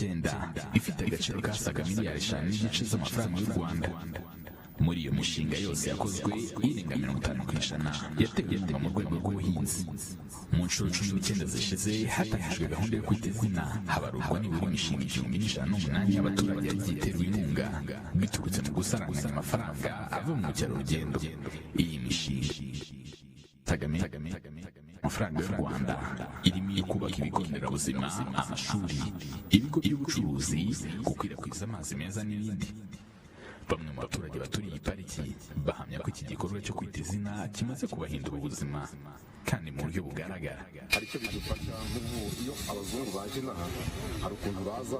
19 ifite agaciro kasaga miliyari 5 z'amafaranga y'u Rwanda. Muri iyo mishinga yose yakozwe irenga 50% yatewe inkunga mu rwego rw'ubuhinzi. Mu nshuro 19 zishize hatangijwe gahunda yo kwita izina habarurwa nibura imishinga 1,108 y'abaturage yagiye iterwa inkunga biturutse mu gusaranganya amafaranga ava mu mukerarugendo. Iyi mishinga amafaranga y'u Rwanda irimo iyo kubaka ibigo nderabuzima, amashuri, ibigo by'ubucuruzi, gukwirakwiza amazi meza n'ibindi. Bamwe mu baturage baturiye pariki bahamya ko iki gikorwa cyo kwita izina kimaze kubahindura ubuzima kandi mu buryo bugaragara. Hari icyo bidufasha nk'ubu iyo abazungu baje inaha hari ukuntu baza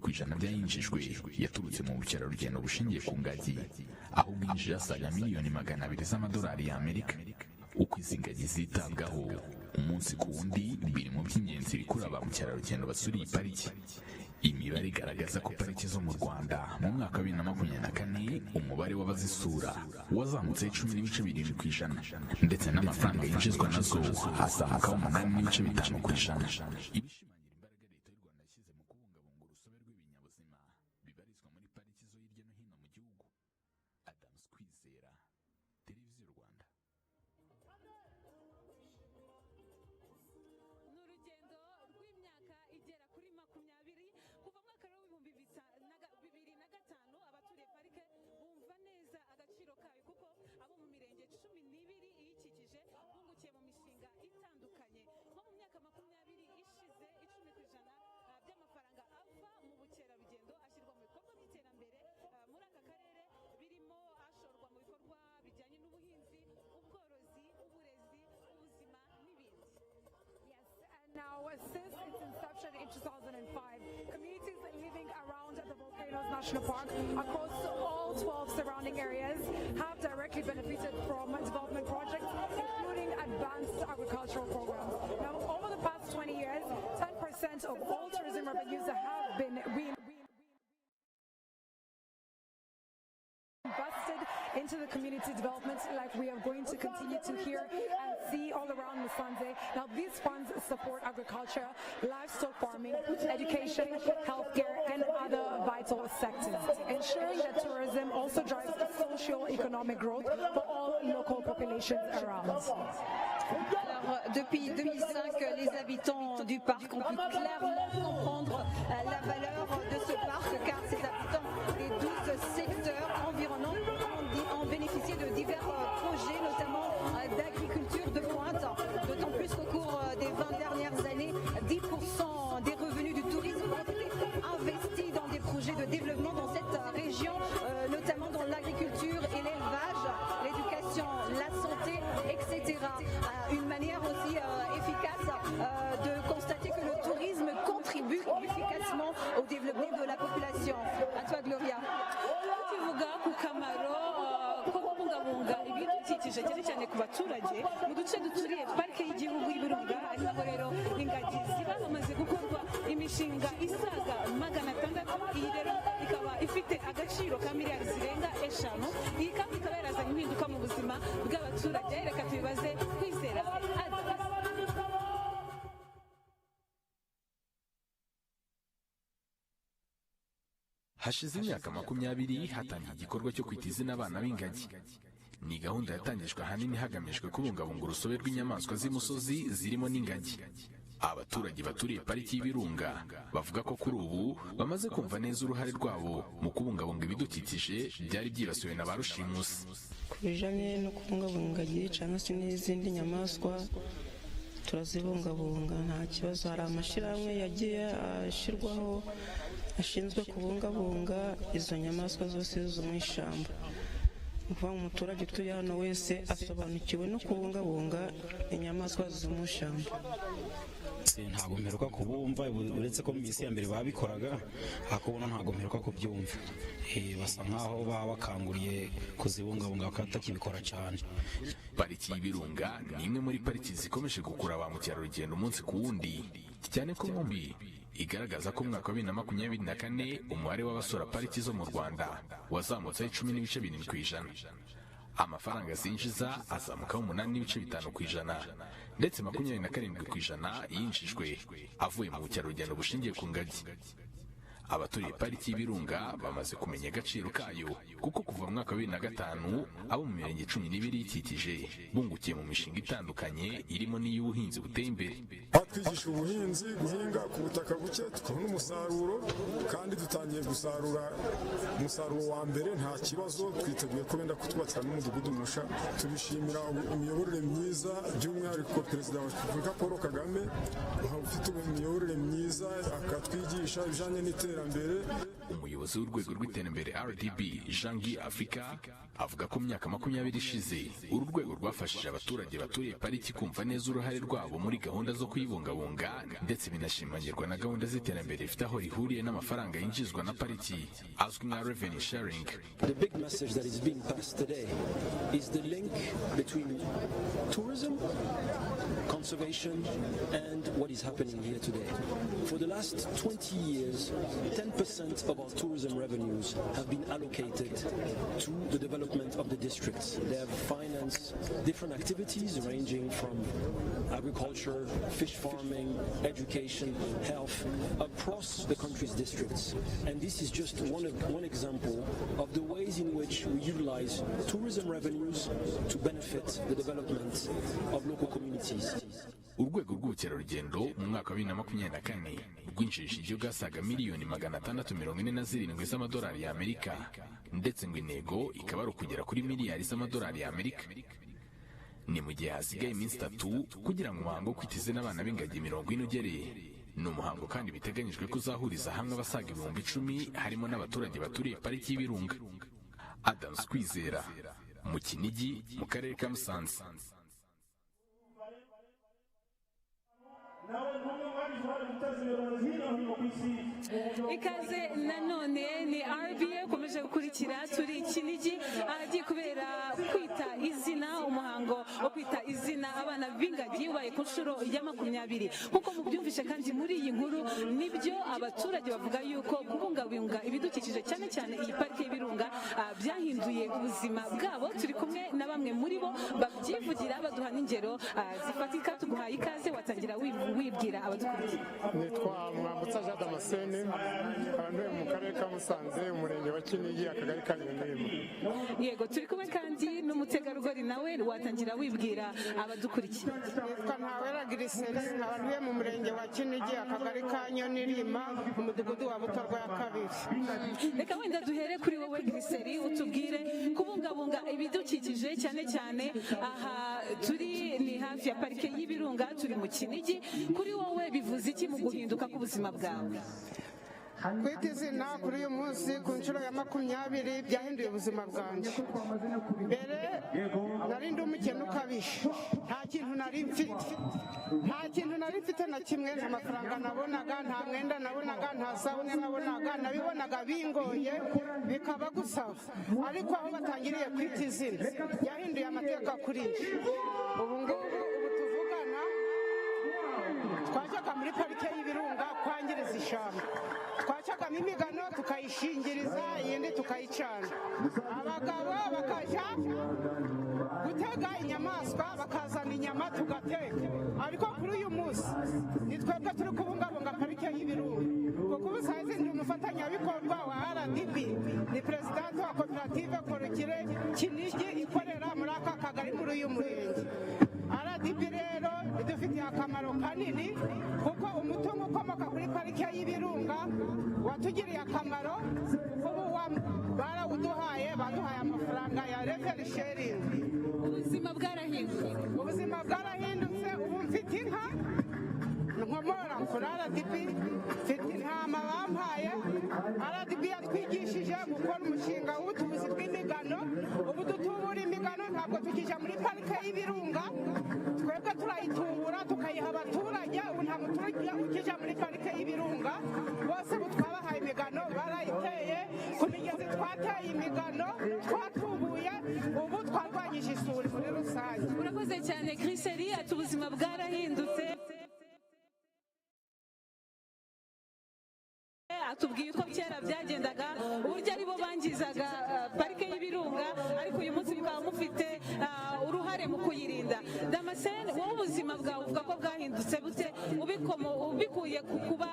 kwijana byayinjijwe yaturutse mu bukerarugendo bushingiye ku ngagi, aho bwinjira asaga miliyoni 200 z'amadolari y'Amerika. Uko izi ngagi zitabwaho umunsi ku wundi biri mu by'ingenzi bikurura ba mukerarugendo basuriye pariki. Imibare igaragaza ko pariki zo mu Rwanda mu mwaka wa 2024 umubare w'abazisura wazamutse 10.7%, ndetse n'amafaranga yinjizwa nazo hazamuka 8.5%. Now, since its inception in 2005, communities living around the Volcanoes National Park across all 12 surrounding areas have directly benefited from development projects, including advanced agricultural programs. Now, over the past 20 years, 10% of all tourism revenues have been invested into the community development, like we are going to continue to hear and see all around Musanze. Now, these funds support agriculture, livestock farming, education, healthcare, and other vital sectors, ensuring that tourism also drives socio-economic growth for all local populations around. Alors, depuis 2005, les habitants du parc ont pu clairement comprendre la valeur de ce parc, car ces habitants des 12 secteurs environnants ont bénéficié de divers projets, notamment d'agriculture de pointe, d'autant plus qu'au cours des 20 dernières années, 10% des revenus du tourisme ont été investis dans des projets de développement dans cette région, notamment dans l'agriculture et l'élevage, l'éducation, la santé, etc. Une manière aussi efficace de constater que le tourisme contribue efficacement au développement de la population. À toi, Gloria. ibidukikije cyane cyane ku baturage mu duce duturiye parike y'igihugu y'Ibirunga, ariho rero ingagi ziba hamaze gukorwa imishinga isaga 600. Iyi rero ikaba ifite agaciro ka miliyari zirenga 5. Iyi kandi ikaba yarazanye impinduka mu buzima bw'abaturage. Reka tubibaze Kwizera. Hashize imyaka 20 hatangiye igikorwa cyo kwita izina abana b'ingagi. Ni gahunda yatangijwe ahanini hagamijwe kubungabunga urusobe rw'inyamaswa z'imusozi zirimo n'ingagi. Abaturage baturiye pariki y'Ibirunga bavuga ko kuri ubu bamaze kumva neza uruhare rwabo mu kubungabunga ibidukikije byari byibasiwe na ba rushimusi. Kubijanye no kubungabunga ingagi cyangwa se n'izindi nyamaswa turazibungabunga nta kibazo. Hari amashyirahamwe yagiye ashyirwaho ashinzwe kubungabunga izo nyamaswa zose zo mu ishyamba. Ni ukuvuga ngo umuturage utuye hano wese asobanukiwe no kubungabunga inyamaswa zo mu ishyamba. Ntabwo mperuka kubumva, uretse ko mu minsi ya mbere babikoraga, hakubona ntabwo mperuka kubyumva. Basa nkaho baba bakanguriye kuzibungabunga bakatakibikora cyane. Pariki y'Ibirunga ni imwe muri pariki zikomeje gukura ba mukerarugendo umunsi ku wundi, cyane ko nkombi igaragaza ko mu mwaka wa 2024 umubare w'abasura pariki zo mu Rwanda wazamutse 10.7%. Amafaranga zinjiza azamukaho 8.5%, ndetse 27% yinjijwe avuye mu bukerarugendo bushingiye ku ngagi. Abaturiye pariki y'Ibirunga bamaze kumenya agaciro kayo, kuko kuva mu mwaka wa 2005 abo mu mirenge 12 ikikije bungukiye mu mishinga itandukanye irimo n'iy'ubuhinzi buteye imbere. Batwigisha ubuhinzi, guhinga ku butaka buke tukabona umusaruro, kandi dutangiye gusarura umusaruro wa mbere nta kibazo. Twiteguye ko benda kutwubakira n'umudugudu musha. Tubishimira imiyoborere myiza, by'umwihariko Perezida wa Repubulika Paul Kagame ufite imiyoborere myiza, akatwigisha ibijanye n'iterambere. Umuyobozi w'urwego rw'iterambere RDB Jangi Africa avuga ko mu myaka 20 ishize uru rwego rwafashije abaturage baturiye pariki kumva neza uruhare rwabo muri gahunda zo kuyibungabunga, ndetse binashimangirwa na gahunda z'iterambere ifite aho rihuriye n'amafaranga yinjizwa na pariki azwi nka revenue sharing. The big message that is being passed today is the link between tourism, conservation and what is happening here today. For the last 20 years, 10% of our tourism revenues have been allocated to the development of the districts. They have financed different activities ranging from agriculture, fish farming, education, health, across the country's districts. And this is just one example of the ways in which we utilize tourism revenues to benefit the development of local communities. Urwego rw'ubukerarugendo mu mwaka wa 2024 rwinjije igihugu asaga miliyoni 647 z'amadolari y'Amerika, ndetse ngo intego ikaba ari ukugera kuri miliyari z'amadolari y'Amerika. Ni mu gihe hasigaye iminsi 3 kugira ngo umuhango wo kwita izina abana b'ingagi 40 ugereye. Ni umuhango kandi biteganyijwe ko uzahuriza hamwe abasaga 10,000 harimo n'abaturage baturiye pariki y'Ibirunga. Adams Kwizera, mu Kinigi, mu karere ka Musanze. Ikaze nanone ni RBA ukomeje gukurikira, turi Kinigi ahagiye kubera kwita izina, umuhango wo kwita izina abana b'ingagi ubaye ku nshuro ya 20. Nkuko mubyumvishe kandi muri iyi nkuru, nibyo abaturage bavuga yuko kubungabunga ibidukikije cyane cyane iyi pariki y'Ibirunga byahinduye ubuzima bwabo. Turi kumwe na bamwe muri bo babyivugira baduha n'ingero zifatika. Tubahaye ikaze, watangira wibwira abadukurikiye. Nitwa Mwambutsa Jean Damascene, ntuye mu karere ka Musanze, umurenge wa Kinigi, akagari ka Nyamwema. Yego, turi kumwe kandi n'umutegarugori, nawe watangira wibwira abadukurikiye. Nitwa Ntawera Griseri, ntuye mu murenge wa Kinigi, akagari ka Nyonirima, umudugudu wa Butorwa ya kabiri. Reka wenda duhere kuri wowe Griseri, utubwire kubungabunga ibidukikije cyane cyane aha turi ni hafi ya parike y'Ibirunga, turi mu Kinigi. Kuri wowe bivuze iki mu guhinduka k'ubuzima bwawe? Kwita izina kuri uyu munsi ku nshuro ya 20 byahinduye ubuzima bwanjye. Mbere nari ndi umukene ukabije, nta kintu nari mfite na kimwe, nta mafaranga nabonaga, nta mwenda nabonaga, nta sabune nabonaga, nabibonaga bingoye bikaba gusaba. Ariko aho batangiriye kwita izina byahinduye amateka kuri njye. Ubu tuvugana twajyaga muri parike y'Ibirunga kwangiriza ishyamba, twacagamo imigano tukayishingiriza, iyindi tukayicana. Abagabo bakajya gutega inyamaswa, bakazana inyama tugateka. Ariko kuri uyu munsi ni twebwe turi kubungabunga parike y'Ibirunga, kuko ubusaze ndi umufatanyabikorwa wa RDB, ni perezidante wa koperative Korokire Kinigi ikorera muri aka kagari muri uyu murenge. RDB rero idufitiye akamaro kanini, kuko umutungo ukomoka kuri parike y'Ibirunga watugiriye akamaro. Ubu barawuduhaye, baduhaye amafaranga ya revenue sharing. Ubuzima bwarahindutse. Ubu mfite inka nkomora kuri RDB, mfite intama bampaye, RDB yatwigishije gukora umushinga w'ubutubuzi bw'imigano. Ubu dutubura imigano ntabwo tukijya muri parike y'ibirunga, twebwe turayitubura tukayiha abaturage. Ubu nta muturage ukijya muri parike y'ibirunga, bose ubu twabahaye imigano barayiteye. Ku migezi twateye imigano twatubuye, ubu twarwanyije isuri muri rusange. urakoze cyane Chriseli, ati ubuzima bwarahindutse. Atubwiye uko kera byagendaga, uburyo aribo bangizaga parike y'ibirunga, ariko uyu munsi mukaba mufite uruhare mu kuyirinda. Damascene, wowe ubuzima bwawe uvuga ko bwahindutse bute ubikuye ku kuba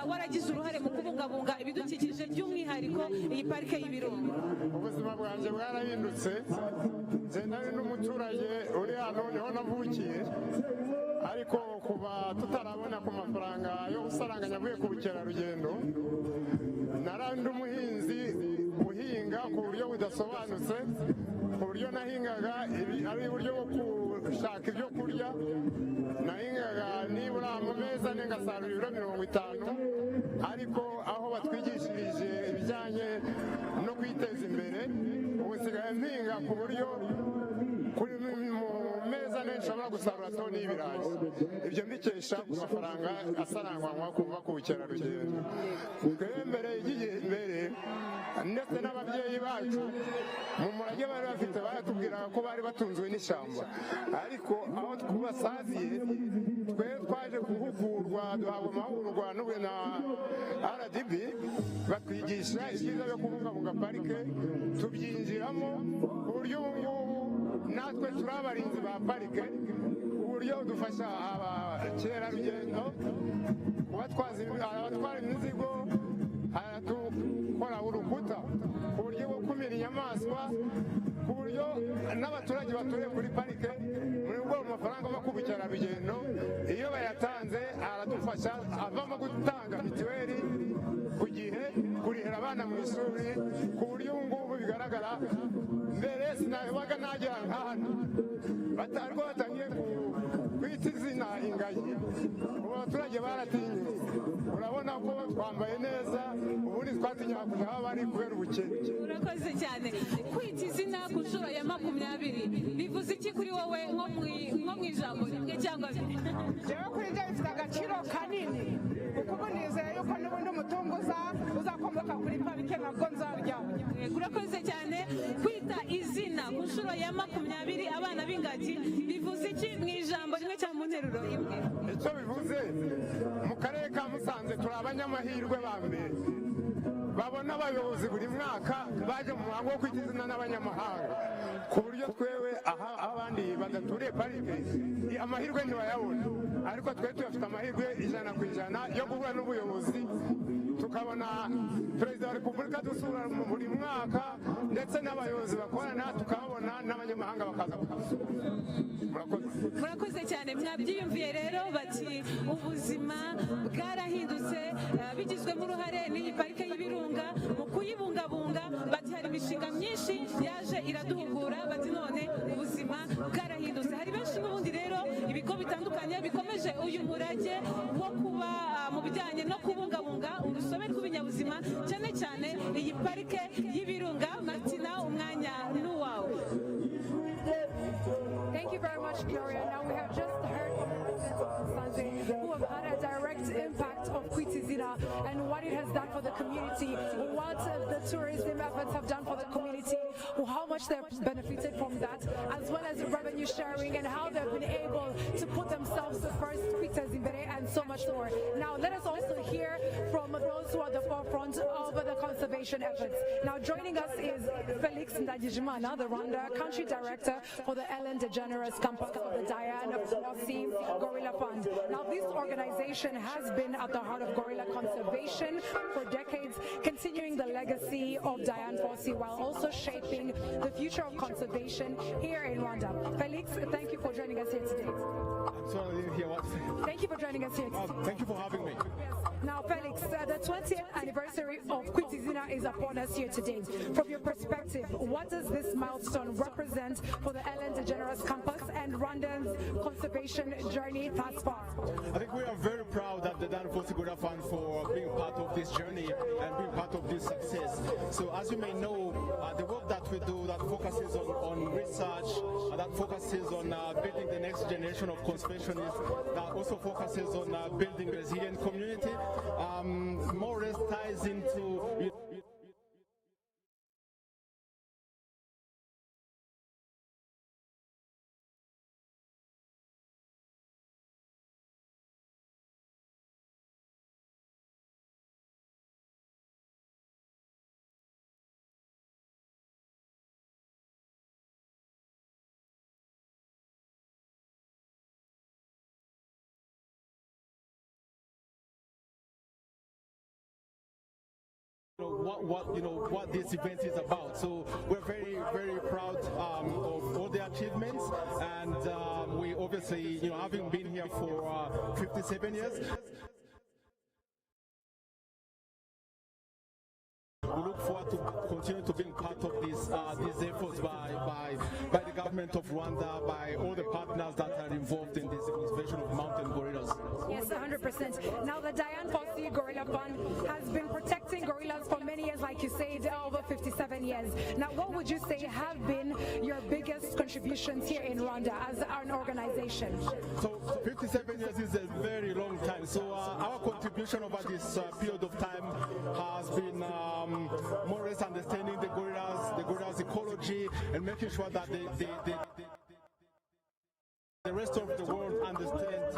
waragize uruhare mu kubungabunga ibidukikije by'umwihariko iyi parike y'ibirunga? Ubuzima bwanjye bwarahindutse, nze nari n'umuturage uri hano niho navukiye, ariko kuba tutarabona ku mafaranga yo gusaranganya avuye ku bukerarugendo, narandi umuhinzi uhinga ku buryo budasobanutse, ku buryo nahingaga ari uburyo bwo gushaka ibyo kurya. Nahingaga nibura mu meza ane ngasarura ibiro 50, ariko aho batwigishirije ibijyanye no kwiteza imbere, ubu nsigaye mpinga ku buryo kuri mu meza ane nshobora gusarura toni y'ibirayi. Ibyo mbikesha ku mafaranga asaranganywa kuva ku bukerarugendo. Twebwe mbere y'igihe imbere ndetse n'ababyeyi bacu mu murage bari bafite baratubwiraga ko bari batunzwe n'ishyamba, ariko aho twasaziye twe twaje guhugurwa, duhabwa amahugurwa na RDB batwigisha ibyiza byo kubungabunga parike, tubyinjiramo ku buryo ubu ngubu natwe turi abarinzi ba parike, uburyo dufasha abakerarugendo abatwara imizigo, dukora urukuta ku buryo bwo kumira inyamaswa, ku buryo n'abaturage batuye kuri parike muri ubwo amafaranga ava ku bukerarugendo iyo bayatanze aradufasha, avamo gutanga mituweli ku gihe, kurihira abana mu ishuri, ku buryo ubu ngubu bigaragara. Mbere sinabaga nagera nk'ahantu batarwo batangiye kwita izina ingagi, ubu abaturage baratinyutse, urabona ko twambaye neza, ubundi twatinyaga kujya aho bari kubera ubukene. Urakoze cyane. Kwita izina ku nshuro ya 20 bivuze iki kuri wowe, nko mu ijambo rimwe cyangwa bibiri? Jewe kuri ibyo bifite agaciro kanini, kuko ubu nizeye yuko n'ubundi umutungo uzakomoka kuri parike nabwo nzaryaho. Urakoze cyane. Kwita izina ku nshuro ya 20 abana b'ingagi bivuze iki mu ijambo rimwe cyangwa mu nteruro imwe? Icyo bivuze, mu karere ka Musanze turi abanyamahirwe ba mbere babona abayobozi buri mwaka baje mu muhango wo kwita izina n'abanyamahanga, ku buryo twewe aha abandi badaturiye parike amahirwe ntibayabona, ariko twe tuyafite amahirwe 100% yo guhura n'ubuyobozi, tukabona perezida wa repubulika dusura buri mwaka, ndetse n'abayobozi bakorana tukabona n'abanyamahanga bakaza kudusura. Murakoze cyane. Mwabyiyumviye rero, bati ubuzima bwarahindutse bigizwemo uruhare n'iyi parike y'ibirunga mu kuyibungabunga. Bati hari imishinga myinshi yaje iraduhugura, bati none ubuzima bwarahindutse. Hari benshi n'ubundi rero ibigo bitandukanye bikomeje uyu murage wo kuba mu bijyanye no kubungabunga urusobe rw'ibinyabuzima, cyane cyane iyi parike y'ibirunga. Martina, umwanya n'uwawe. Thank you very much, Gloria. Now we have just heard from the residents of Sanze who have had a direct impact of Izina and what it has done for the community, what the tourism efforts have done for the community, how much they've benefited from that, as well as revenue sharing and how they've been able to put themselves first, and so much more. Now let us also hear from those who are at the forefront of the conservation efforts. Now joining us is Felix Ndagijimana, the Rwanda Country Director for the Ellen DeGeneres Campus of the Diane Fossey Gorilla Fund. Now this organization has been at the heart of gorilla conservation for decades, continuing the legacy of Diane Fossey while also shaping the future of conservation here in Rwanda. Felix, thank you for joining us here today. Sorry, I didn't hear what. Thank you for joining us here today. Thank you for having me. Yes. Now, Felix, the 20th anniversary of Izina is upon us here today. From your perspective, what does this milestone represent for the Ellen DeGeneres Campus and Rwanda's conservation journey thus far? I think we are very proud of the Diane Fossey Gorilla Fund for being part of this journey and being part of this So as you may know, the work that we do that focuses on research, that focuses on building the next generation of conservationists, that also focuses on building a resilient community, more or less ties into what this event is about. So we're very, very proud of all the achievements, and we obviously, having been here for 57 years, we look forward to continue to being part of these efforts by the government of Rwanda, by all the partners that are involved in this conservation of mountain gorillas. Yes, 100%. Now, the Diane Fossey Gorilla Fund has been protecting gorillas for many years, like you said, over 57 years. Now, what would you say have been your biggest contributions here in Rwanda as an organization? So 57 years is a very long time. So our contribution over this period of time has been more or less understanding the gorillas' ecology, and making sure that the rest of the world understands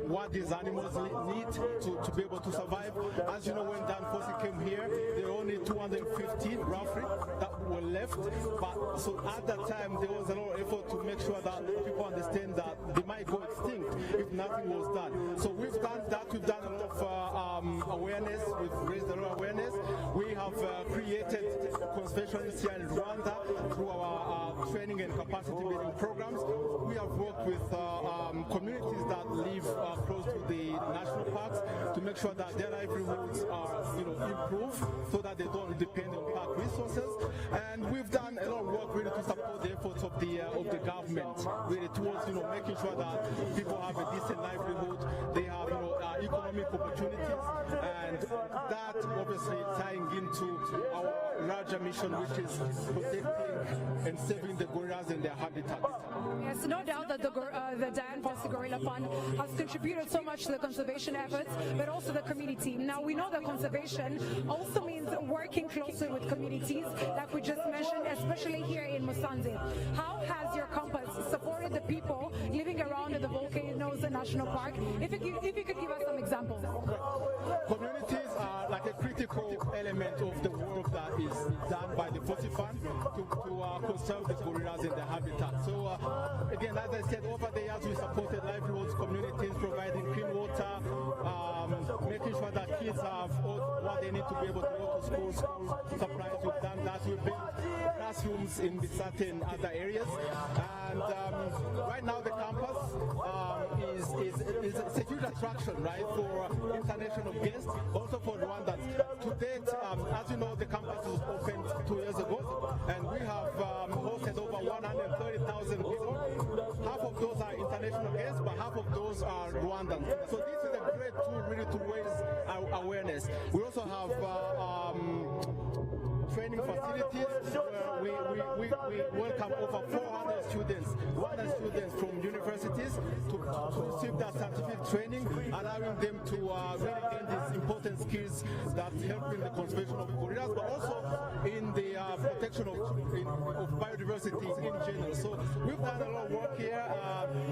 what these animals need to be able to survive. As you know, when Dan Fossey came here, there were only 250 roughly that were left. But so at that time, there was a lot of effort to make sure that people understand that they might go extinct if nothing was done. So we've done that. We've done a lot of awareness. We've raised a lot of awareness. We have created conservationists here in Rwanda through our training and capacity building programs. We have worked with communities that live close to the national parks to make sure that their livelihoods are improved so that they don't depend on park resources. And we've done a lot of work really to support the efforts of the government, really towards making sure that people have a decent livelihood, they have economic opportunities, and that obviously tying into our larger mission, which is protecting and saving the gorillas and their habitat. Yes, no doubt that the Diane Fossey Gorilla Fund has contributed so much to the conservation efforts, but also the community. Now, we know that conservation also means working closely with communities, like we just mentioned, especially here in Musanze. How has your campus supported the people living around the Volcanoes National Park? If you could give us some examples. Communities are like a critical element of the work that is done by the Fossey Fund to conserve the gorillas in their habitat. So again, as I said, over the years we supported livelihoods, communities, providing clean water, making sure that kids have all what they need to be able to go to school supplies. We've done that. We built classrooms in certain other areas, and right now the campus is a huge attraction, right, for international guests, also for Rwandans. To date, as you know, the campus was opened 2 years ago, and we have hosted over 130,000 people. Half of those are international guests, but half of those are Rwandans. So this is a great tool really to raise our awareness. We also have training facilities where we welcome over 400 students, Rwandan students from universities to receive that scientific training, allowing them to really gain these important skills that help in the conservation of gorillas, but also in the protection of biodiversity in general. So we've done a lot of work here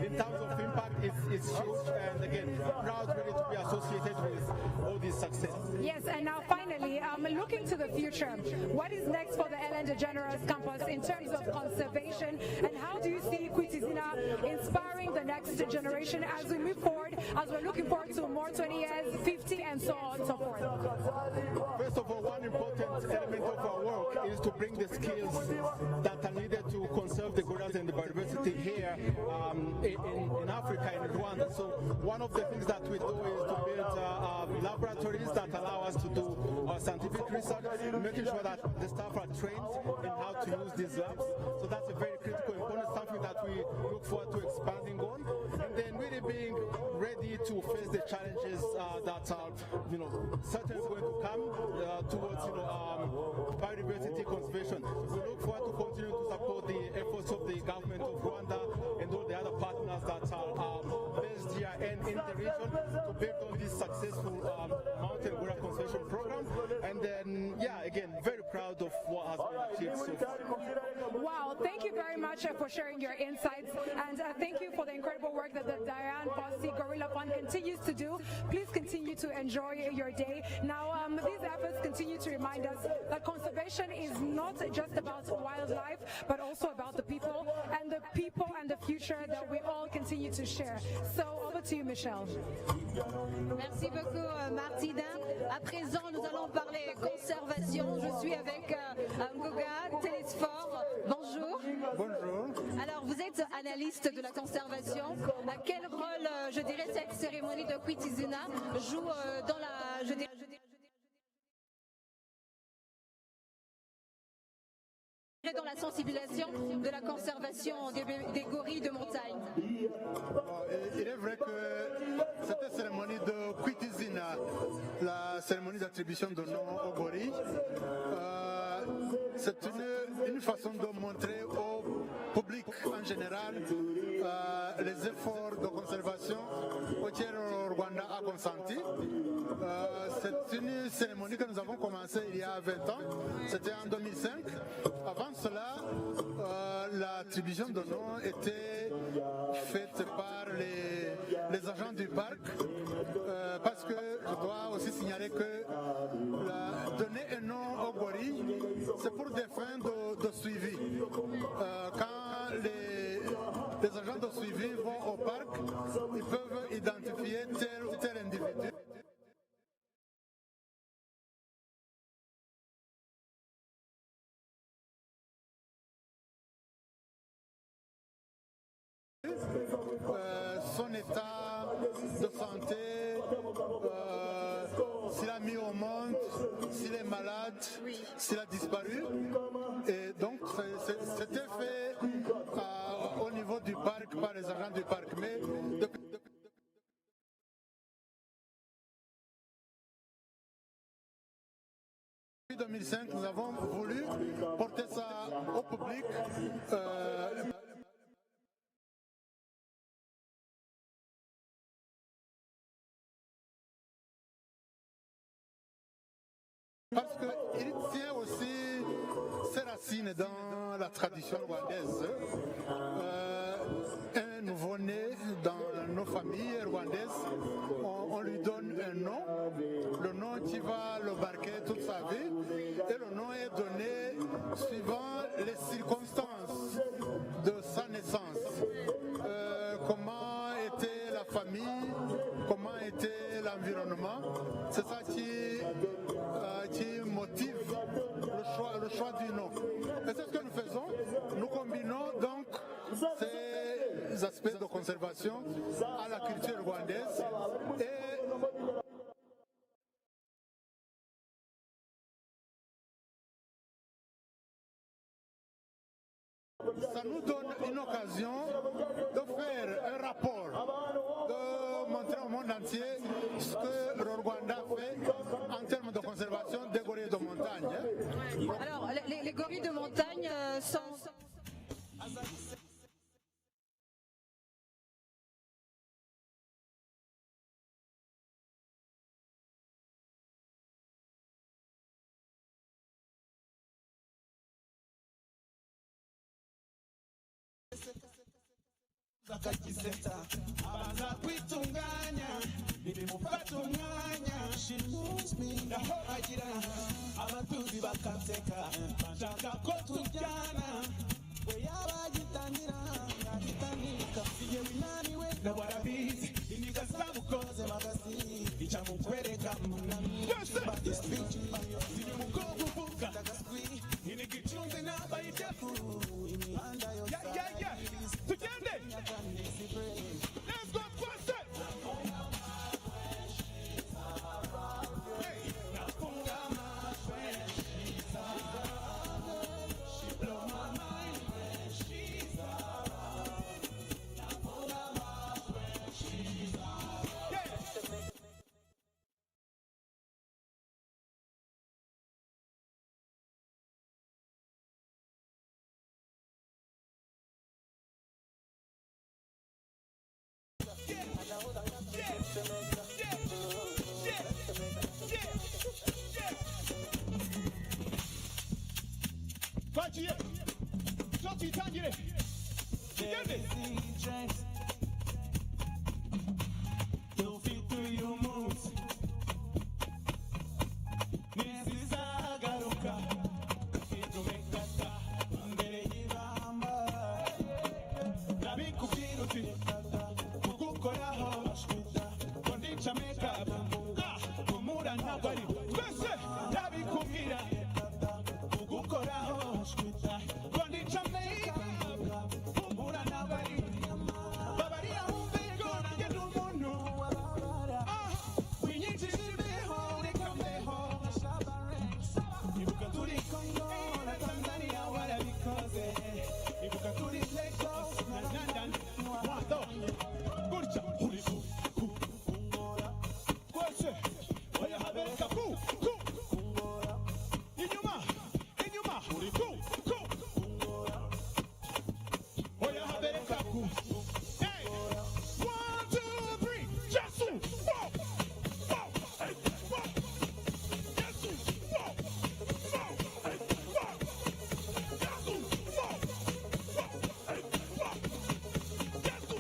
in terms of impact. It's huge, and again, proud really to be associated with all this success. Yes, and now finally, looking to the future, what is next for the Ellen DeGeneres campus in terms of conservation, and how do you see Izina inspiring the next generation as we move forward, as we're looking forward to more 20 years, 50, and so on and so forth? First of all, one important element of our work is to bring the skills that are needed to conserve the gorillas and the biodiversity here in Africa, in Rwanda. So one of the things that we do is to build laboratories that allow us to do scientific research, making sure that the staff are trained in how to use these labs. So that's a very critical component, something that we look forward to expanding on. And then really being ready to face the challenges that are, certainly going to come towards, biodiversity conservation. We look forward to continue to support the efforts of the government of Rwanda and all the other partners that are based here and in the region to build on this successful mountain gorilla conservation program. And then, again, very proud of what has been achieved so far. Wow, thank you very much for sharing your insights, and thank you for the incredible work that the Diane Bossy Gorilla Fund continues to do. Please continue to enjoy your day. Now, these efforts continue to remind us that conservation is not just about wildlife, but also about the people and the future that we all continue to share. So, over to you, Michelle. Merci beaucoup, Martina. À présent, nous allons parler conservation. Je suis avec Ngoga Télésphore. Bonjour. Bonjour. Alors, vous êtes analyste de la conservation. Quel rôle, je dirais, cette cérémonie de Kwita Izina joue dans la, dans la sensibilisation de la conservation des gorilles de montagne? Il est vrai que cette cérémonie de Kwita Izina, la cérémonie d'attribution de nom aux gorilles, c'est une façon de montrer au public en général les efforts de conservation auxquels le Rwanda a consenti. C'est une cérémonie que nous avons commencée il y a 20 ans, c'était en 2005. Avant cela, l'attribution de nom était faite par les agents du parc, parce que je dois aussi signaler que donner un nom au gorille, c'est pour des fins de suivi. Quand les agents de suivi vont au parc, ils peuvent identifier tel ou tel individu. Son état de santé, s'il a mis au monde, s'il est malade, s'il a disparu. Et donc c'était fait au niveau du parc par les agents du parc. Mais depuis 2005, nous avons voulu porter ça au public. Parce qu'il tient aussi ses racines dans la tradition rwandaise. Un nouveau-né dans nos familles rwandaises, on lui donne un nom, le nom qui va le marquer toute sa vie, et le nom est donné suivant les circonstances de sa naissance. Comment était la famille, comment était l'environnement, c'est ça qui motive le choix du nom. Et c'est ce que nous faisons. Nous combinons donc ces aspects de conservation à la culture rwandaise et ça nous donne une occasion de faire un rapport, de montrer au monde entier ce que le Rwanda fait en termes de conservation des gorilles de montagne. Alors, les gorilles de montagne sont... akakiseta abanza kwitunganya ibimufata umwanya she moves me agira abatuzi bakanseka bashaka ko tujyana we yabagitangira ngagitanika igihe winaniwe na warabizi iniga zamukoze magasi ica mukwereka munami but this bitch ni mukobwa uvuga iniga icunze n'abayitefu imihanda yose tugende. Let's go first set. She blow my mind when she's around. chase. Dufite uyu munsi ntizizagaruka itumekata imbere y'ibamba nabikubwira uti kugukoraho bashwita ngo ndica makeup kumura ntabwo ari twese nabikubwira kugukoraho bashwita ngo ndica makeup kumura ntabwo ari babarira wumve ko nanjye ndi umuntu winyinjije imbeho reka mbeho ibuka turi Congo na Tanzania warabikoze ibuka turi Lagos na London wato gutya uri kungora twese oya habereka kungora inyuma uri kungora oya habereka hey 1 2 3 Jesu wow wow hey wow Jesu wow wow hey wow Jesu wow wow hey wow Jesu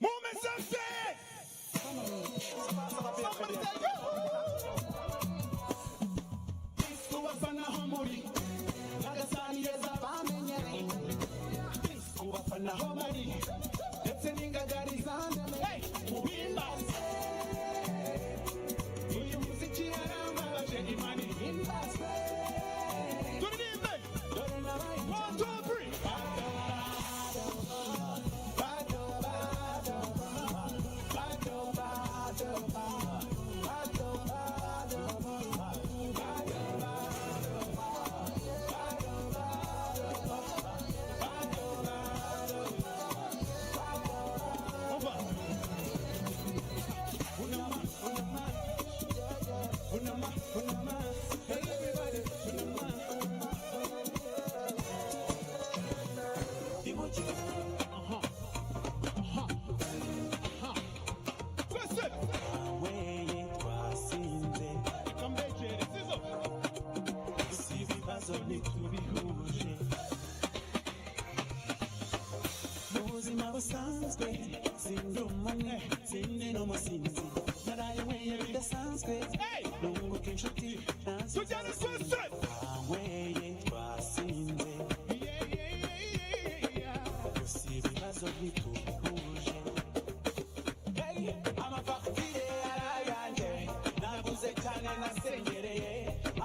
Moment something somebody say yo Kubafana homuri nagasanireza bamenyere kubafana homuri ndetse n'ingagari zandeme muhimbaze uyu muziki yarambabaje imani himbaze turirimbe dore nabaye 1 2 ubuzima busanzwe sindi umunye sindi n'umusinzi naraye nkweye bidasanzwe nunguka inshuti tujyane twese wanyweye twasinze gusa ibibazo ntitubihuje amafagitire yarayanjye naguze cyane nasengereye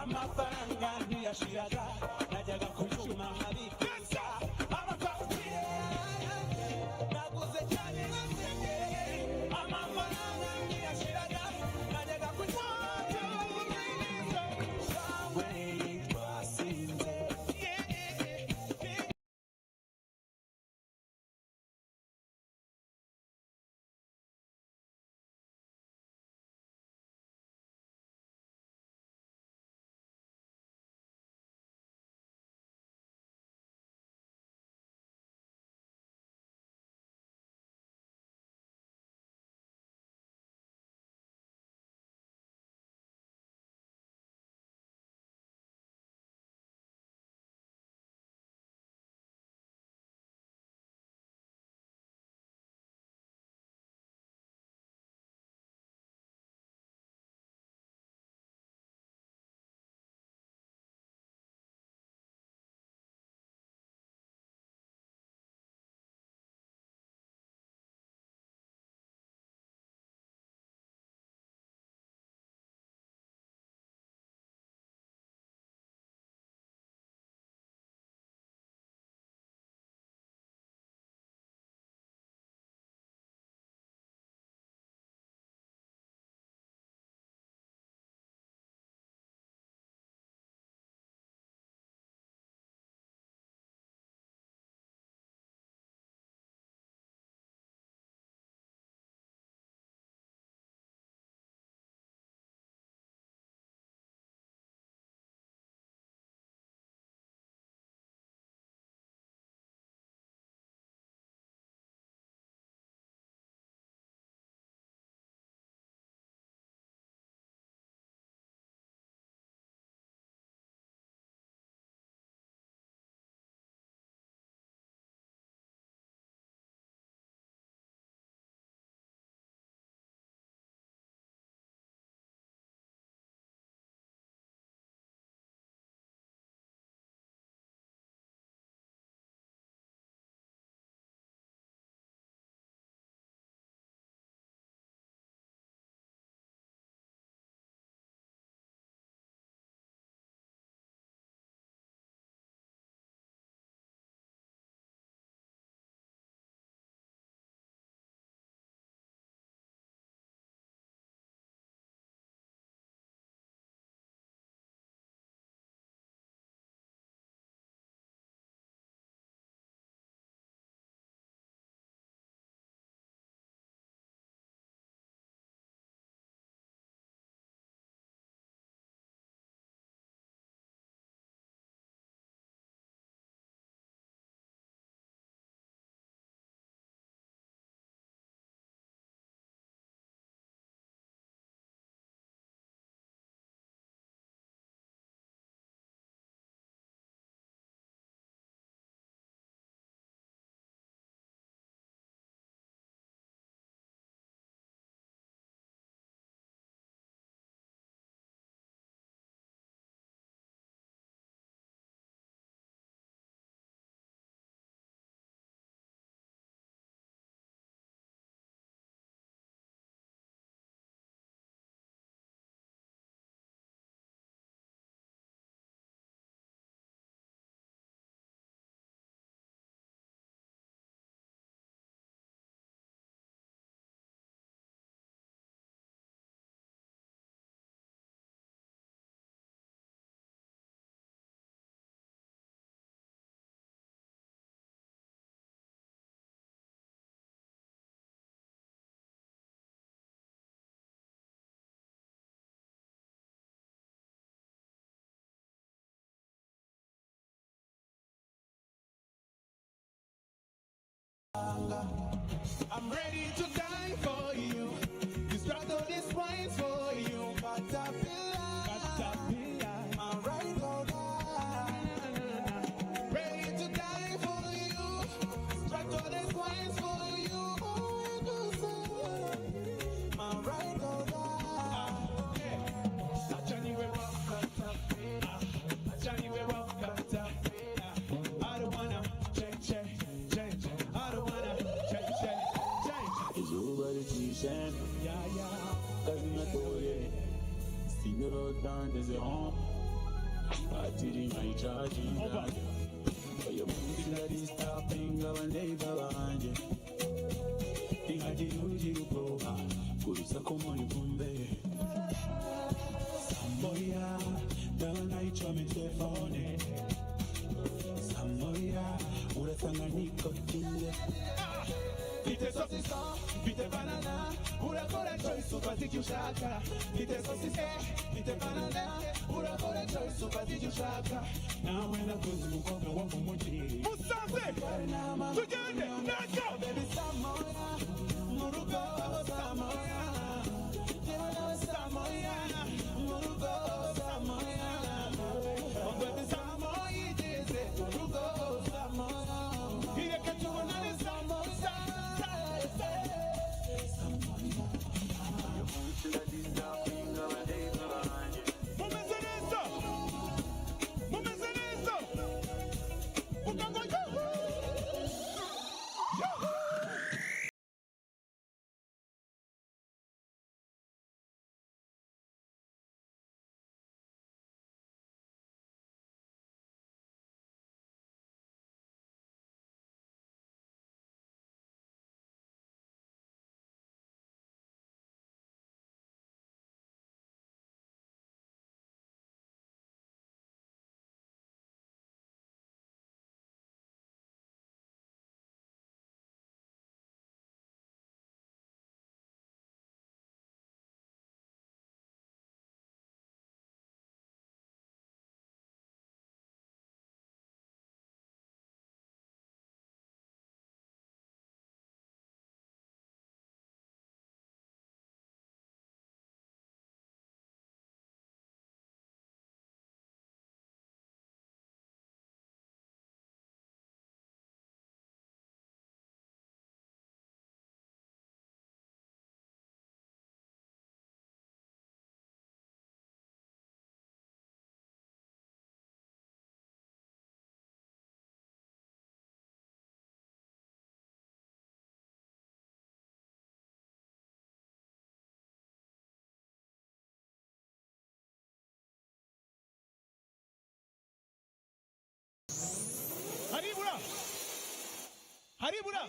amafaranga ntiyashiraga najyaga ku cyuma nkabika amafagitire naguze cyane nasengereye amafaranga ntiyashiraga najyaga ku cyuma I'm ready to die for you. Distract all these wines for you. Caterpillar, my right order. Ready to die for you. Distract all these wines for you. My right order. Johnny, we walk caterpillar. Johnny, we walk caterpillar. I don't wanna check. I don't wanna check. It's over the season. Cause you not told see the road down to the home. I didn't my charging that. But your booty that is stopping, go and they go behind you. Think I did you go. Put us a common bumbe. Samboya, down I try me to phone. Samboya, ura Tanganyika kinde. Vite sosisa, vite banana, ura kore choice upati kushaka. Vite sosisa, vite banana, ura kore choice upati kushaka. Now when I go to Mukoka, one for Mochi. Musanze, tujende, let's go. Baby Samoya, Murugo, Samoya, Samoya, Murugo, Samoya. Oh baby Samoya, jeze, Murugo, Samoya. Here can you another Samoya? Haribura.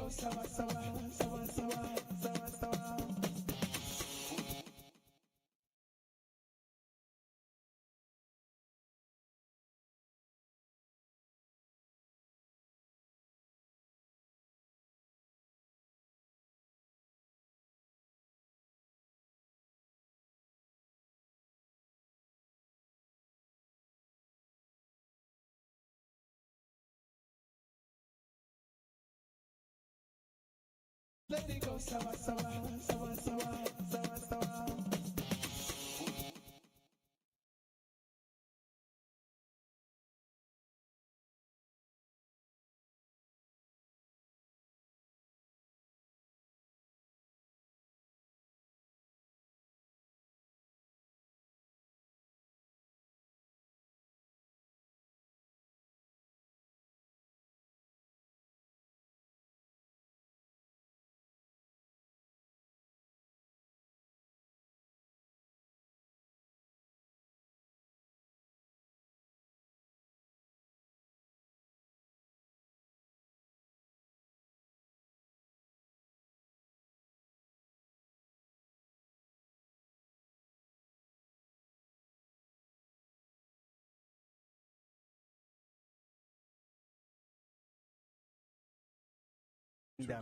sawa sawa sawa sawa sawa sawa. Let it go, sawa sawa sawa sawa sawa sawa.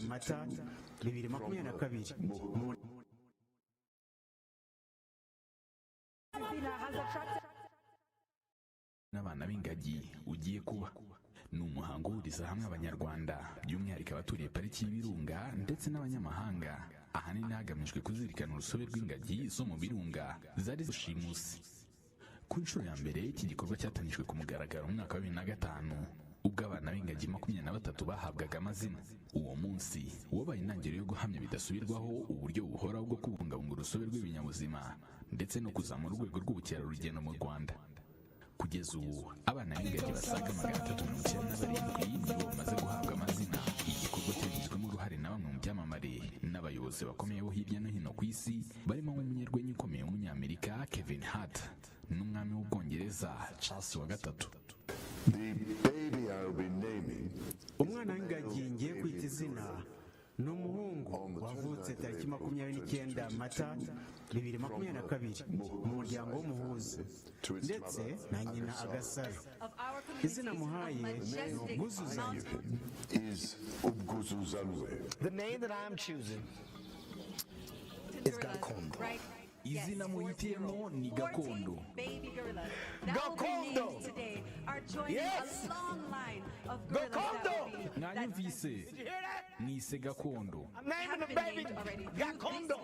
Mata 2022 n'abana b'ingagi ugiye kuba ni umuhango uhuriza hamwe abanyarwanda by'umwihariko abaturiye pariki y'ibirunga ndetse n'abanyamahanga ahanini hagamijwe kuzirikana urusobe rw'ingagi zo mu birunga zari zishimusi. Ku nshuro ya mbere iki gikorwa cyatangijwe ku mugaragaro mu mwaka wa 2005 ubwo abana b'ingagi 23 bahabwaga amazina. Uwo munsi wabaye intangiriro yo guhamya bidasubirwaho uburyo buhoraho bwo kubungabunga urusobe rw'ibinyabuzima ndetse no kuzamura urwego rw'ubukerarugendo mu Rwanda. Kugeza ubu abana b'ingagi basaga 397 nibo bamaze guhabwa amazina. Igikorwa cyagizwemo uruhare na bamwe mu byamamare n'abayobozi bakomeye bo hirya no hino ku isi barimo umunyarwenya ukomeye w'umunyamerika Kevin Hart n'umwami w'Ubwongereza Charles wa gatatu. Umwana w'ingagi ngiye kwita izina ni umuhungu wavutse tariki 29 Mata 2022 mu muryango w'umuhuza ndetse na nyina Agasaro. Izina muhaye ni Ubwuzuzanye. The name that I'm choosing is Gakondo. Izina muhitiyemo ni Gakondo. Gakondo! Yes! Gakondo! Mwanyumvise mwise Gakondo. I'm naming the baby Gakondo!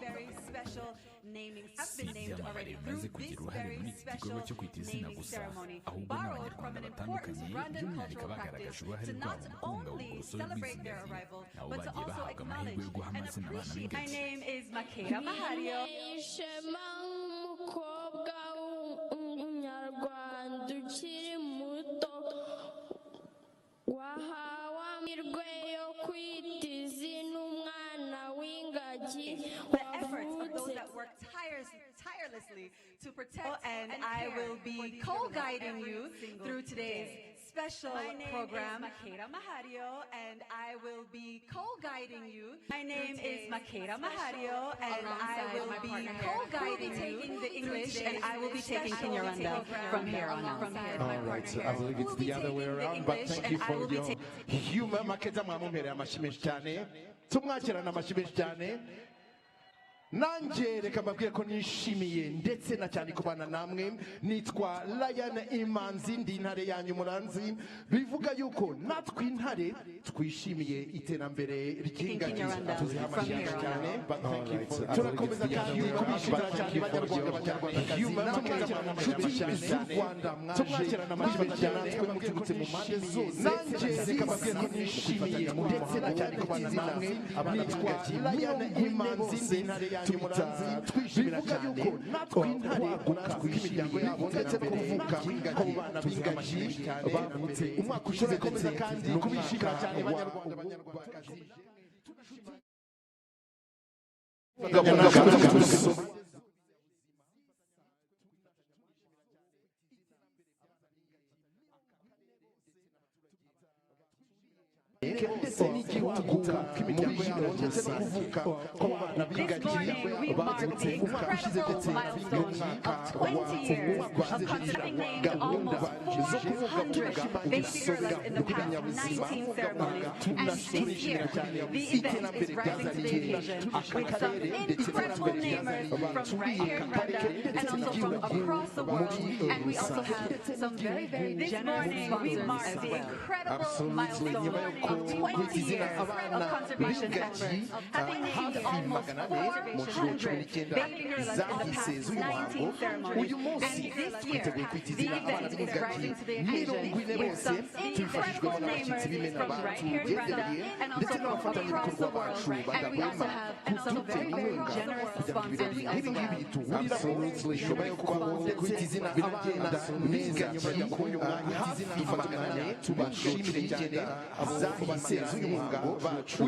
Si ibyamamare bimaze kugira uruhare muri iki gikorwa cyo kwita izina gusa, ahubwo n'abanyarwanda batandukanye by'umwihariko bagaragaje uruhare rwabo mu kubungabunga urusobe rw'izingagi nabo bagiye bahabwa amahirwe yo guha amazina abana b'ingagi. Ishema nk'umukobwa w'umunyarwanda ukiri muto wahawe amahirwe yo kwita izina umwana w'ingagi wavutse. Tirelessly to protect and I will be co-guiding you through today's special program. And I will be co-guiding you. My name is Makeda Mahario and I will be co-guiding you the English and I will be taking Kinyarwanda from here on out. All right, so I believe it's the other way around, but thank you for your humor. Makeda mwamumpere amashimeshi cyane. Tumwakirana amashimeshi cyane. Nanje reka mbabwire ko nishimiye ndetse na cyane kubana namwe. Nitwa Lion Imanzi ndi intare yanyu muranzi. Bivuga yuko natwe intare twishimiye iterambere ry'ingagi. Tuzihamashije cyane. Turakomeza kandi kubishimira cyane abanyarwanda nshuti Rwanda mwakirana amashimeshi cyane natwe muturutse mu mpande zose. Nanje reka mbabwire ko nishimiye ndetse na cyane kubana namwe. Nitwa Lion Imanzi ndi intare yanyu twishimira cyane ko intare tw'imiryango yabo ndetse no kuvuka ku bana b'ingagi bavutse umwaka ushize komeza kandi kubishimira cyane abanyarwandakazi. ndetse n'igihugu muri bino ndetse no kuvuka kw'abana b'ingagi baturutse mu mwaka ushize ndetse n'umwaka washize gahunda zo kubungabunga urusobe rw'ibinyabuzima tunashimira cyane iterambere ryazaniye aka karere ndetse n'iterambere ryazaniye baturiye parike ndetse n'igihugu muri rusange. Absolutely, nyuma yo kwita izina abana b'ingagi hafi magana ane mu nshuro 19 zahise z'uyu muhango, uyu munsi twiteguye kwita izina abana b'ingagi 40 bose tubifashijwemo n'abashyitsi b'imena batugendereye ndetse n'abafatanyabikorwa bacu badahwema kudutera inkunga kugira ngo ibirori nk'ibi ngibi duhuriramo nyuma yo kwita izina abana b'ingagi kwita izina magana ane tubashimire cyane zahise z'uyu muhango bacu.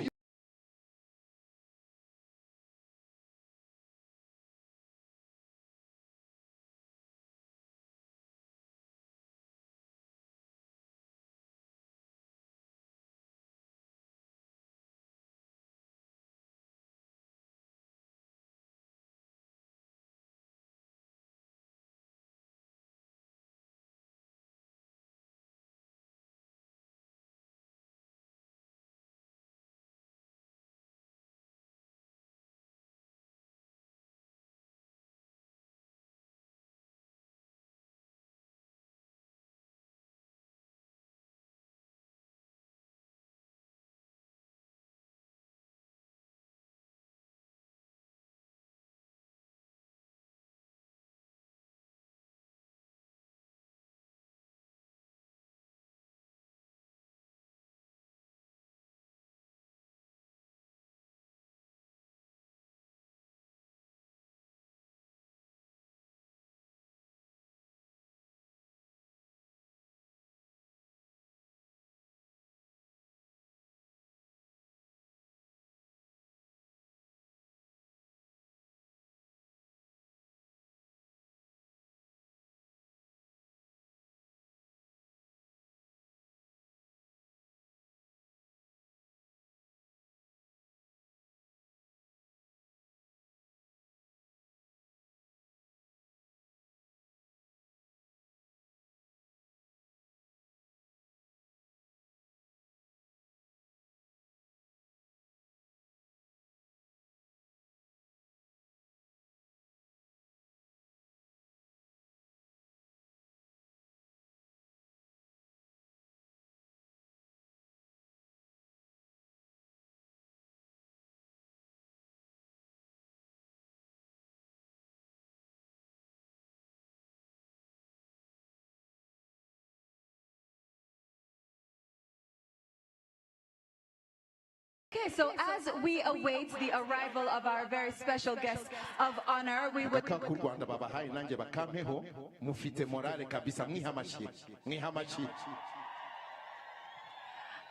Okay, so as we await the arrival of our very special guest of honor, we would... Ku Rwanda babahaye nanjye bakampeho mufite morale kabisa mwihamashi.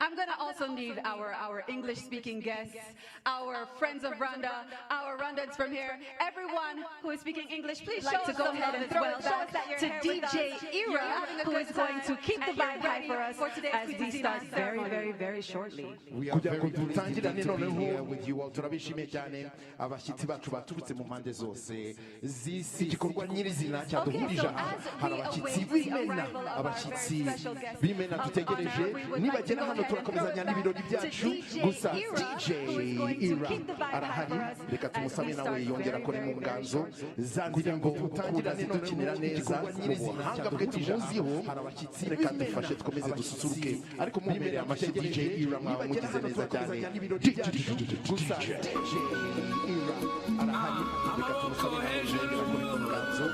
I'm going to also need our English-speaking guests, our friends of Rwanda, our Rwandans from here. Everyone who is speaking English, please show us go ahead and throw it back to DJ Ira, who is going to keep the vibe high for us as we start very shortly. Kugira ngo dutangirane noneho with you all turabishimiye cyane abashyitsi bacu baturutse mu mpande zose z'isi igikorwa nyirizina cyaduhurije aha hari abashyitsi b'imena dutegereje nibagera hano turakomezanya n'ibirori byacu gusa DJ Ira arahari reka tumusabe nawe yongera akore mu nganzo kugira ngo dutangirane dukinira neza ubuhanga bwe tubuziho hari abashyitsi reka dufashe twomeze dususuruke ariko mumbere amashyi DJ Ira mwamugize neza cyane gusa DJ Ira arahari reka tumusabe nawe yongera akore mu nganzo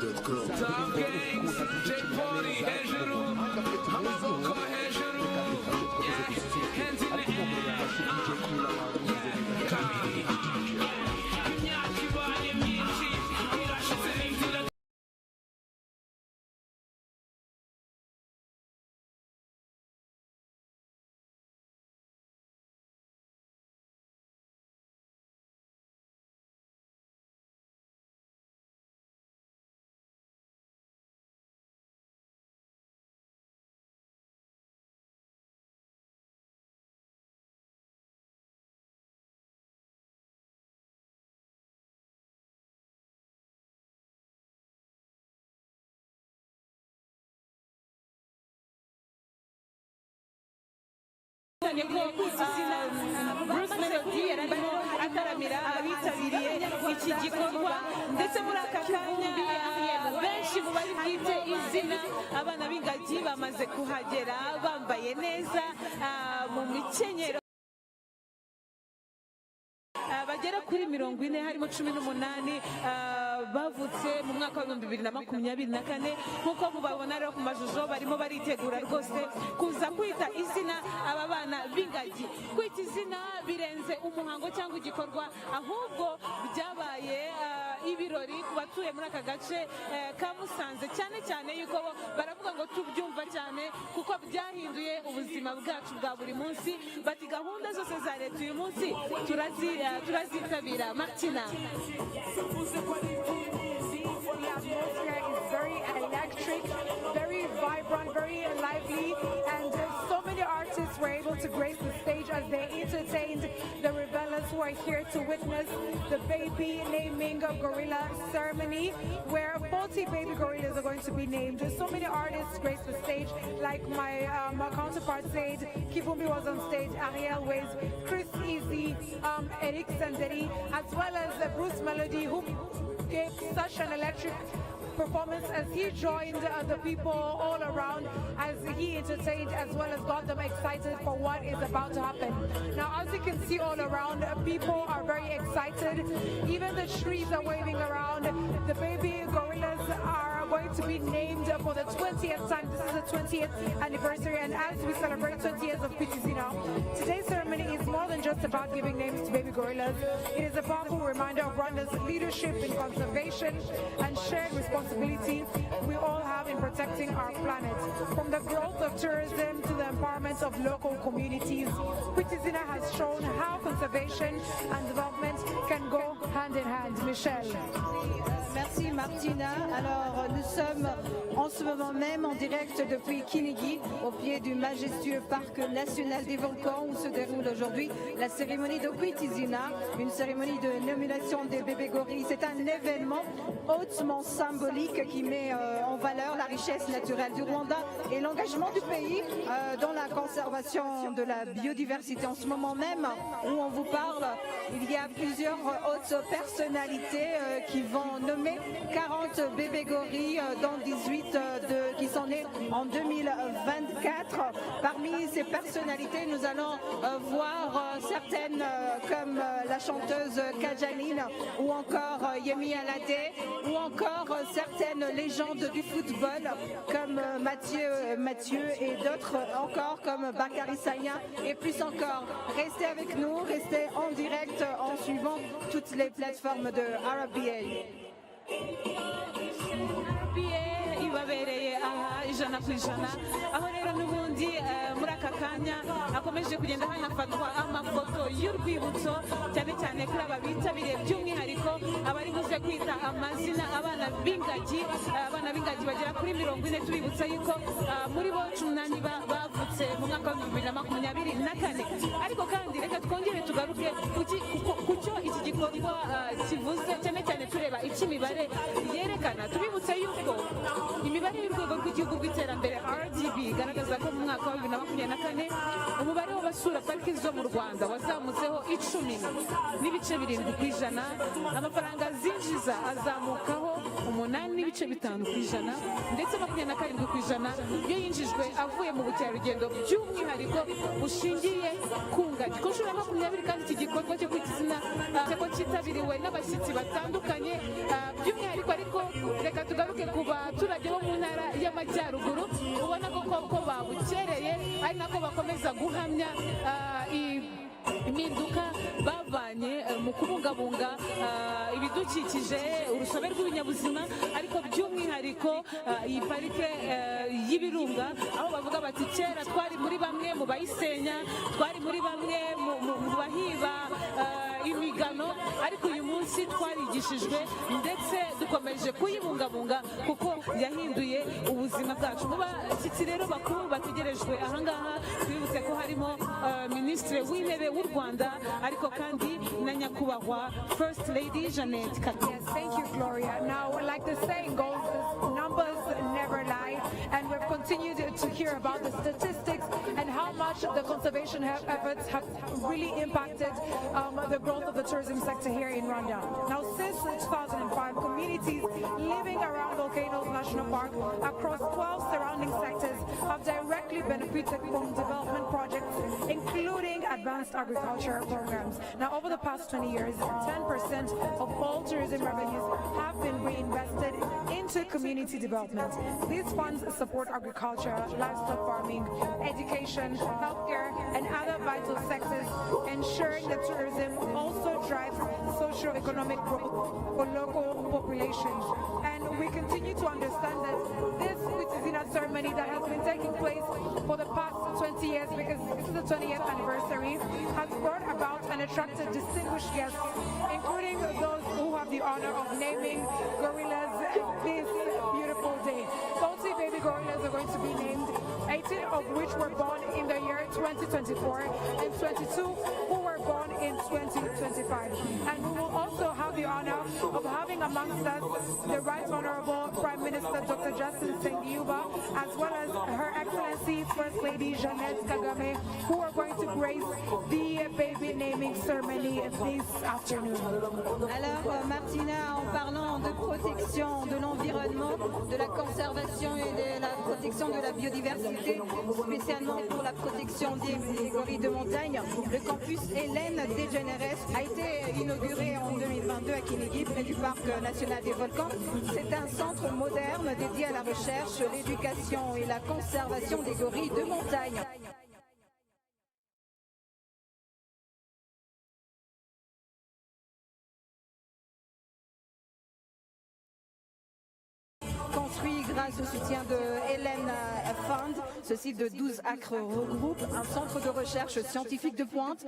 kwita izina Bruce Melody yari arimo ataramira abitabiriye iki gikorwa ndetse muri aka kanya benshi mu bari bwite izina abana b'ingagi bamaze kuhagera bambaye neza mu mikenyero bagera kuri 40 harimo 18 bavutse mu mwaka wa 2024 nk'uko mubabona rero ku mashusho barimo baritegura rwose kuza kwita izina aba bana b'ingagi. Kwita izina birenze umuhango cyangwa igikorwa, ahubwo byabaye ibirori ku batuye muri aka gace ka Musanze, cyane cyane yuko baravuga ngo tubyumva cyane kuko byahinduye ubuzima bwacu bwa buri munsi. Bati gahunda zose za leta uyu munsi turazitabira. Martina. The atmosphere is very electric, very vibrant, very lively, and so many artists were able to grace the stage as they entertained the rebellions who are here to witness the baby naming gorilla ceremony, where 40 baby gorillas are going to be named. So many artists graced the stage, like my counterpart said. Kivumbi was on stage, Ariel Ways, Chris Easy, Eric Sanderi, as well as Bruce Melody, who gave such an electric performance as he joined the people all around as he entertained as well as got them excited for what is about to happen. Now, as you can see all around, people are very excited. Even the trees are waving around. The baby gorillas are going to be named for the 20th time. This is the 20th anniversary, and as we celebrate 20 years of Izina, today's ceremony is more than just about giving names to baby gorillas. It is a powerful reminder of Rwanda's leadership in conservation and shared responsibility we all have in protecting our planet. From the growth of tourism to the empowerment of local communities, Izina has shown how conservation and development can go hand in hand. Michelle. Merci Martina. Alors nous sommes en ce moment même en direct depuis Kinigi, au pied du majestueux parc national des volcans où se déroule aujourd'hui la cérémonie de Kwita Izina, une cérémonie de nomination des bébés gorilles. C'est un événement hautement symbolique qui met en valeur la richesse naturelle du Rwanda et l'engagement du pays dans la conservation de la biodiversité. En ce moment même où on vous parle, il y a plusieurs hautes personnalités qui vont nommer 40 bébés gorilles, dont 18 qui sont nés en 2024. Parmi ces personnalités, nous allons voir certaines comme la chanteuse Kajaline ou encore Yemi Alade ou encore certaines légendes du football comme Mathieu et d'autres encore comme Bakary Sagna et plus encore. Restez avec nous, restez en direct en suivant toutes les plateformes de RBA. ibabereye aha ijana ku ijana, aho rero n'ubundi muri aka kanya akomeje kugenda hanafatwa amafoto y'urwibutso cyane cyane kuri aba bitabiriye by'umwihariko abari buze kwita amazina abana b'ingagi bagera kuri 40. Tubibutsa yuko muri bo 18 bavutse mu mwaka wa 2024. Ariko kandi reka twongere tugaruke ku cyo iki gikorwa kivuze, cyane cyane tureba icy'imibare yerekana. Tubibutse yuko imibare y'urwego rw'igihugu rw'iterambere RDB igaragaza ko mu mwaka wa 2024 umubare w'abasura pariki zo mu Rwanda wazamutseho 10.7%, amafaranga zinjiza azamukaho 8.5%, ndetse 27% iyo yinjijwe avuye mu bukerarugendo by'umwihariko bushingiye ku ngagi. Ku nshuro ya 20 kandi iki gikorwa cyo kwita izina ko cyitabiriwe n'abashyitsi batandukanye by'umwihariko. Ariko reka tugaruke ku baturage bo mu ntara y'Amajyaruguru, ubona ko babukereye ari nako bakomeza guhamya impinduka bavanye mu kubungabunga ibidukikije, urusobe rw'ibinyabuzima, ariko by'umwihariko iyi parike y'ibirunga, aho bavuga bati kera twari muri bamwe mu bayisenya, twari muri bamwe mu bahiba imigano, ariko uyu munsi twarigishijwe ndetse dukomeje kuyibungabunga kuko yahinduye ubuzima bwacu. Mu bashyitsi rero bakuru bategerejwe ahangaha twibutse ko harimo Minisitiri w'Intebe w'u Rwanda, ariko kandi na nyakubahwa First Lady Jeannette Kagame. Yes, thank you, Gloria. Now, like the saying goes, numbers never lie, and we've continued to hear about the statistics and how much much the conservation efforts have really impacted the growth of the tourism sector here in Rwanda. Now, since 2005, communities living around Volcanoes National Park across 12 surrounding sectors have directly benefited from development projects, including advanced agriculture programs. Now, over the past 20 years, 10% of all tourism revenues have been reinvested into community development. These funds support agriculture, livestock farming, education, healthcare, and other vital sectors, ensuring that tourism also drives socio-economic growth for local populations. And we continue to understand that this Izina ceremony that has been taking place for the past 20 years, because this is the 20th anniversary, has brought about and attracted distinguished guests, including those who have the honor of naming gorillas this beautiful day. 40 baby gorillas are going to be named, 18 of which were born in the year 2024 and 22 who were born in 2025. And we will also have the honor of having amongst us the Right Honorable Prime Minister Dr. Justin Sengiuba, as well as Her Excellency First Lady Jeannette Kagame, who are going to grace the baby naming ceremony this afternoon. Alors Martina, en parlant de protection de l'environnement, de la conservation et de la protection de la biodiversité, spécialement pour la protection des gorilles de montagne, le campus Hélène Degeneres a été inauguré en 2022 à Kinigi, près du parc national des volcans. C'est un centre moderne dédié à la recherche, l'éducation et la conservation des gorilles de montagne. Construit grâce au soutien de Hélène Fund, ce site de 12 acres regroupe un centre de recherche scientifique de pointe.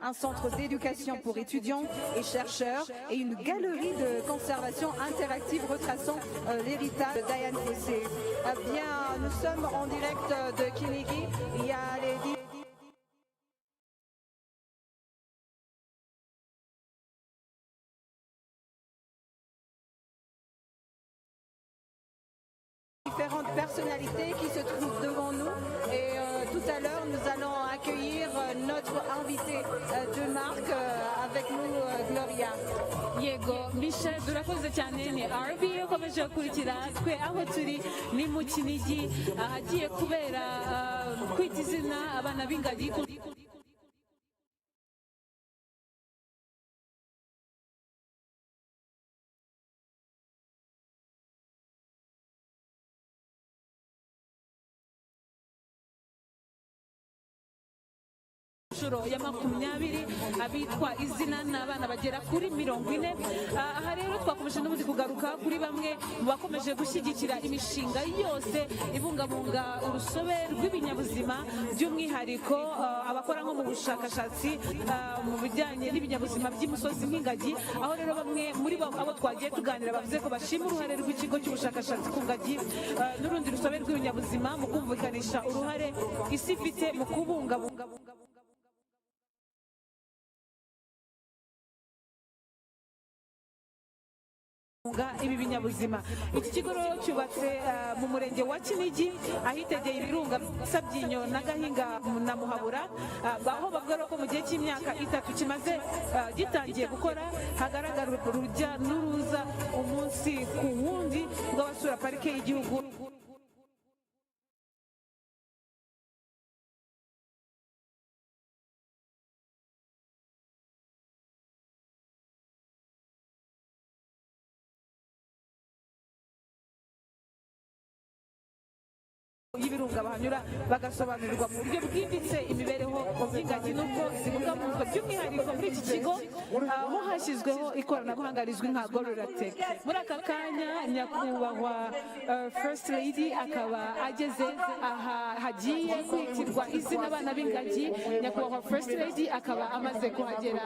Un centre d'éducation pour étudiants et chercheurs et une galerie de conservation interactive retraçant l'héritage de Diane Fossé. Bien, nous sommes en direct de Kinigi. Il y a les différentes personnalités qui se trouvent devant nous et tout à l'heure nous allons accueillir notre invité de marque avec nous Gloria. Yego Michel durakoze cyane ni RB ukomeje gukurikira twe aho turi ni mu Kinigi ahagiye kubera kwita izina abana b'ingagi nshuro ya 20 abitwa izina n'abana bagera kuri 40. Aha rero twakomeje n'ubundi kugaruka kuri bamwe mu bakomeje gushyigikira imishinga yose ibungabunga urusobe rw'ibinyabuzima, by'umwihariko abakora nko mu bushakashatsi mu bijyanye n'ibinyabuzima by'imusozi nk'ingagi. Aho rero bamwe muri abo twagiye tuganira bavuze ko bashima uruhare rw'ikigo cy'ubushakashatsi ku ngagi n'urundi rusobe rw'ibinyabuzima mu kumvikanisha uruhare isi ifite mu kubungabunga ibi binyabuzima. Iki kigo rero cyubatse mu murenge wa Kinigi ahitegeye ibirunga Sabyinyo na Gahinga na Muhabura, aho bavuga ko mu gihe cy'imyaka 3 kimaze gitangiye gukora hagaragara urujya n'uruza umunsi ku wundi rw'abasura parike y'igihugu. y'ibirunga bahanyura bagasobanurirwa mu buryo bwimbitse imibereho y'ingagi n'uko zibungabunzwe, by'umwihariko muri iki kigo aho hashyizweho ikoranabuhanga rizwi nka Gorilla-Tech. Muri aka kanya nyakubahwa First Lady akaba ageze aha hagiye kwitirwa izina abana b'ingagi. Nyakubahwa First Lady akaba amaze kuhagera.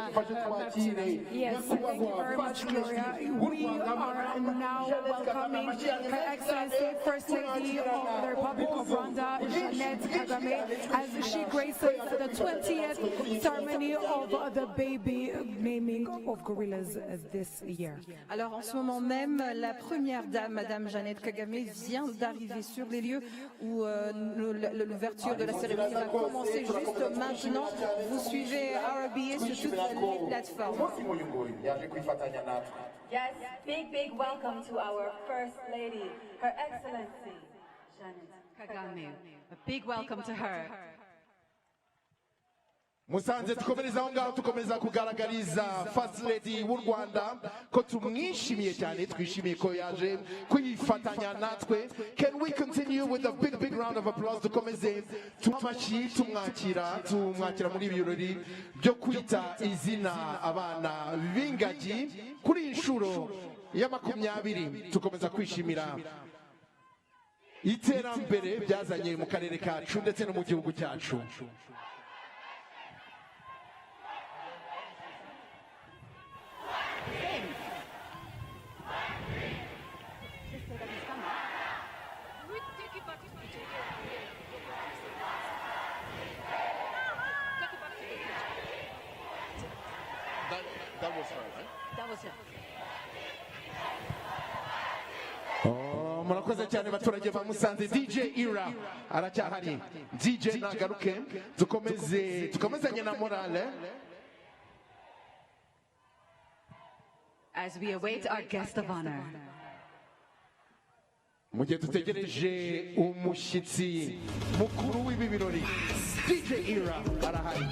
Yes, thank you very much, Gloria. We are now welcoming Her Excellency First Lady of the Republic of of Rwanda, Jeannette Kagame, as she graces the 20th ceremony of the baby naming of gorillas this year. Alors en ce moment même, la première dame, Madame Jeannette Kagame, vient d'arriver sur les lieux où l'ouverture de la cérémonie va commencer juste maintenant. Vous suivez RBA sur toutes les plateformes. Yes, big welcome to our First Lady, Her Excellency, Jeannette Kagame. A big welcome to her. musanze tukomereza aho ngaho tukomeza kugaragariza First Lady w'u Rwanda ko tumwishimiye cyane, twishimiye ko yaje kwifatanya natwe. Can we continue with a big round of applause? Dukomeze tumashyi tumwakira muri ibi birori byo kwita izina abana b'ingagi kuri inshuro ya 20. Tukomeza kwishimira iterambere byazanye mu karere kacu ndetse no mu gihugu cyacu. That was her, right? That was her. Murakoze cyane baturage ba Musanze. DJ Ira aracyahari, DJ nagaruke, tukomezanye na morale As we await our guest of honor. mu gihe dutegereje umushyitsi mukuru w'ibi birori. DJ Ira arahari.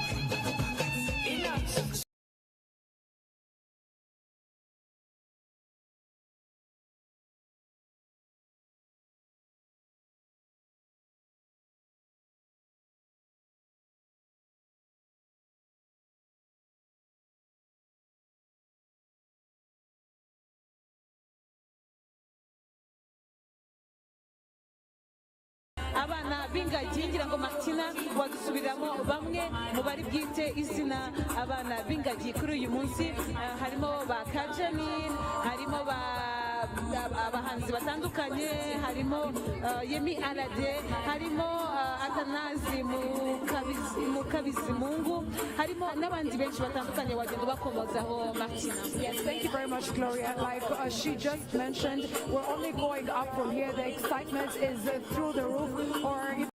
abana b'ingagi ngira ngo Martina wadusubiramo bamwe mu bari bwite izina abana b'ingagi kuri uyu munsi. Harimo ba Kajani, harimo abahanzi batandukanye, harimo Yemi Alade, harimo Atanazi Mukabizimungu, harimo n'abandi benshi batandukanye wagenda bakomozaho Martina. Yes, thank you very much, Gloria. Like she just mentioned, we're only going up from here. The excitement is through the roof. Or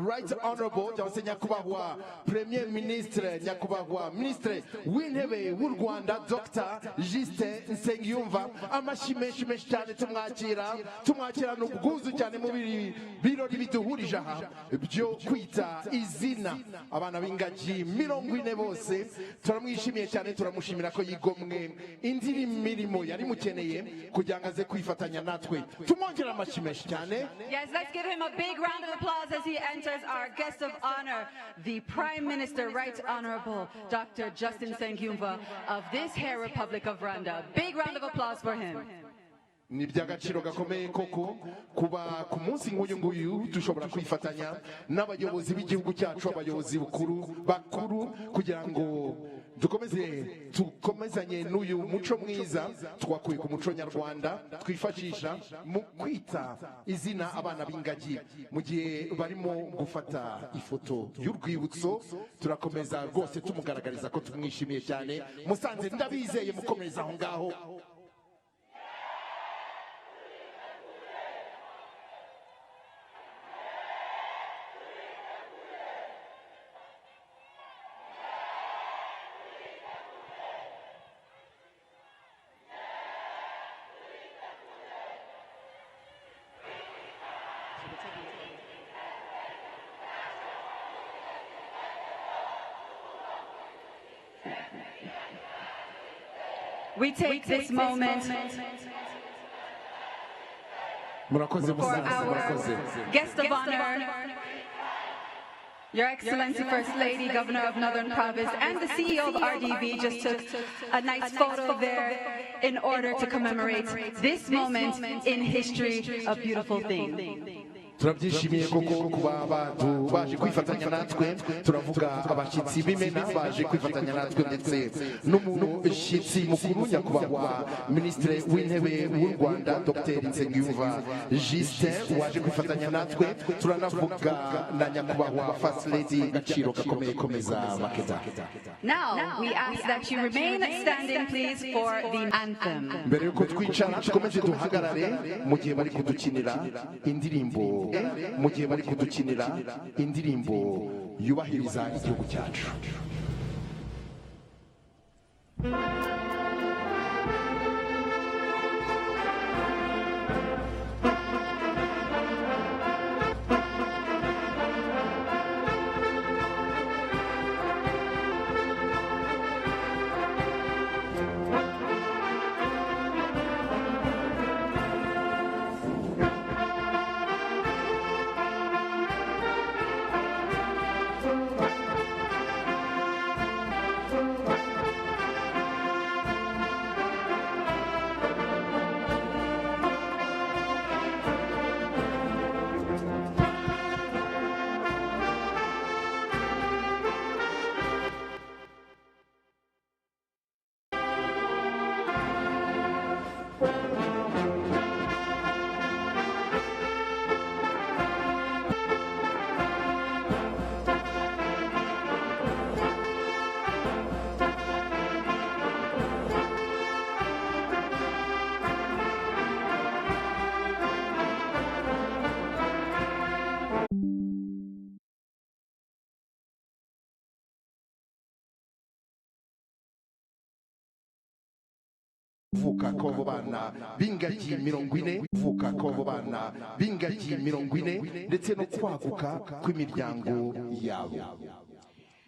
Right Honorable cyangwa nyakubahwa Premier Ministre nyakubahwa Ministre w'intebe w'u Rwanda Dr. Justin Nsengiyumva. Amashyi menshi cyane tumwakirana ubwuzu cyane mu birori biduhurije aha byo kwita izina abana b'ingagi 40 bose. Turamwishimiye cyane, turamushimira ko yigomwe indi mirimo yari mukeneye kugira ngo aze kwifatanya natwe. Tumwongera amashyi menshi cyane. Yes, let's give him a big round of applause as he enters our guest of honor, the Prime Minister, Right Honorable Dr. Justin Nsengiyumva of this Hair Republic of Rwanda. Big round of applause for him. Ni by'agaciro gakomeye koko kuba ku munsi nk'uyu nguyu dushobora kwifatanya n'abayobozi b'igihugu cyacu, abayobozi bakuru kugira ngo dukomezanye n'uyu muco mwiza twakuye ku muco nyarwanda twifashisha mu kwita izina abana b'ingagi. Mu gihe barimo gufata ifoto y'urwibutso turakomeza rwose tumugaragariza ko tumwishimiye cyane. Musanze ndabizeye mukomeza aho ngaho. We take this moment for our guest of honor, Your Excellency First Lady, Governor of Northern Province, and the CEO of RDB just took a nice photo there in order to commemorate this moment in history, a beautiful thing. Turabyishimiye koko kuba baje kwifatanya natwe. Turavuga abashyitsi b'imena baje kwifatanya natwe ndetse n'umushyitsi mukuru nyakubahwa Minisitiri w'intebe w'u Rwanda Dr. Nsengiyumva Justin waje kwifatanya natwe. Turanavuga na nyakubahwa First Lady Gaciro gakomeye komeza Makeda. Now we ask that you remain standing please for the anthem. Mbere yuko twicara tukomeze duhagarare mu gihe bari kudukinira indirimbo yubahiriza igihugu cyacu. Vuka ko bana b'ingagi 40, vuka ko bana b'ingagi 40 ndetse no kwaguka kw'imiryango yabo.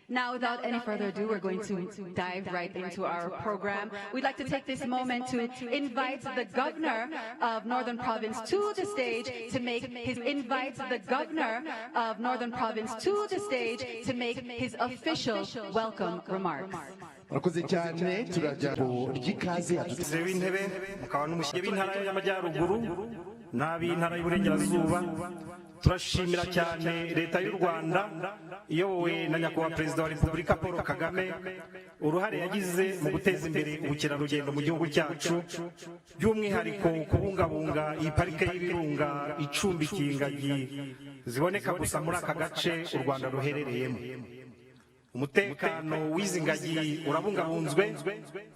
Now, without any further ado, we're going to dive right into our program. We'd like to take this moment to invite the Governor of Northern Province to the stage to make his official welcome remarks. Murakoze cyane turajya ry'ikaze adutse w'intebe mukaba n'umushyitsi w'intara y'amajyaruguru n'ab'intara y'uburengerazuba. Turashimira cyane leta y'u Rwanda iyobowe na nyakubahwa Perezida wa Repubulika Paul Kagame uruhare yagize mu guteza imbere ubukerarugendo mu gihugu cyacu, by'umwihariko kubungabunga iyi parike y'ibirunga icumbikiye ingagi ziboneka gusa muri aka gace u Rwanda ruherereyemo. umutekano w'izi ngagi urabungabunzwe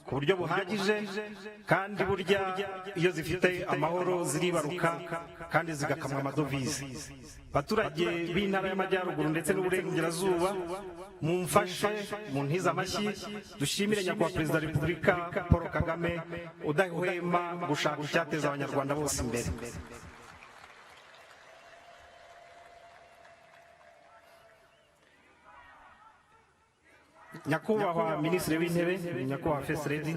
ku buryo buhagije kandi burya iyo zifite amahoro ziribaruka kandi zigakamwa amadovize. Abaturage b'intara y'amajyaruguru ndetse n'uburengerazuba mumfashe mu ntiza amashyi dushimire nyakubahwa perezida wa repubulika Paul Kagame udahwema gushaka icyateza abanyarwanda bose imbere. nyakubahwa minisitiri w'intebe nyakubahwa first lady,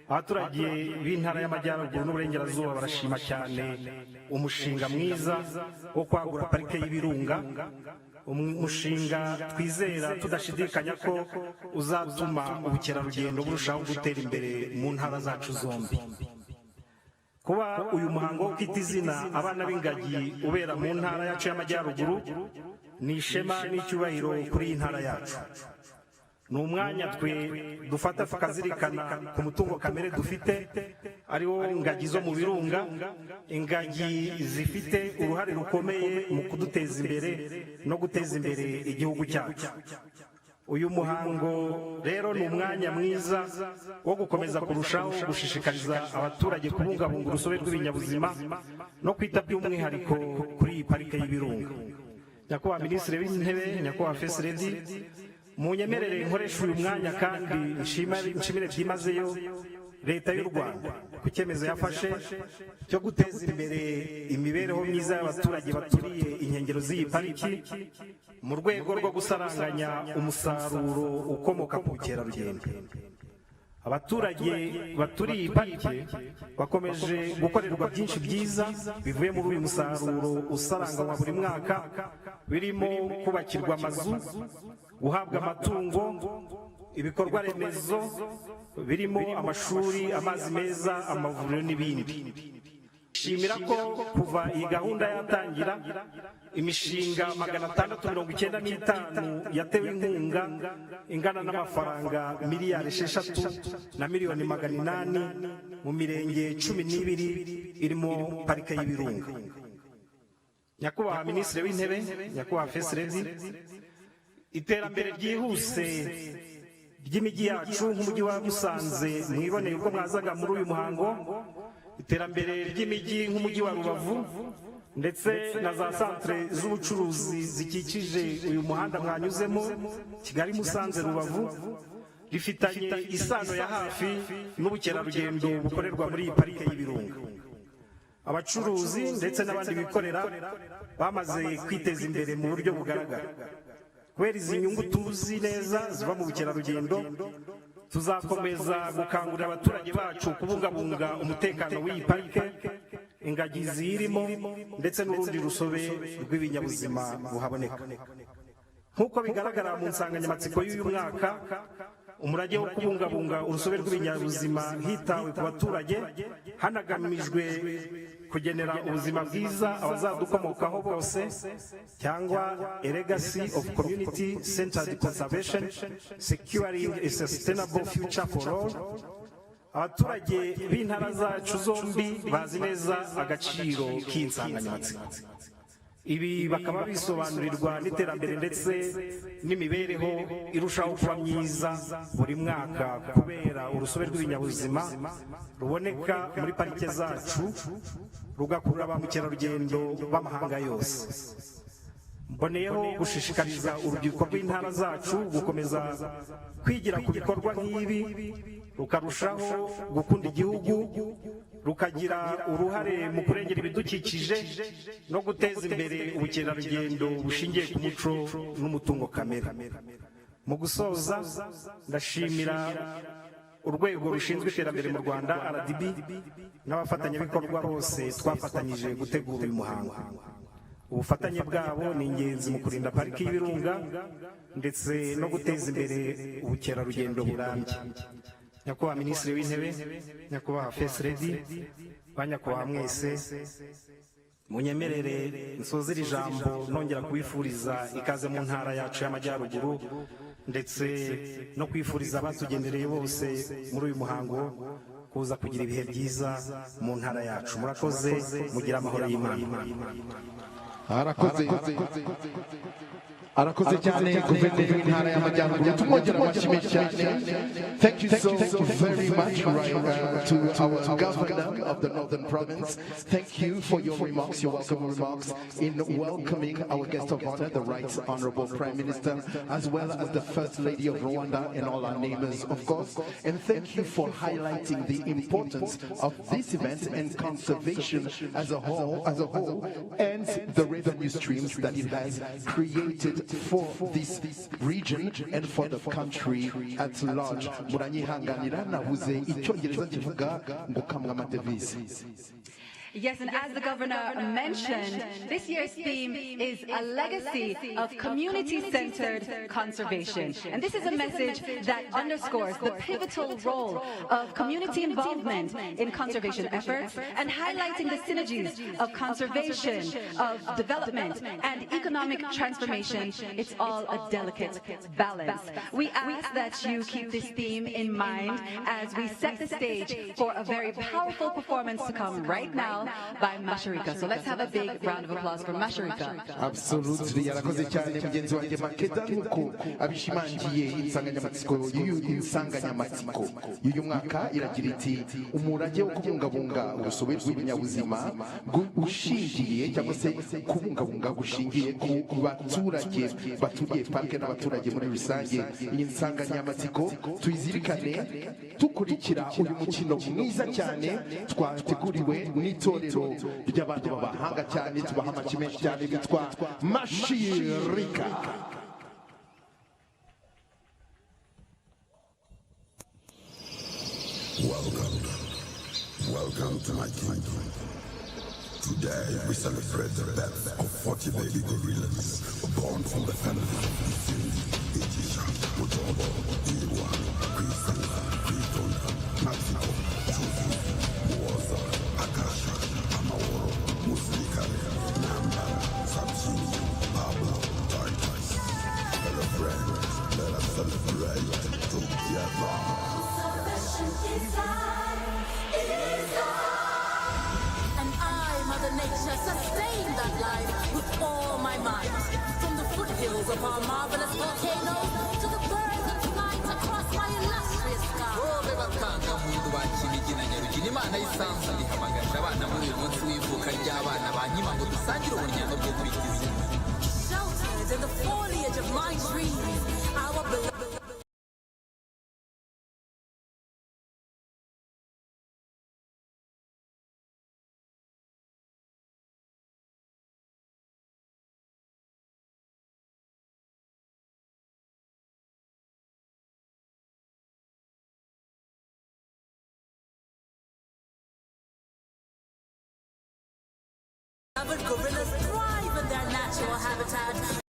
abaturage b'intara y'amajyaruguru n'uburengerazuba barashima cyane umushinga mwiza wo kwagura parike y'ibirunga, umushinga twizera tudashidikanya ko uzatuma ubukerarugendo burushaho gutera imbere mu ntara zacu zombi. Kuba uyu muhango wo kwita izina abana b'ingagi ubera mu ntara yacu y'amajyaruguru ni ishema n'icyubahiro kuri iyi ntara yacu. Ni umwanya twe dufata tukazirikana ku mutungo kamere dufite ariwo ngagi zo mu birunga, ingagi zifite uruhare rukomeye mu kuduteza imbere no guteza imbere igihugu cyacu. Uyu muhango rero ni umwanya mwiza wo gukomeza kurushaho gushishikariza abaturage kubungabunga urusobe rw'ibinyabuzima no kwita by'umwihariko kuri iyi parike y'ibirunga. Nyakubahwa minisitiri w'intebe, nyakubahwa first lady, munyemerere nkoresha uyu mwanya kandi nshimire byimazeyo leta y'u Rwanda ku cyemezo yafashe cyo guteza imbere imibereho myiza y'abaturage baturiye inkengero z'iyi pariki mu rwego rwo gusaranganya umusaruro ukomoka ku bukerarugendo. Abaturage baturiye iyi parike bakomeje gukorerwa byinshi byiza bivuye muri uyu musaruro usaranganywa buri mwaka, birimo kubakirwa amazu, guhabwa amatungo, ibikorwa remezo birimo amashuri, amazi meza, amavuriro n'ibindi. Shimira ko kuva iyi gahunda yatangira imishinga 695 yatewe inkunga ingana n'amafaranga miliyari 6 na miliyoni 800 mu mirenge 12 irimo parike y'ibirunga. Nyakubahwa minisitiri w'intebe, nyakubahwa first lady, iterambere ryihuse ry'imijyi yacu nk'umujyi wa Musanze mwiboneye ubwo mwazaga muri uyu muhango, iterambere ry'imijyi nk'umujyi wa Rubavu ndetse na za centre z'ubucuruzi zikikije uyu muhanda mwanyuzemo Kigali Musanze Rubavu rifitanye isano ya hafi n'ubukerarugendo bukorerwa muri iyi parike y'ibirunga. Abacuruzi ndetse n'abandi bikorera bamaze kwiteza imbere mu buryo bugaragara. Kubera izi nyungu tuzi neza ziva mu bukerarugendo, tuzakomeza gukangurira abaturage bacu kubungabunga umutekano w'iyi parike, ingagi zirimo ndetse n'urundi rusobe rw'ibinyabuzima buhaboneka. Nk'uko bigaragara mu nsanganyamatsiko y'uyu mwaka, umurage wo kubungabunga urusobe rw'ibinyabuzima hitawe ku baturage hanagamijwe kugenera ubuzima bwiza abazadukomokaho bose, cyangwa a legacy of community centered conservation securing a sustainable future for all. Abaturage b'intara zacu zombi bazi neza agaciro k'insanganyamatsiko. Ibi bakaba bisobanurirwa n'iterambere ndetse n'imibereho irushaho kuba myiza buri mwaka kubera urusobe rw'ibinyabuzima ruboneka muri parike zacu rugakurura ba mukerarugendo b'amahanga yose. Mboneyeho gushishikariza urubyiruko rw'intara zacu gukomeza kwigira ku bikorwa nk'ibi, rukarushaho gukunda igihugu, rukagira uruhare mu kurengera ibidukikije no guteza imbere ubukerarugendo bushingiye ku muco n'umutungo kamere. Mu gusoza, ndashimira urwego rushinzwe iterambere mu Rwanda RDB n'abafatanyabikorwa bose twafatanyije gutegura uyu muhango. Ubufatanye bwabo ni ingenzi mu kurinda pariki y'ibirunga ndetse no guteza imbere ubukerarugendo burambye. Nyakubahwa minisitiri w'intebe, nyakubahwa first lady, banyakubahwa mwese, munyemerere nsozera ijambo nongera kubifuriza ikaze mu ntara yacu y'amajyaruguru ndetse no kwifuriza abatugendereye bose muri uyu muhango kuza kugira ibihe byiza mu ntara yacu. Murakoze, mugira amahoro y'Imana. Arakoze. arakoze cyane guverineri w'intara y'amajyaruguru tumwongera amashyi menshi cyane. Thank you so very much to our governor of the northern province. Thank you for your remarks, your welcome remarks in welcoming our guest of honor, the Right Honorable Prime Minister, as well as the First Lady of Rwanda and all our neighbors, of course. And thank you for highlighting the importance of this event and conservation as a whole, and the revenue streams that it has created for this region and for the country at large. Muranyihanganira nabuze icyongereza kivuga ngo kamwe amadevize. Yes, and as the governor mentioned, this year's theme is a legacy of community-centered conservation. And this is a message that underscores the pivotal role of community involvement in conservation efforts and highlighting the synergies of conservation, of development, and economic transformation. It's all a delicate balance. We ask that you keep this theme in mind as we set the stage for a very powerful performance to come right now by Masharika. So let's have a big round of applause for Masharika. Absolutely. Yarakoze cyane mugenzi wanjye Makeda nuko abishimangiye insanganyamatsiko y'uyu mwaka iragira iti umurage wo kubungabunga urusobe rw'ibinyabuzima ushingiye cyangwa se kubungabunga gushingiye ku baturage baturiye parke n'abaturage muri rusange. Iyi nsanganyamatsiko tuyizirikane dukurikira uyu mukino mwiza cyane twateguriwe n'itorero ry'abantu b'abahanga cyane tubaha amashyi menshi cyane bitwa Mashirika. Welcome to my kingdom. Today we celebrate the death of 40 baby gorillas born from the families of Izina, Kwita, Kwita, Mexico, Rwanda, Akasha, Amahoro, Muslikale, Namba, Sabsini, Pablo, Titus. Hello friends, let us celebrate together. And I, Mother Nature, sustain that life with all my might. From the foothills of our marvelous volcanoes to the birds and flights across my illustrious sky. Mungu ba Kinigi na Nyaruguru Imana y'isanzu ihamagaje abana muri uyu munsi w'ivuka ry'abana ba nyima ngo dusangire ubunyano bwo kwita izina. Sheltered in the foliage of my dreams, our beloved. Gorillas thrive in their natural habitat.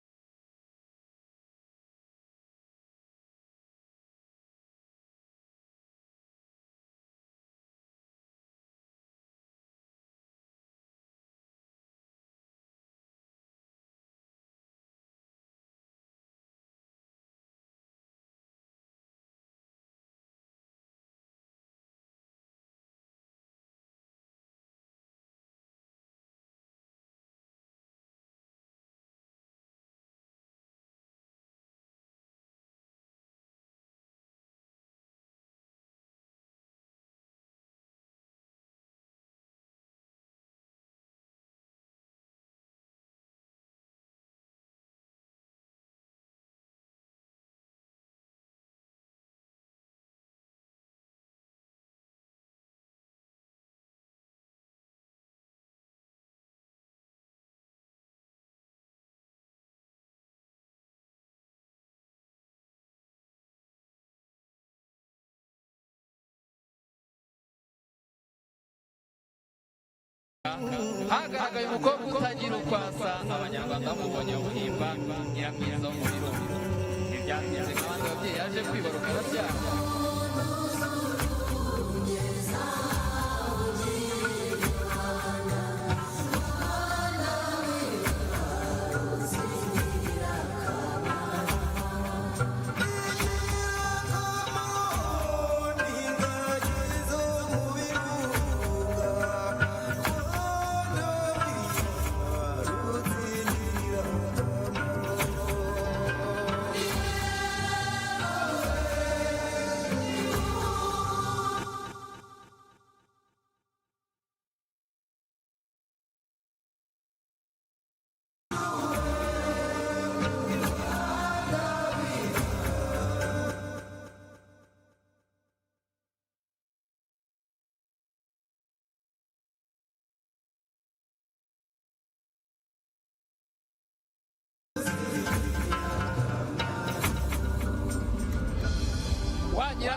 Hagaye umukobwa utagira ukwasa abanyarwanda mubonye ubuhimba nyiramwiza wo mu birombe ibyangize nk'abandi babyeyi yaje kwibaruka arabyara.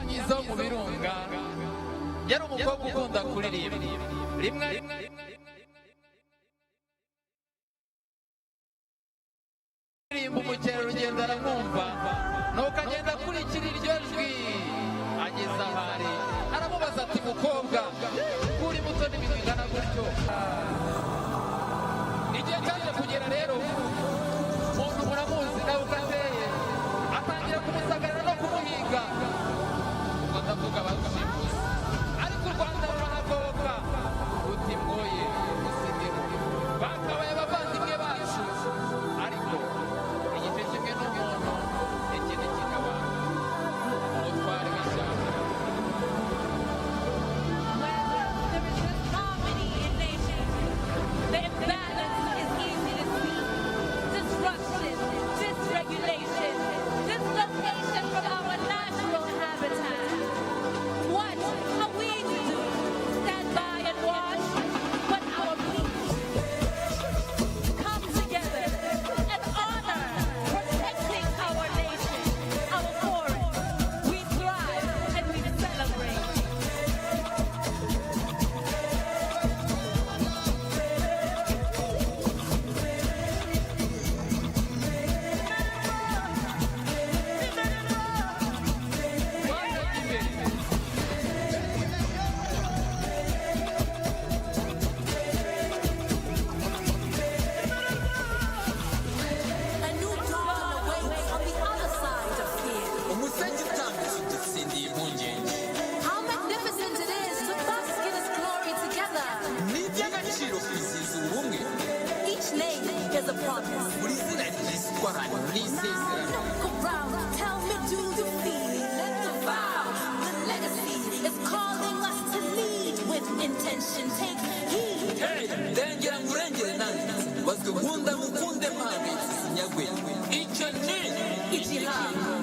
nyiramyiza wo mu birunga yari umukobwa ukunda kuririmba rimwe aririmba umukerarugendo aramwumva nuko agenda akurikira iryo jwi ageze aho ari aramubaza ati mukobwa uri muto n'ibintu bingana gutyo igihe cyaje kugera rero umuntu muramuzi nawe uko ateye atangira kumusagarira no kumuhiga ubwo ndavuga abashimusi ariko u Rwanda rurahagoboka ruti mwoye musigire bakabaye abavandimwe bacu ariko igice kimwe n'umuntu ikindi kikaba umutware w'ishyamba. The imbalance is easy to see. Disruption, dysregulation, dislocation from our natural habitat. What are we to do? Stand by and watch? But our people come together and honor protecting our nation, our forest. We thrive and we celebrate. A new dawn awaits on the other side of fear. umusenyi utambitse udutsindiye impungenge How magnificent it is to bask in His glory together. ni iby'agaciro kwizihiza ubumwe Each name is a promise. buri zina ryiswa ahantu n'isezerano Look around, tell me, do you feel it? Let the vow, the legacy is calling us to lead with intention. Take heed. ndengera ngurengere nanjye bazwe nkunda mukunde mpangayitse sinyagwe icyo ni Igihango.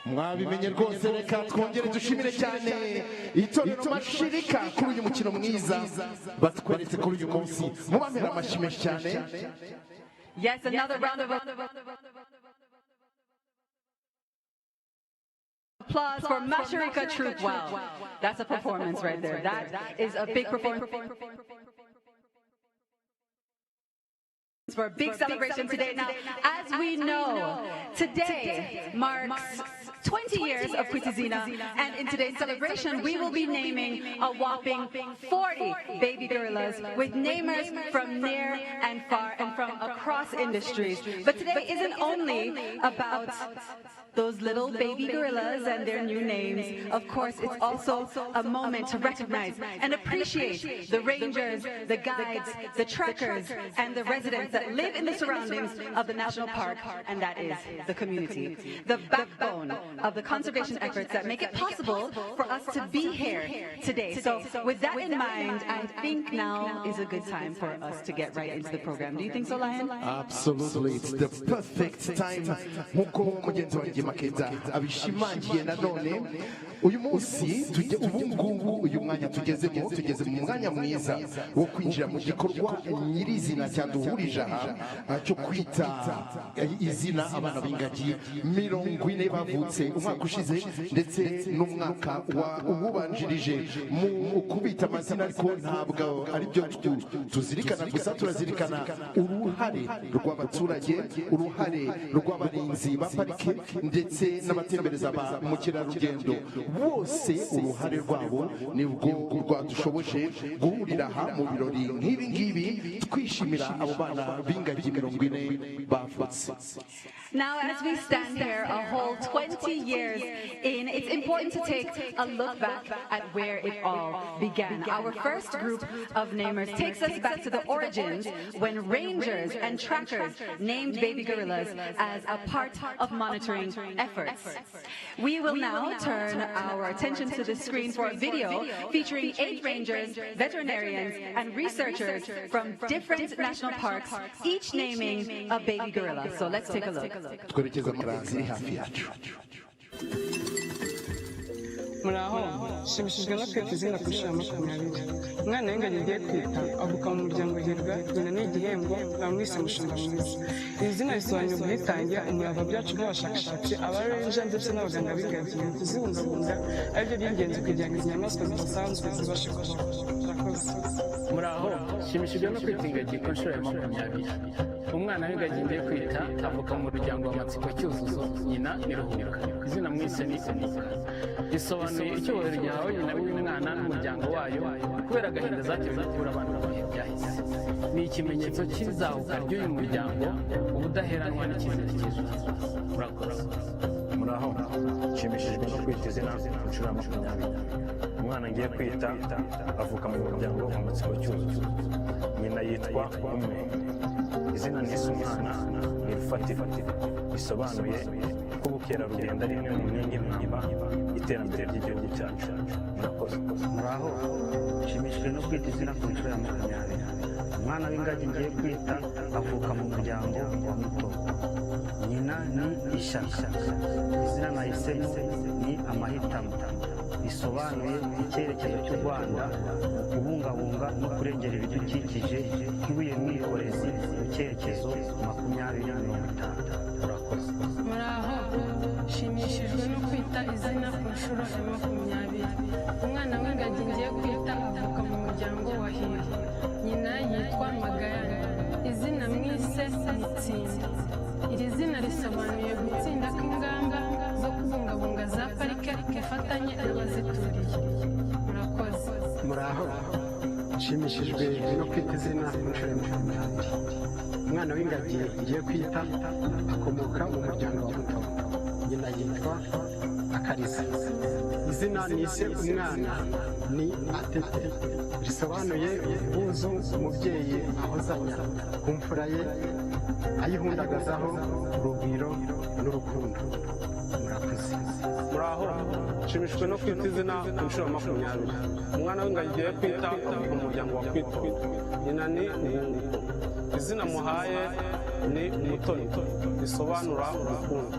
mwabimenye rwose reka twongere dushimire cyane itorero mashirika kuri uyu mukino mwiza batweretse kuri uyu munsi mubamera amashyi menshi cyane. Yes, another round of applause for Mashirika Troop. Wow, that's a performance right there. That is a big performance. For a big celebration today. Now, as we know, today marks 20 years of Izina, and in today's celebration, we will be naming a whopping 40 baby gorillas with namers from near and far and from across industries. But today isn't only about those little baby gorillas and their new names. Of course, it's also a moment to recognize and appreciate the rangers, the guides, the trackers, and the residents that live in the surroundings of the national park, and that is the community. The backbone of the conservation efforts that make it possible for us to be here today. So with that in mind, I think now is a good time for us to get right into the program. Do you think so, Lion? Absolutely, it's the perfect time. Makeda abishimangiye nanone uyu munsi tujye ubungubu uyu mwanya tugeze mu mwanya mwiza wo kwinjira mu gikorwa nyirizina cyaduhurije aha cyo kwita izina abana b'ingagi 40 bavutse umwaka ushize ndetse n'umwaka ububanjirije mu kubita amazina, ariko ntabwo ari byo tuzirikana gusa, turazirikana uruhare rw'abaturage, uruhare rw'abarinzi ba parike ndetse n'abatembereza ba mukerarugendo. Bose uruhare rwabo nibwo rwadushoboje guhurira aha mu birori nk'ibi ngibi twishimira abo bana b'ingagi 40 bavutse. Now, as we stand here a whole 20 years in, it's important to take a look back at where it all began. Our first group of namers takes us back to the origins when rangers and trackers named baby gorillas as a part of monitoring efforts. We will now turn our attention to the screen for a video featuring 8 rangers, veterinarians, and researchers from different national parks, each naming a baby gorilla. So let's take a look. Twerekeza amaranzi hafi yacu. Muraho, shimishijwe no kwita izina ku nshuro 20. Umwana w'ingagi ngiye kwita avuka mu muryango hirwa, nyina n'igihembo bamwise mushumba mwiza. Iri zina risobanura ubwitange, umurava byacu nk'abashakashatsi, abarenja ndetse n'abaganga b'ingagi mu kuzibungabunga aribyo by'ingenzi kugira ngo izi nyamaswa zidasanzwe zibashe kubaho. Murakoze. Muraho, shimishijwe no kwita ingagi ku nshuro 20. Umwana w'ingagi ngiye kwita avuka mu muryango w'amatsiko cyuzuzo, nyina ni Ruhuka. Izina mwise ni Inkunga. Risobanuye icyubahiro gihawe nyina w'umwana n'umuryango wayo kubera agahinda zatewe no kubura abantu mu bihe byahise. Ni ikimenyetso cy'izahuka ry'uyu muryango, ubudaheranwa n'icyizere cy'ejo. Murakoze. Muraho, nshimishijwe no kwita izina ku nshuro 20. Umwana ngiye kwita avuka mu muryango w'amatsiko cyuzuzo, nyina yitwa Umwe. Izina nise umwana ni Rufatira, bisobanuye ko ubukerarugendo ari imwe mu nkingi mpimbano iterambere ry'igihugu cyacu. Murakoze. Muraho, nshimishijwe no kwita izina ku nshuro 20. Umwana w'ingagi ngiye kwita avuka mu muryango wa Muto, nyina ni Ishyaka. Izina nahisemo ni Amahitamo, bisobanuye icyerekezo cy'u Rwanda mu kubungabunga no kurengera ibidukikije nk'ibuye mwikorezi mu cyerekezo 2050. Murakoze. Muraho, nshimishijwe no kwita izina ku nshuro 20. Umwana w'ingagi ngiye kwita avuka mu muryango wa Hirwa, nyina yitwa Magayane. Izina mwise ni Tsinda. Iri zina risobanuye gutsinda kw'ingamba zo kubungabunga za parike ifatanye n'abazituriye. Murakoze. Muraho, nshimishijwe no kwita izina ku nshuro 20. Umwana w'ingagi ngiye kwita akomoka mu muryango wa Muto, nyina yitwa Akariza. Izina nise umwana ni Atete, risobanuye ubwuzu umubyeyi ahozanya ku mfura ye, ayihundagazaho urugwiro n'urukundo. Murakoze. Muraho, nshimishijwe no kwita izina ku nshuro 20. Umwana w'ingagi ngiye kwita avuka mu muryango wa Kwita, nyina ni Inkunga. Izina muhaye ni umutoni risobanura urukundo.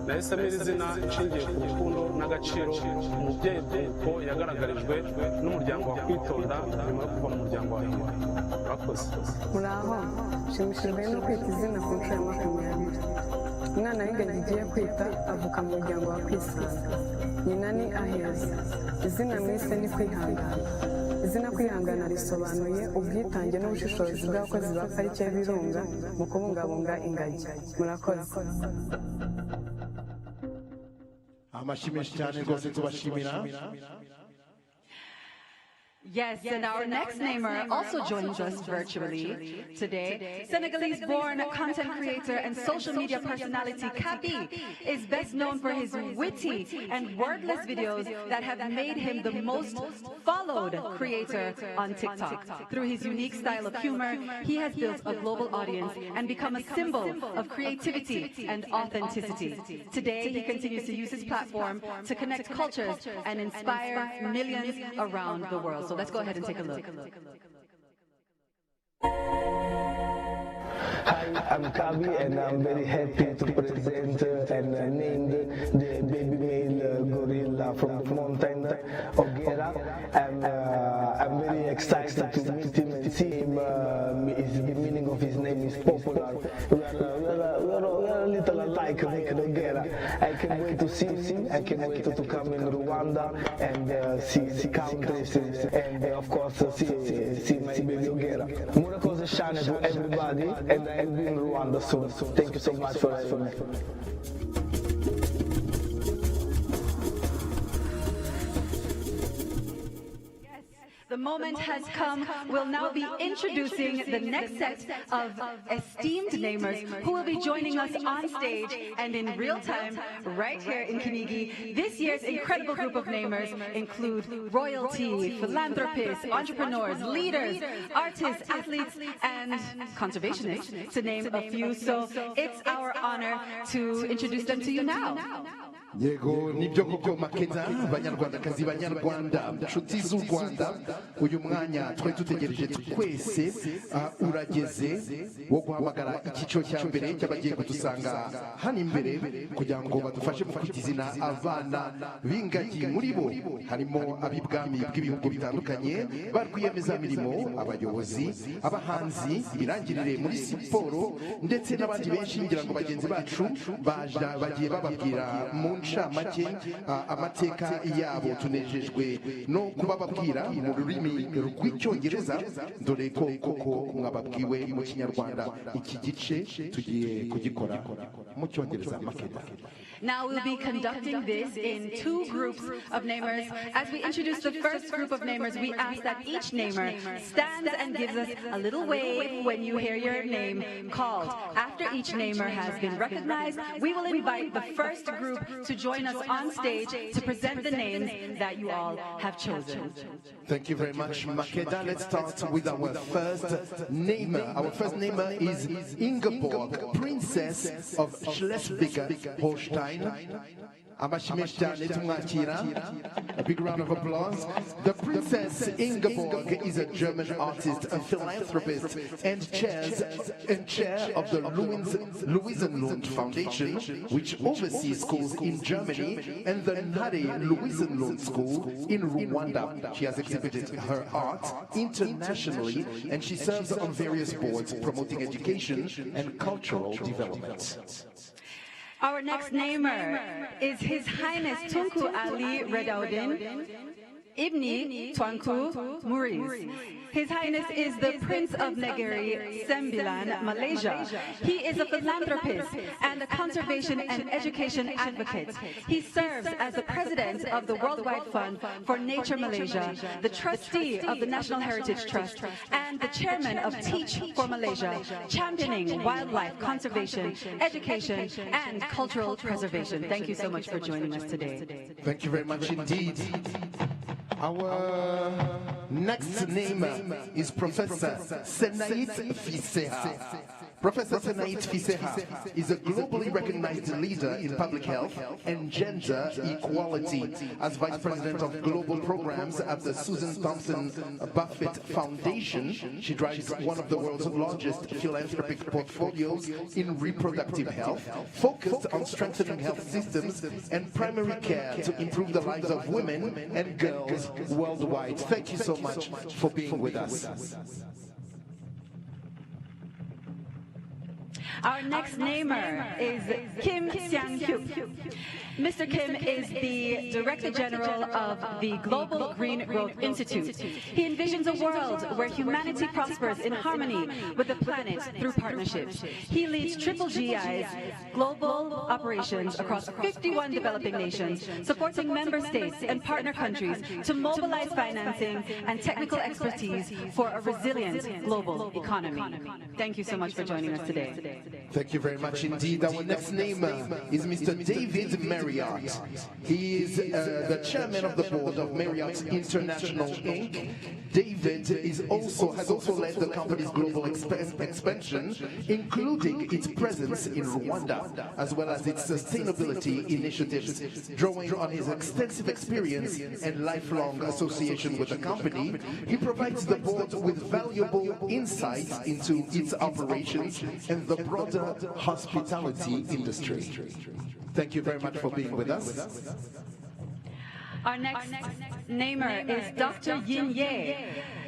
Nahisemo iri zina nshingiye ku rukundo n'agaciro umubyeyi Tuko yagaragarijwe n'umuryango wa Kwitonda nyuma yo kuva mu muryango wa Hira. Murakoze. Muraho, nshimishijwe no kwita izina ku nshuro ya 20. Umwana w'ingagi igiye kwita avuka mu muryango wa Kwisanga. Nyina ni Aheza. Izina mwise ni Kwihangana. Izina Kwihangana risobanuye ubwitange n'ubushishozi bw'abakozi ba parike y'Ibirunga mu kubungabunga ingagi. Murakoze. Amashimwe cyane rwose tubashimira. Yes, and our next namer also joins us virtually today. Senegalese-born content creator and social media personality Kabi is best known for his witty and wordless videos that have made him the most followed creator on TikTok. Through his unique style of humor, he has built a global audience and become a symbol of creativity and authenticity. Today, he continues to use his platform to connect cultures and inspire millions around the world. So let's go ahead and take a look. Hi, I'm Kabi and I'm very happy to present and name the baby male gorilla from the mountain Ogera. I'm very excited to meet him and see him. The meaning of his name is popular. We are a little alike, Ogera. I can't wait to see him. I can't wait to come in Rwanda and see countries and of course see my baby Ogera. Miracles are shining to everybody and I'll be in Rwanda soon. Thank you so much for having me. The moment has come. We'll now be introducing the next set of esteemed namers who will be joining us on stage and in real time right here in Kinigi. This year's incredible group of namers include royalty, philanthropists, entrepreneurs, leaders, artists, athletes, and conservationists, to name a few. So it's our honor to introduce them to you now. Yego nibyo koko Makeda banyarwandakazi banyarwanda nshuti z'u Rwanda uyu mwanya twari tutegereje twese urageze wo guhamagara icyiciro cya mbere cy'abagiye kudusanga hano imbere kugira ngo badufashe mu kwita izina abana b'ingagi. Muri bo harimo ab'ibwami bw'ibihugu bitandukanye, barwiyemezamirimo, abayobozi, abahanzi, ibirangirire muri siporo ndetse n'abandi benshi ngira ngo bagenzi bacu bagiye bababwira mu nshamake amateka yabo. Tunejejwe no kubababwira mu rurimi rw'icyongereza dore ko koko mwababwiwe mu kinyarwanda. Iki gice tugiye kugikora mu cyongereza. Makeda. Now we'll be conducting this in two groups of namers. As we introduce the first group of namers, we ask that each namer stands and gives us a little wave when you hear your name called. After each namer has been recognized, we will invite the first group to join us on stage to present the names that you all have chosen. Thank you very much, Makeda. Let's start with our first namer. Our first namer is Ingeborg, Princess of Schleswig-Holstein. A big round of applause. The Princess Ingeborg is a German artist, a philanthropist, and chair of the Luisenlund Foundation, which oversees schools in Germany, and the Nare Luisenlund School in Rwanda. She has exhibited her art internationally, and she serves on various boards promoting education and cultural development. Our next namer is His Highness Tunku Ali Redaudin Ibni Tuanku Muris. His Highness is the Prince of Negeri Sembilan, Malaysia. He is a philanthropist and a conservation and education advocate. He serves as the president of the Worldwide Fund for Nature Malaysia, the trustee of the National Heritage Trust, and the chairman of Teach for Malaysia, championing wildlife conservation, education, and cultural preservation. Thank you so much for joining us today. Thank you very much indeed. Our next namer is Professor Senait Fiseha. Professor Senait Fiseha is a globally recognized leader in public health and gender equality. As Vice President of Global Programs at the Susan Thompson Buffett Foundation, she drives one of the world's largest philanthropic portfolios in reproductive health, focused on strengthening health systems and primary care to improve the lives of women and girls worldwide. Thank you so much for being with us. Our next namer is Kim Sang-hyuk. Mr. Kim is the Director General of the Global Green Growth Institute. He envisions a world where humanity prospers in harmony with the planet through partnerships. He leads Triple GI's global operations across 51 developing nations, supporting member states and partner countries to mobilize financing and technical expertise for a resilient global economy. Thank you so much for joining us today. Thank you very much indeed. Our next namer is Mr. David Marriott. He is the chairman of the board of Marriott International Inc. David has also led the company's global expansion, including its presence in Rwanda, as well as its sustainability initiatives. Drawing on his extensive experience and lifelong association with the company, he provides the board with valuable insights into its operations and the broader hospitality industry. Thank you very much for being with us. Our next namer is Dr. Yin Ye.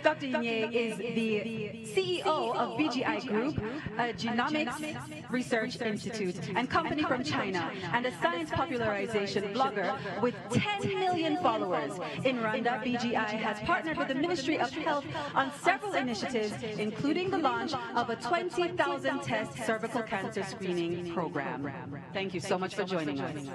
Dr. Yin Ye is the CEO of BGI Group, a genomics research institute and company from China, and a science popularization blogger with 10 million followers. In Rwanda, BGI has partnered with the Ministry of Health on several initiatives, including the launch of a 20,000 test cervical cancer screening program. Thank you so much for joining us.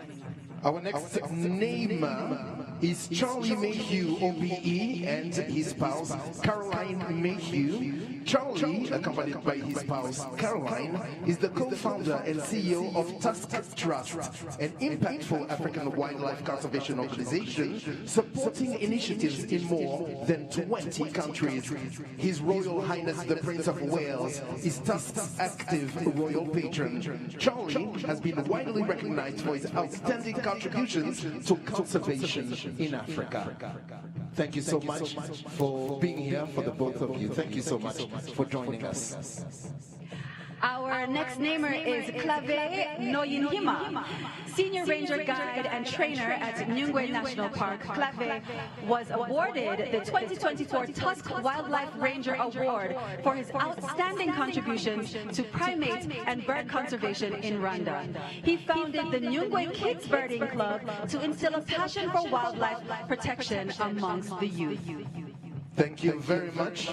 Our next namer is Charlie Mayhew, OBE, and his spouse, Caroline Mayhew. Charlie, accompanied by his spouse, Caroline, is the co-founder and CEO of Tusk Trust, an impactful African wildlife conservation organization supporting initiatives in more than 20 countries. His Royal Highness the Prince of Wales is Tusk's active royal patron. Charlie has been widely recognized for his outstanding contributions to conservation in Africa. Thank you so much for being here, for the both of you. Thank you so much for joining us. Our next namer is Clave Noyinhima, Senior Ranger Guide and Trainer at Nyungwe National Park. Clave was awarded the 2024 Tusk Wildlife Ranger Award for his outstanding contributions to primate and bird conservation in Rwanda. He founded the Nyungwe Kids Birding Club to instill a passion for wildlife protection amongst the youth. Thank you very much.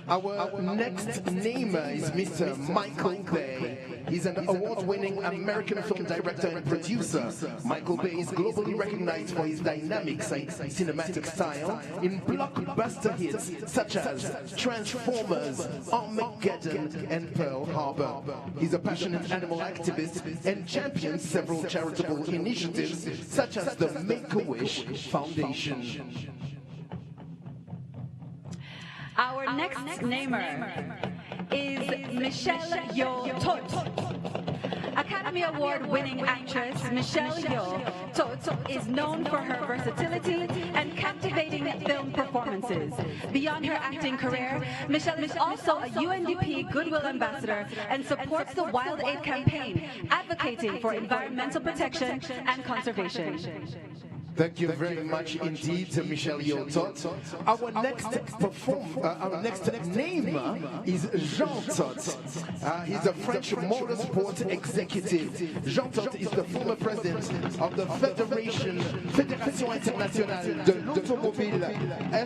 Our next namer is Mr. Michael Bay. He's an award-winning American film director and producer. Michael Bay is globally recognized for his dynamic cinematic style in blockbuster hits such as Transformers, Armageddon, and Pearl Harbor. He's a passionate animal activist and champions several charitable initiatives such as the Make-A-Wish Foundation. Our next namer is Michelle Yeoh Tot. Academy Award-winning actress Michelle Yeoh Tot is known for her versatility and captivating film performances. Beyond her acting career, Michelle is also a UNDP Goodwill Ambassador and supports the Wild Aid campaign, advocating for environmental protection and conservation. Thank you very much indeed to Michelle Yeoh Tot. Our next namer is Jean Tot. He's a French motorsport executive. Jean Tot is the former president of the Fédération Internationale de l'Automobile,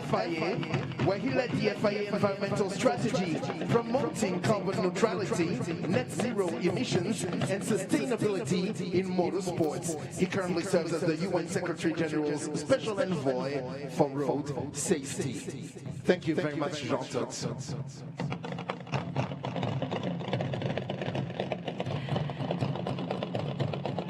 FIA, where he led the FIA environmental strategy, promoting carbon neutrality, net zero emissions, and sustainability in motorsports. He currently serves as the UN Secretary General's Special Envoy for Road Safety. Thank you very much, Jean Tot.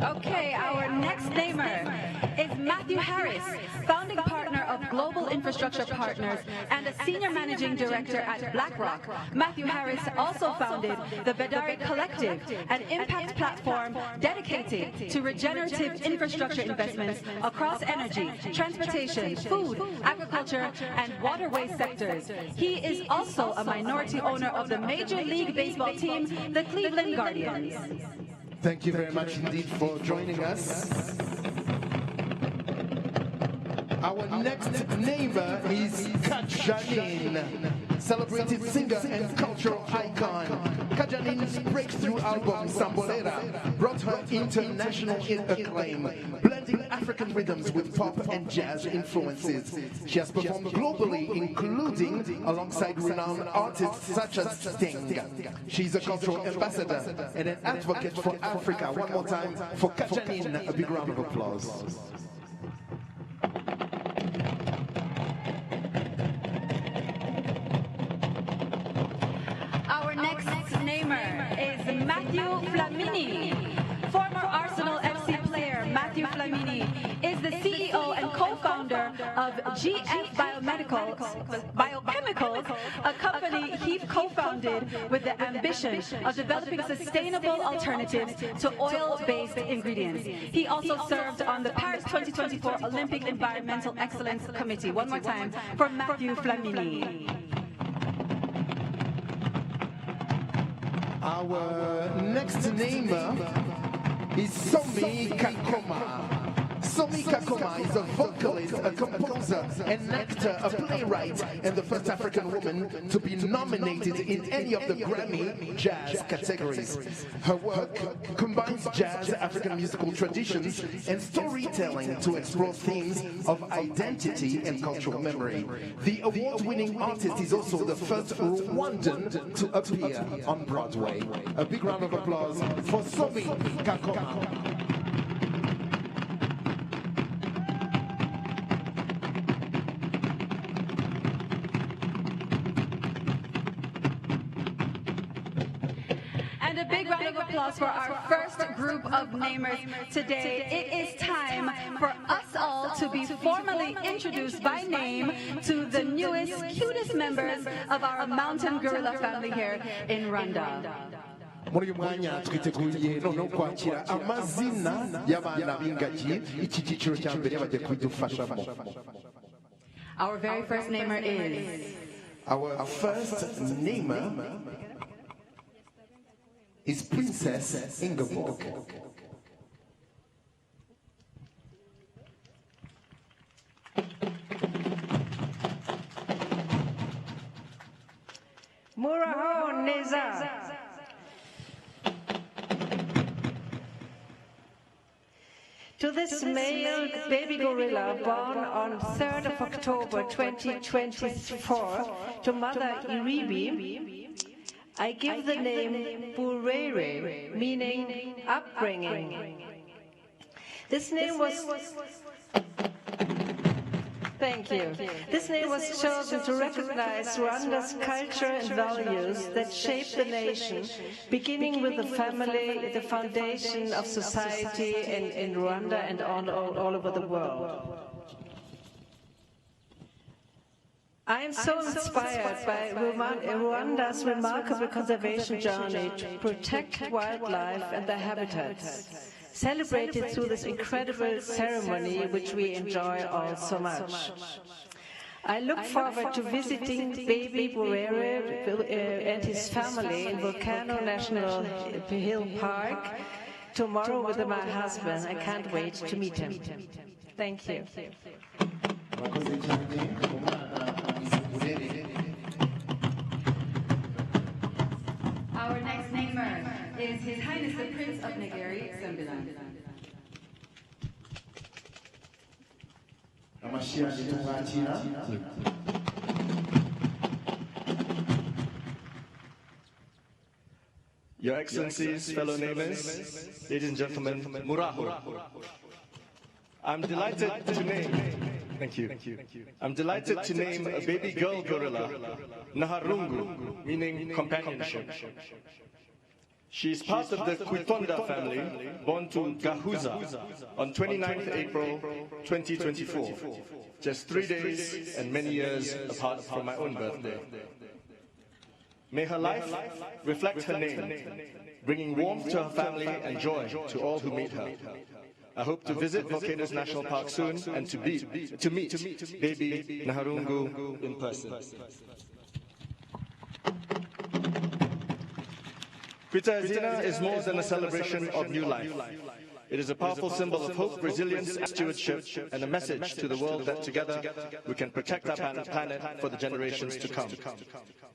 Okay, our next namer is Matthew Harris, founding partner of of Global Infrastructure Partners and a Senior Managing Director at BlackRock, Matthew Harris also founded the Bedari Collective, an impact platform dedicated to regenerative infrastructure investments across energy, transportation, food, agriculture, and waterway sectors. He is also a minority owner of the Major League Baseball team, the Cleveland Guardians. Thank you very much indeed for joining us. Our next neighbor is Kajanin, celebrated singer and cultural icon. Kajanin's breakthrough album, Sambolera, brought her international acclaim, blending African rhythms with pop and jazz influences. She has performed globally, including alongside renowned artists such as Sting. She's a cultural ambassador and an advocate for Africa. One more time for Kajanin, a big round of applause. Our next namer is Matthew Flamini. Former Arsenal FC player Matthew Flamini is the CEO and co-founder of GF Biochemicals, a company he co-founded with the ambition of developing sustainable alternatives to oil-based ingredients. He also served on the Paris 2024 Olympic Environmental Excellence Committee. One more time for Matthew Flamini. Our next namer is Somi Kakoma. Somi Kakoma is a vocalist, a composer, an actor, a playwright, and the first African woman to be nominated in any of the Grammy Jazz categories. Her work combines jazz, African musical traditions, and storytelling to explore themes of identity and cultural memory. The award-winning artist is also the first Rwandan to appear on Broadway. A big round of applause for Somi Kakoma. And a big round of applause for our first group of namers today. It is time for us all to be formally introduced by name to the newest, cutest members of our mountain gorilla family here in Rwanda. Muri uyu mwanya twiteguye noneho kwakira amazina y'abana b'ingagi. Iki cyiciro cya mbere bagiye kubidufashamo. Our very first namer is... Our first namer is Princess Ingeborg. Muraho Neza. To this male baby gorilla born on 3rd of October 2024 to mother Iribi, I give the name Burere, meaning upbringing. This name was... Thank you. This name was chosen to recognize Rwanda's culture and values that shape the nation, beginning with the family, the foundation of society in Rwanda and all over the world. I am so inspired by Rwanda's remarkable conservation journey to protect wildlife and their habitats, celebrated through this incredible ceremony which we enjoy all so much. I look forward to visiting baby Burere and his family in Volcano National Hill Park tomorrow with my husband. I can't wait to meet him. Thank you. Our next namer is His Highness the Prince of Negeri, Sembilan. Your Excellencies, fellow neighbors, ladies and gentlemen, Muraho. I'm delighted to name, thank you. I'm delighted to name a baby girl gorilla, Naharungu, meaning companionship. She is part of the Kwita family, born to Gahuza on 29th April 2024, just 3 days and many years apart from my own birthday. May her life reflect her name, bringing warmth to her family and joy to all who meet her. I hope to visit Volcanoes National Park soon and to meet baby Naharungu in person. Kwita Izina is more than a celebration of new life. It is a powerful symbol of hope, resilience, and stewardship, and a message to the world that together we can protect our planet for the generations to come.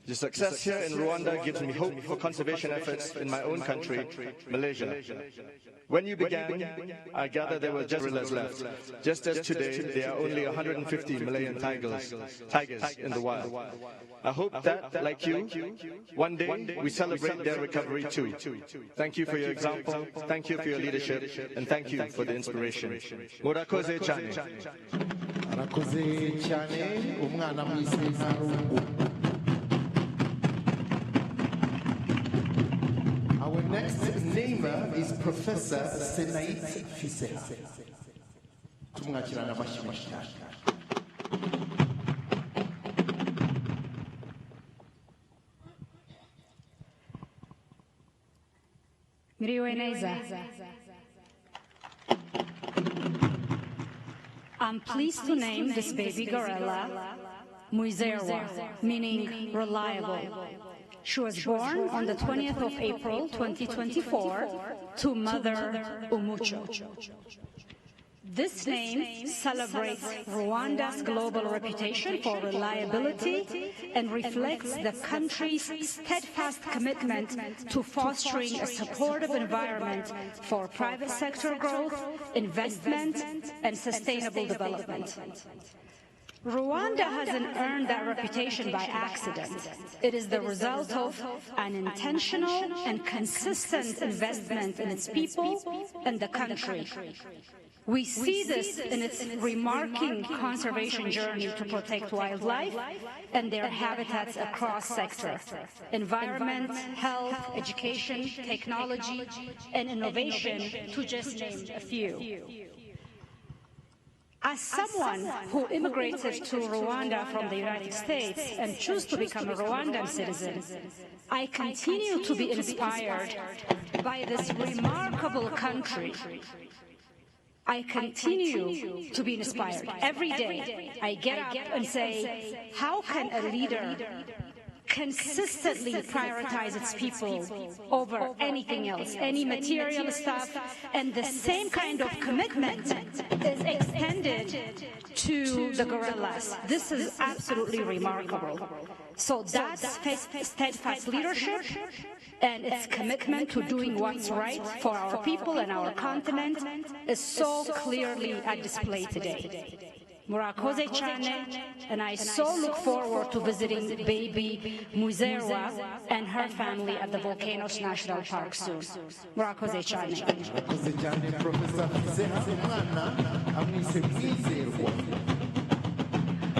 The success here in Rwanda gives me hope for conservation efforts in my own country, Malaysia. When you began, I gather there were just gorillas left. Just as today, there are only 150 million tigers in the wild. I hope that, like you, one day we celebrate their recovery too. Thank you for your example, thank you for your leadership, and thank you for the inspiration. Murakoze cyane. Arakoze cyane umwana mwise Ntarungu. Our next namer is Professor Senait Fiseha. Tumwakirana amashyi cyane. I'm pleased to name this baby gorilla Muizerwa, meaning reliable. She was born on the 20th of April 2024 to Mother Umucho. This name celebrates Rwanda's global reputation for reliability and reflects the country's steadfast commitment to fostering a supportive environment for private sector growth, investment, and sustainable development. Rwanda hasn't earned that reputation by accident. It is the result of an intentional and consistent investment in its people and the country. We see this in its remarkable conservation journey to protect wildlife and their habitats across sectors: environment, health, education, technology, and innovation, to just name a few. As someone who immigrated to Rwanda from the United States and chose to become a Rwandan citizen, I continue to be inspired by this remarkable country. I continue to be inspired. Every day I get up and say, how can a leader consistently prioritize its people over anything else, any material stuff, and the same kind of commitment is extended to the gorillas. This is absolutely remarkable. So that's steadfast leadership and its commitment to doing what's right for our people and our continent is so clearly at display today. Murakoze cyane, and I so look forward to visiting baby Muizerwa and her family at the Volcanoes National Park soon. Murakoze cyane. Murakoze cyane Professor Fiseha umwana amwise Muizerwa.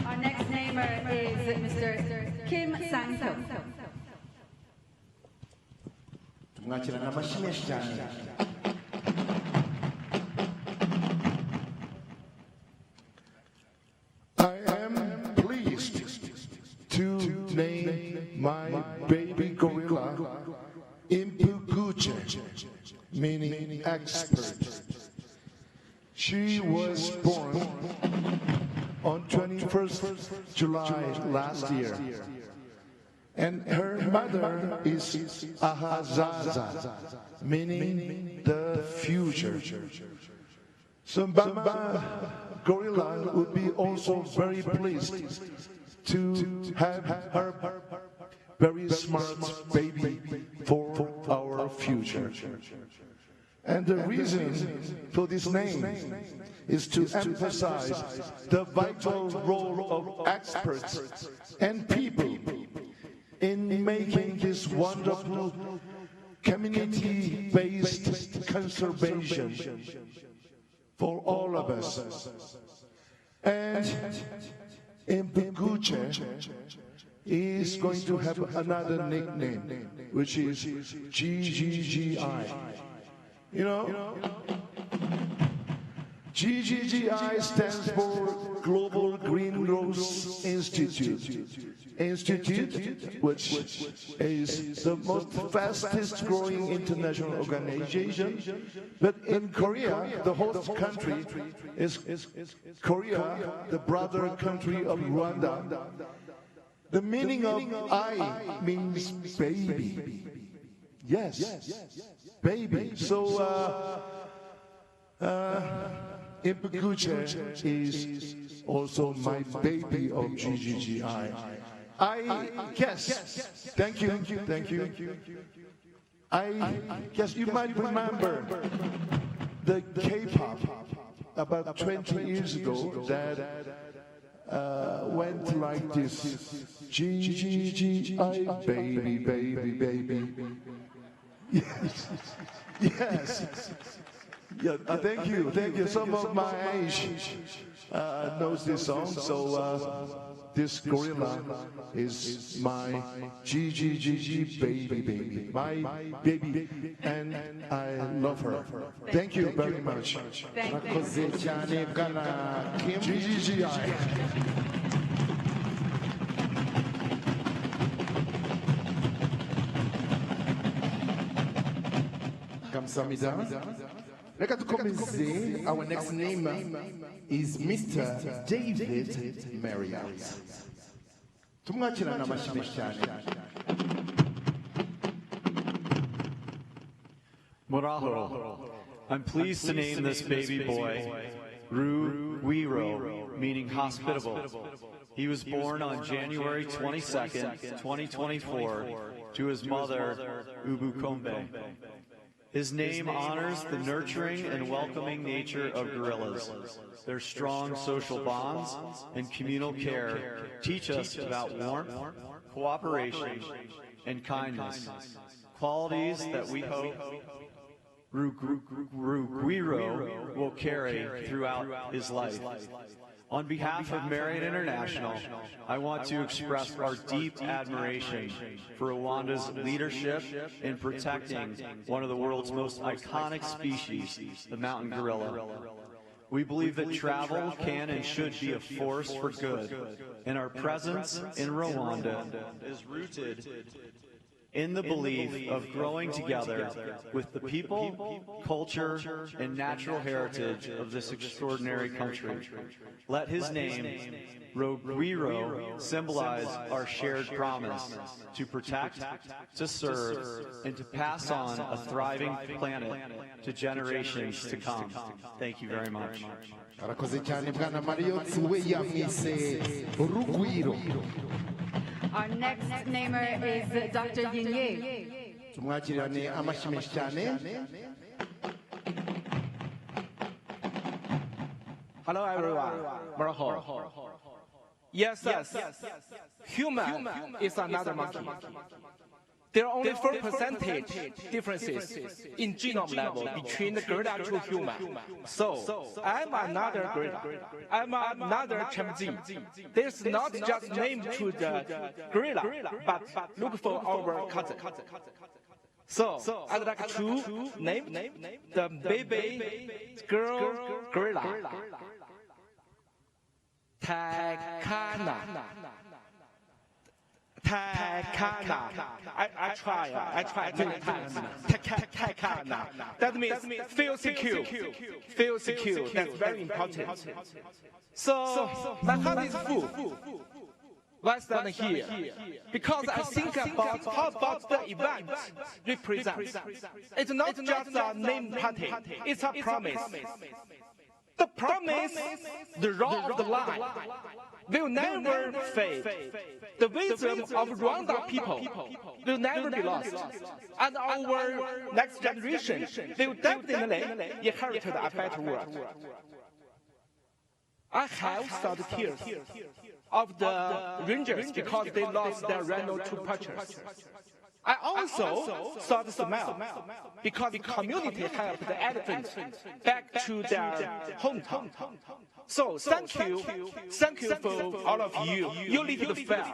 Our next namer is Mr. Kim Sanko. Tumwakirana amashyi menshi cyane. I am pleased to name my baby gorilla Impuguche, meaning expert. She was born on 21st July last year, and her mother is Ahazaza, meaning the future. So Mama Gorilla would be also very pleased to have her very smart baby for our future. And the reason for this name is to emphasize the vital role of experts and people in making this wonderful community-based conservation for all of us. And Impuguche is going to have another nickname, which is GGGI. You know, GGGI stands for Global Green Growth Institute, which is the most fastest growing international organization. But in Korea, the host country is Korea, the brother country of Rwanda. The meaning of I means baby. Yes, baby. So Impakuche is also my baby of GGGI. I guess, thank you. I guess you might remember the K-pop about 20 years ago that went like this: GGGI, baby. Yes. Yeah, thank you. Some of my age knows this song, so this gorilla is my GGGG baby, my baby, and I love her. Thank you very much. GGGI. 감사합니다. Our next name is Mr. David Marriott. Muraho. I'm pleased to name this baby boy Rwanda, meaning hospitable. He was born on January 22nd, 2024, to his mother, Ubukombe. His name honors the nurturing and welcoming nature of gorillas. Their strong social bonds and communal care teach us about warmth, cooperation, and kindness, qualities that we hope Rwanda will carry throughout his life. On behalf of Marriott International, I want to express our deep admiration for Rwanda's leadership in protecting one of the world's most iconic species, the mountain gorilla. We believe that travel can and should be a force for good, and our presence in Rwanda is rooted in the belief of growing together with the people, culture, and natural heritage of this extraordinary country. Let his name, Rwanda, symbolize our shared promise to protect, to serve, and to pass on a thriving planet to generations to come. Thank you very much. Our next namer is Dr. Yinye. Hello everyone. Maraho. Yes. Human is another monkey. There are only 4% differences in genome level between the gorilla and human. So, I'm another gorilla. I'm another chimpanzee. There's not just name to the gorilla, but look for our cousin. So, I'd like to name the baby girl gorilla Takana. I try many times. Takana. That means feel secure. Feel secure. That's very important. So my heart is full. Why stand here? Because I think about how about the event represents. It's not just a name party. It's a promise. The promise, the law of the line, will never fade. The wisdom of Rwanda people will never be lost. And our next generation will definitely inherit a better world. I have some tears of the rangers because they lost their rhino to poachers. I also saw the smell because the community helped the elephants back to their hometown. So thank you for all of you. You lived the fair.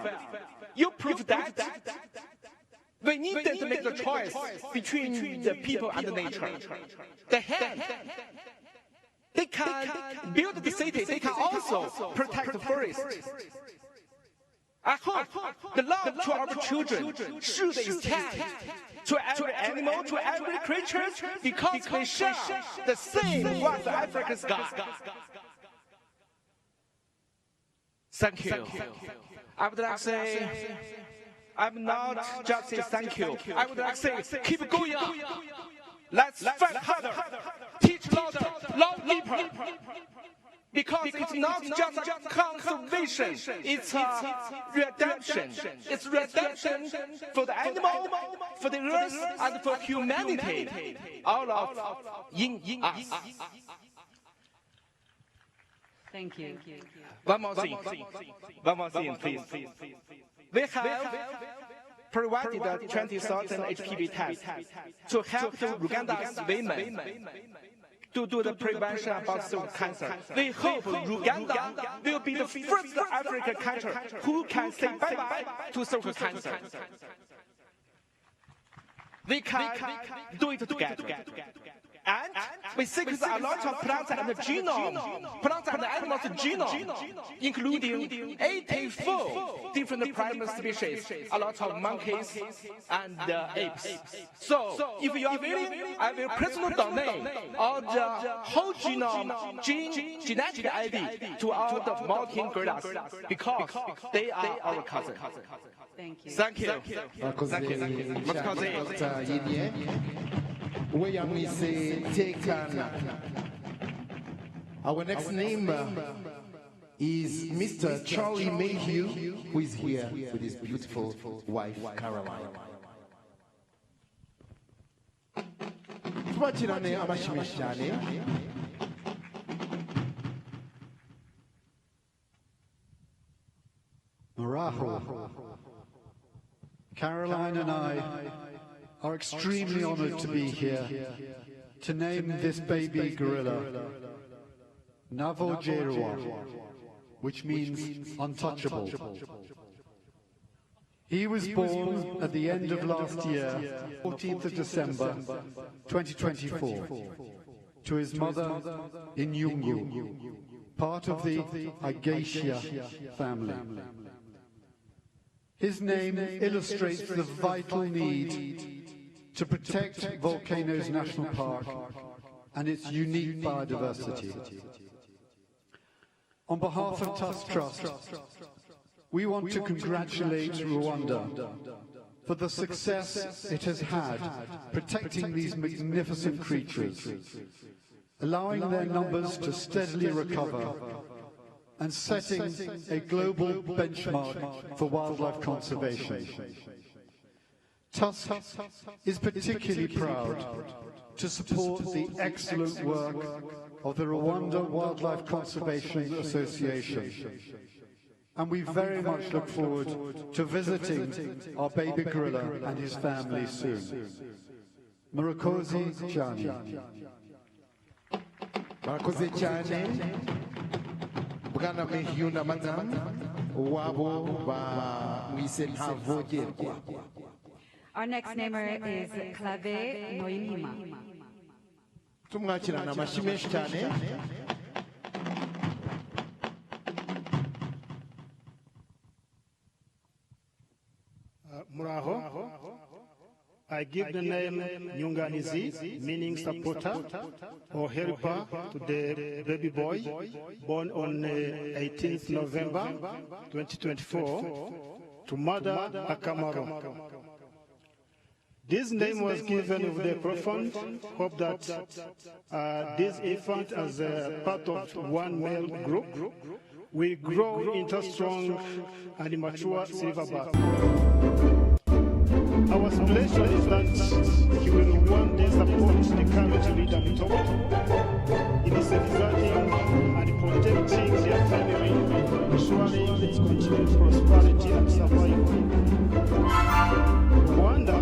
You proved that we needed to make the choice between the people and the nature. The hand, they can build the city. They can also protect the forest. I hope the love to our children should extend to every animal, to every creature, because we share the same West African sky. Thank you. I would like to say, I'm not just say thank you. I would like to say, keep going on. Let's fight harder, teach louder, love deeper. Because it's not just a conservation, it's a redemption. It's redemption for the animal, for the earth, and for humanity. All of in us. Thank you. One more thing, please. We have provided a 20,000 HPV test to help the Rwanda's women to do the prevention about cervical cancer. We hope Rwanda will be the first African country who can say bye-bye to cervical cancer. We can do it together. And we sequence a lot of plants and plants and animals genome, including 84 different primate species, a lot of monkeys and apes. So, if you are willing, I will personally donate all the whole genome, genetic ID to all the mountain gorillas, because they are our cousins. Thank you. Thank you. Our next name is Mr. Charlie Mayhew, who is here with his beautiful wife, Caroline. Tubakirane amashimwe cyane. Maraho. Caroline and I are extremely honored to be here to name this baby gorilla Navojerwa, which means untouchable. He was born at the end of last year, 14th of December 2024, to his mother in Yungu, part of the Agacia family. His name illustrates the vital need to protect Volcanoes National Park and its unique biodiversity. On behalf of Tusk Trust, we want to congratulate Rwanda for the success it has had protecting these magnificent creatures, allowing their numbers to steadily recover and setting a global benchmark for wildlife conservation. Tusk is particularly proud to support the excellent work of the Rwanda Wildlife Conservation Association, and we very much look forward to visiting our baby gorilla and his family soon. Murakoze cyane. Murakoze cyane. Bwana Mayhew na madam wabo ba mwise Ntavogerwa. Our next namer is Clave Noyima. Tumwakirana amashyi menshi cyane. Muraho. I give the name Nyunganizi, meaning supporter or helper, to the baby boy born on 18th November 2024 to Mother Akamaro. This name was given with the profound hope that this infant, as a part of one male group, will grow into strong and mature silverback. Our suggestion is that he will one day support the current leader in safeguarding and protecting their family, ensuring its continued prosperity and survival. Rwanda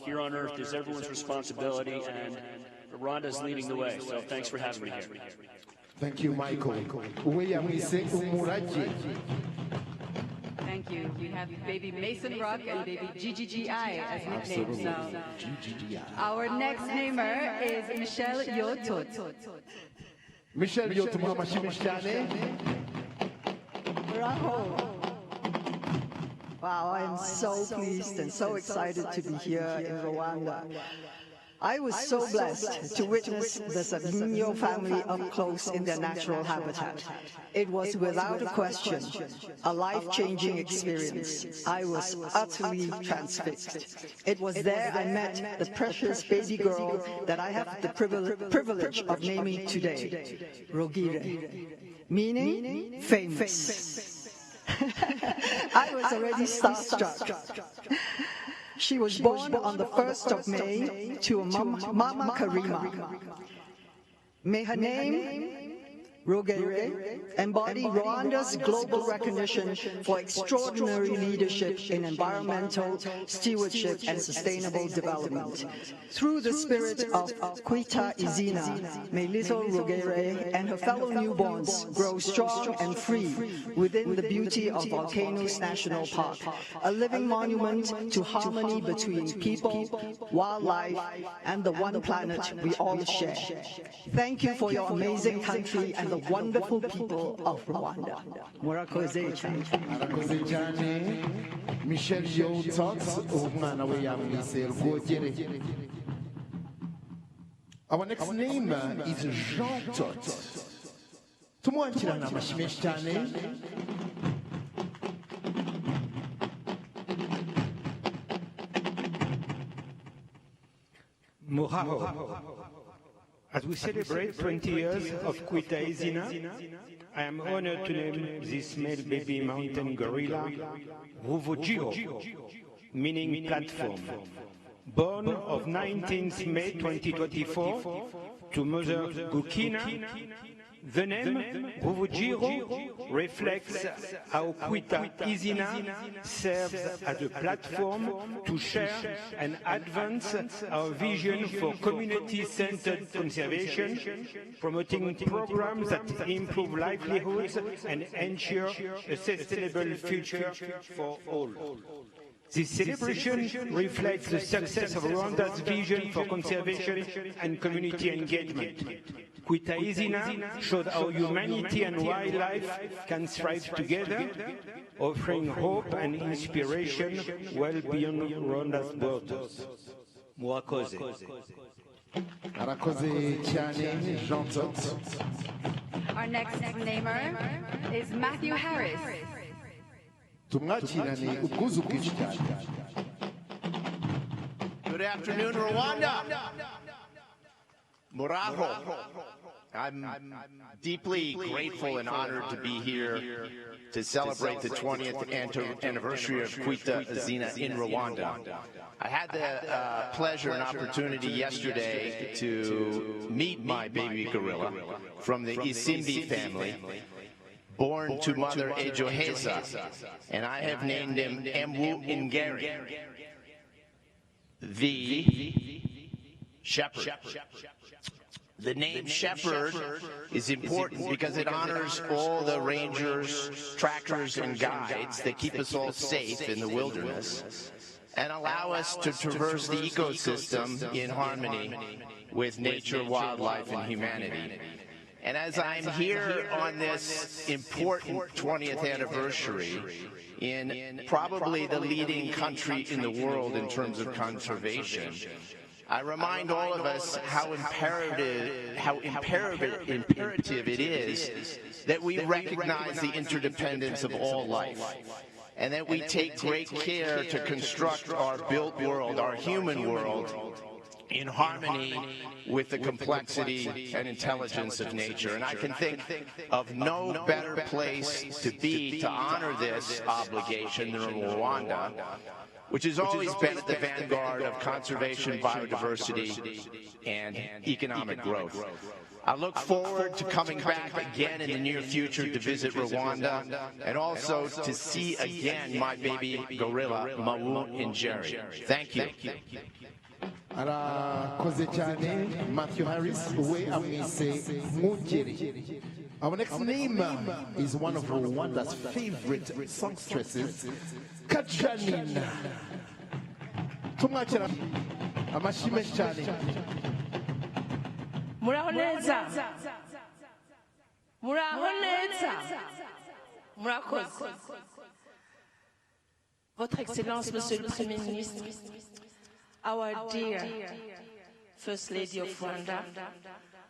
here on Earth is everyone's responsibility, and Rwanda is leading the way. So thanks for having me here. Thank you, Michael. Thank you. We have baby Mason Rock and baby GGGI as nicknames now. Our next namer is Michelle Yotot. Michelle Yotot, Wow, I am so pleased and so excited to be here in Rwanda. I was so blessed to witness the Savigno family up close in their natural habitat. It was without a question a life-changing experience. I was utterly transfixed. It was there I met the precious baby girl that I have the privilege of naming today, Rogire, meaning famous. I was already starstruck. She was born on the 1st of May to a Mama Karima. May her name, Rogire, embody Rwanda's global recognition for extraordinary leadership in environmental stewardship and sustainable development. Through the spirit of Kwita, Izina, may little Rogire and her fellow newborns grow strong and free within the beauty of Volcanoes National Park, a living monument to harmony between people, wildlife, and the one planet we all share. Thank you for your amazing country and the wonderful people of Rwanda. Murakoze cyane. Michelle Yotot, umwana we yamwise Rwogere. Our next name is Jean Tot. Tumwakirana amashyi menshi cyane. Muraho. As we celebrate 20 years of Kwita Izina, I am honored to name this male baby mountain gorilla Ruvugiro, meaning platform. Born of 19th May 2024 to Mother Gukina, the name Ruvugiro reflects how Kwita Izina serves as a platform to share and advance our vision for community-centered conservation, promoting programs that improve livelihoods and ensure a sustainable future for all. This celebration reflects the success of Rwanda's vision for conservation and community engagement. Kwita Izina showed how humanity and wildlife can thrive together, offering hope and inspiration well beyond Rwanda's borders. Murakoze. Our next namer is Matthew Harris. Good afternoon, Rwanda. Muraho. I'm deeply grateful and honored to be here to celebrate the 20th anniversary of Kwita, Izina in Rwanda. I had the pleasure and opportunity yesterday to meet my baby gorilla from the Izina family, born to mother Ejoheza, and I have named him Emwu Ngeri, the shepherd. The name shepherd is important because it honors all the rangers, trackers, and guides that keep us all safe in the wilderness and allow us to traverse the ecosystem in harmony with nature, wildlife, and humanity. And as I'm here on this important 20th anniversary in probably the leading country in the world in terms of conservation, I remind all of us how imperative it is that we recognize the interdependence of all life, and that we take great care to construct our built world, our human world, in harmony with the complexity and intelligence of nature. And I can think of no better place to be to honor this obligation than Rwanda, which has always been at the vanguard of conservation, biodiversity, and economic growth. I look forward to coming back again in the near future to visit Rwanda, and also to see again my baby gorilla, Emwu Ngeri. Thank you. Arakoze cyane Matthew Harris we amwise Ngeri. Our next name is one of Rwanda's favorite songstresses, Kajanina. Tumwakira amashime cyane. Muraho neza. Muraho neza. Murakoze. Votre Excellence, Monsieur le Premier Ministre, our dear First Lady of Rwanda,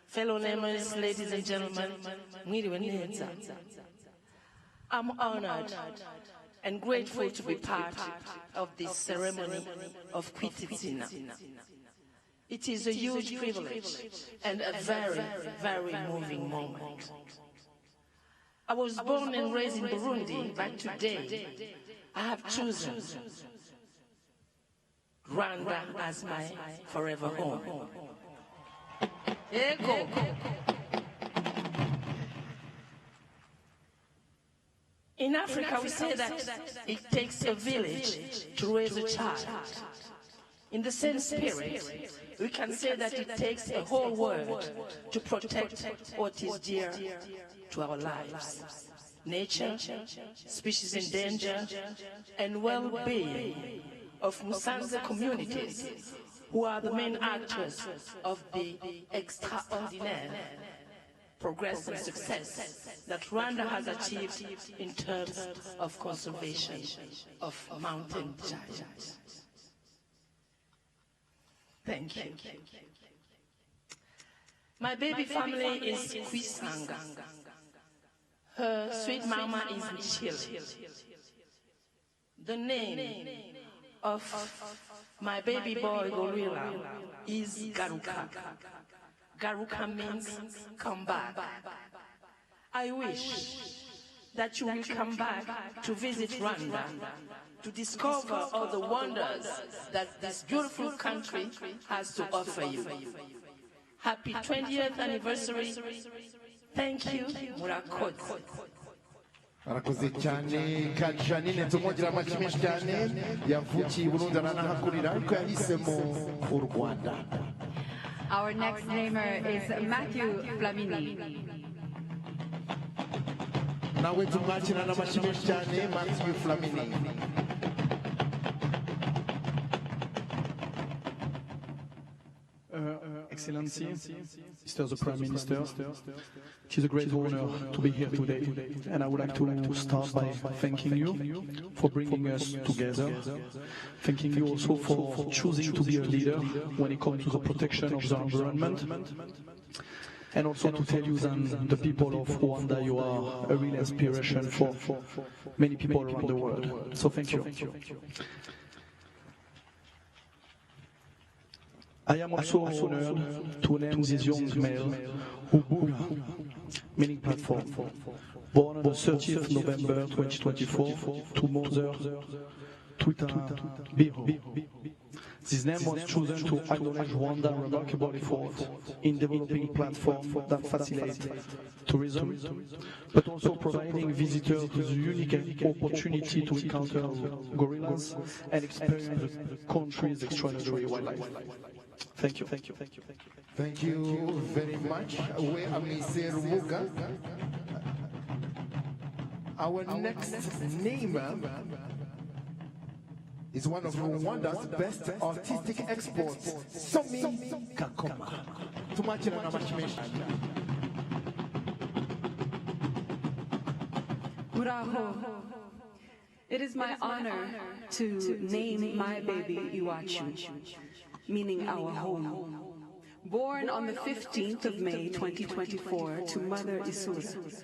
fellow members, ladies and gentlemen, mwiriwe neza. I'm honored and grateful to be part of this ceremony of Kwita Izina. It is a huge privilege and a very, very moving moment. I was born and raised in Burundi, but today I have chosen Rwanda as my forever home. Ego. In Africa, we say that it takes a village to raise a child. In the same spirit, we can say that it takes a whole world to protect what is dear to our lives. Nature, species in danger, and well-being of Musanze communities, who are the main actors of the extraordinary progress and success that Rwanda has achieved in terms of conservation of mountain giants. Thank you. My baby family is Kwita. Her sweet mama is Michelle. The name of my baby boy gorilla is Garuka. Garuka means come back. I wish that you will come back to visit Rwanda, to discover all the wonders that this beautiful country has to offer you. Happy 20th anniversary. Thank you. Murakoze. Arakoze cyane Kajanine, tumwongera amashyi cyane. Yavukiye Burundi aranahakurira ariko yahisemo u Rwanda. Our next namer is Matthew Flamini. Nawe tumwakira n'amashyi cyane Matthew Flamini. Excellency, Mr. the Prime Minister, it is a great honor to be here today, and I would like to start by thanking you for bringing us together, thanking you also for choosing to be a leader when it comes to the protection of the environment, and also to tell you that the people of Rwanda, you are a real inspiration for many people around the world. So thank you. I am also honored to name this young male urubuga, meaning platform, born on the 30th November 2024 to mother Kwita. This name was chosen to acknowledge Rwanda's remarkable effort in developing platforms that facilitate tourism, but also providing visitors with a unique opportunity to encounter gorillas and experience the country's extraordinary wildlife. Thank you. Thank you. Thank you. Thank you. Thank you very much. We are Mr. Rwanda. Our next namer is one of Rwanda's best artistic exports, Somi Kakoma. Tumakira na mashimesha. Muraho. It is my honor to name my baby Iwachu, meaning our home. Born on the 15th of May 2024 to Mother Izina.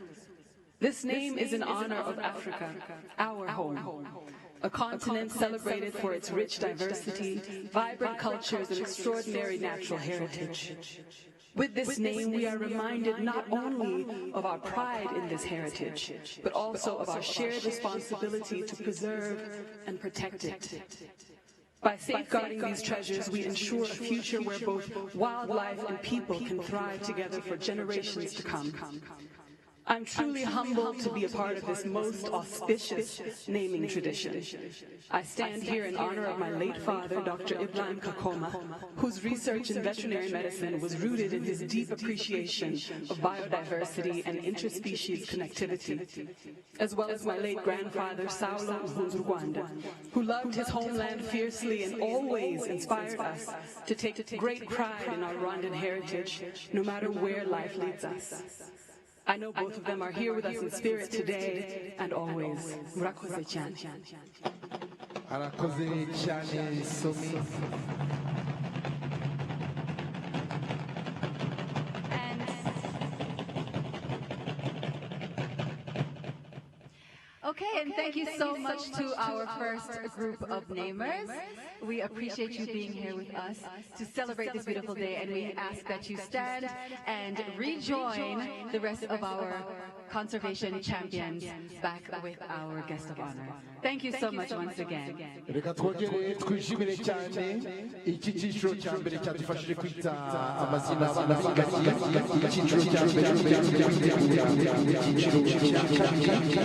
This name is in honor of Africa, our home. A continent celebrated for its rich diversity, vibrant cultures, and extraordinary natural heritage. With this name, we are reminded not only of our pride in this heritage, but also of our shared responsibility to preserve and protect it. By safeguarding these treasures, we ensure a future where both wildlife and people can thrive together for generations to come. I'm truly humbled to be a part of this most auspicious naming tradition. I stand here in honor of my late father, Dr. Ibrahim Kakoma, whose research in veterinary medicine was rooted in his deep appreciation of biodiversity and interspecies connectivity, as well as my late grandfather, Saulo Rwanda, who loved his homeland fiercely and always inspired us to take great pride in our Rwandan heritage, no matter where life leads us. I know both of them are here with us in spirit today and always. Murakoze cyane. Arakoze cyane Somi. Okay, and thank you so much to our first group of namers. We appreciate you being here with us to celebrate this beautiful day, and we ask that you stand and rejoin the rest of our conservation champions back with our guest of honor. Thank you so much once again. Reka twongere twishimire cyane iki cyiciro cya mbere cyadufashije kwita amazina y'abana b'ingagi. Icyiciro cya mbere icyiciro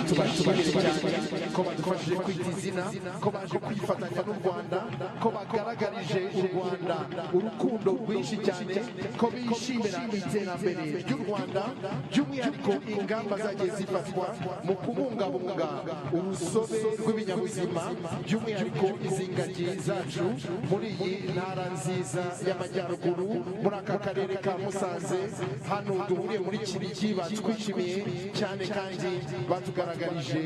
tubashimire cyane ko badufashije kwita izina, ko baje kwifatanya n'u Rwanda, ko bagaragarije u Rwanda urukundo rwinshi cyane, ko bishimira iterambere ry'u Rwanda, by'umwihariko ingamba zagiye zifatwa mu kubungabunga urusobe rw'ibinyabuzima, by'umwihariko izi ngagi zacu muri iyi ntara nziza y'amajyaruguru, muri aka karere ka Musanze. Hano duhuriye muri Kinigi, batwishimiye cyane kandi batugaragarije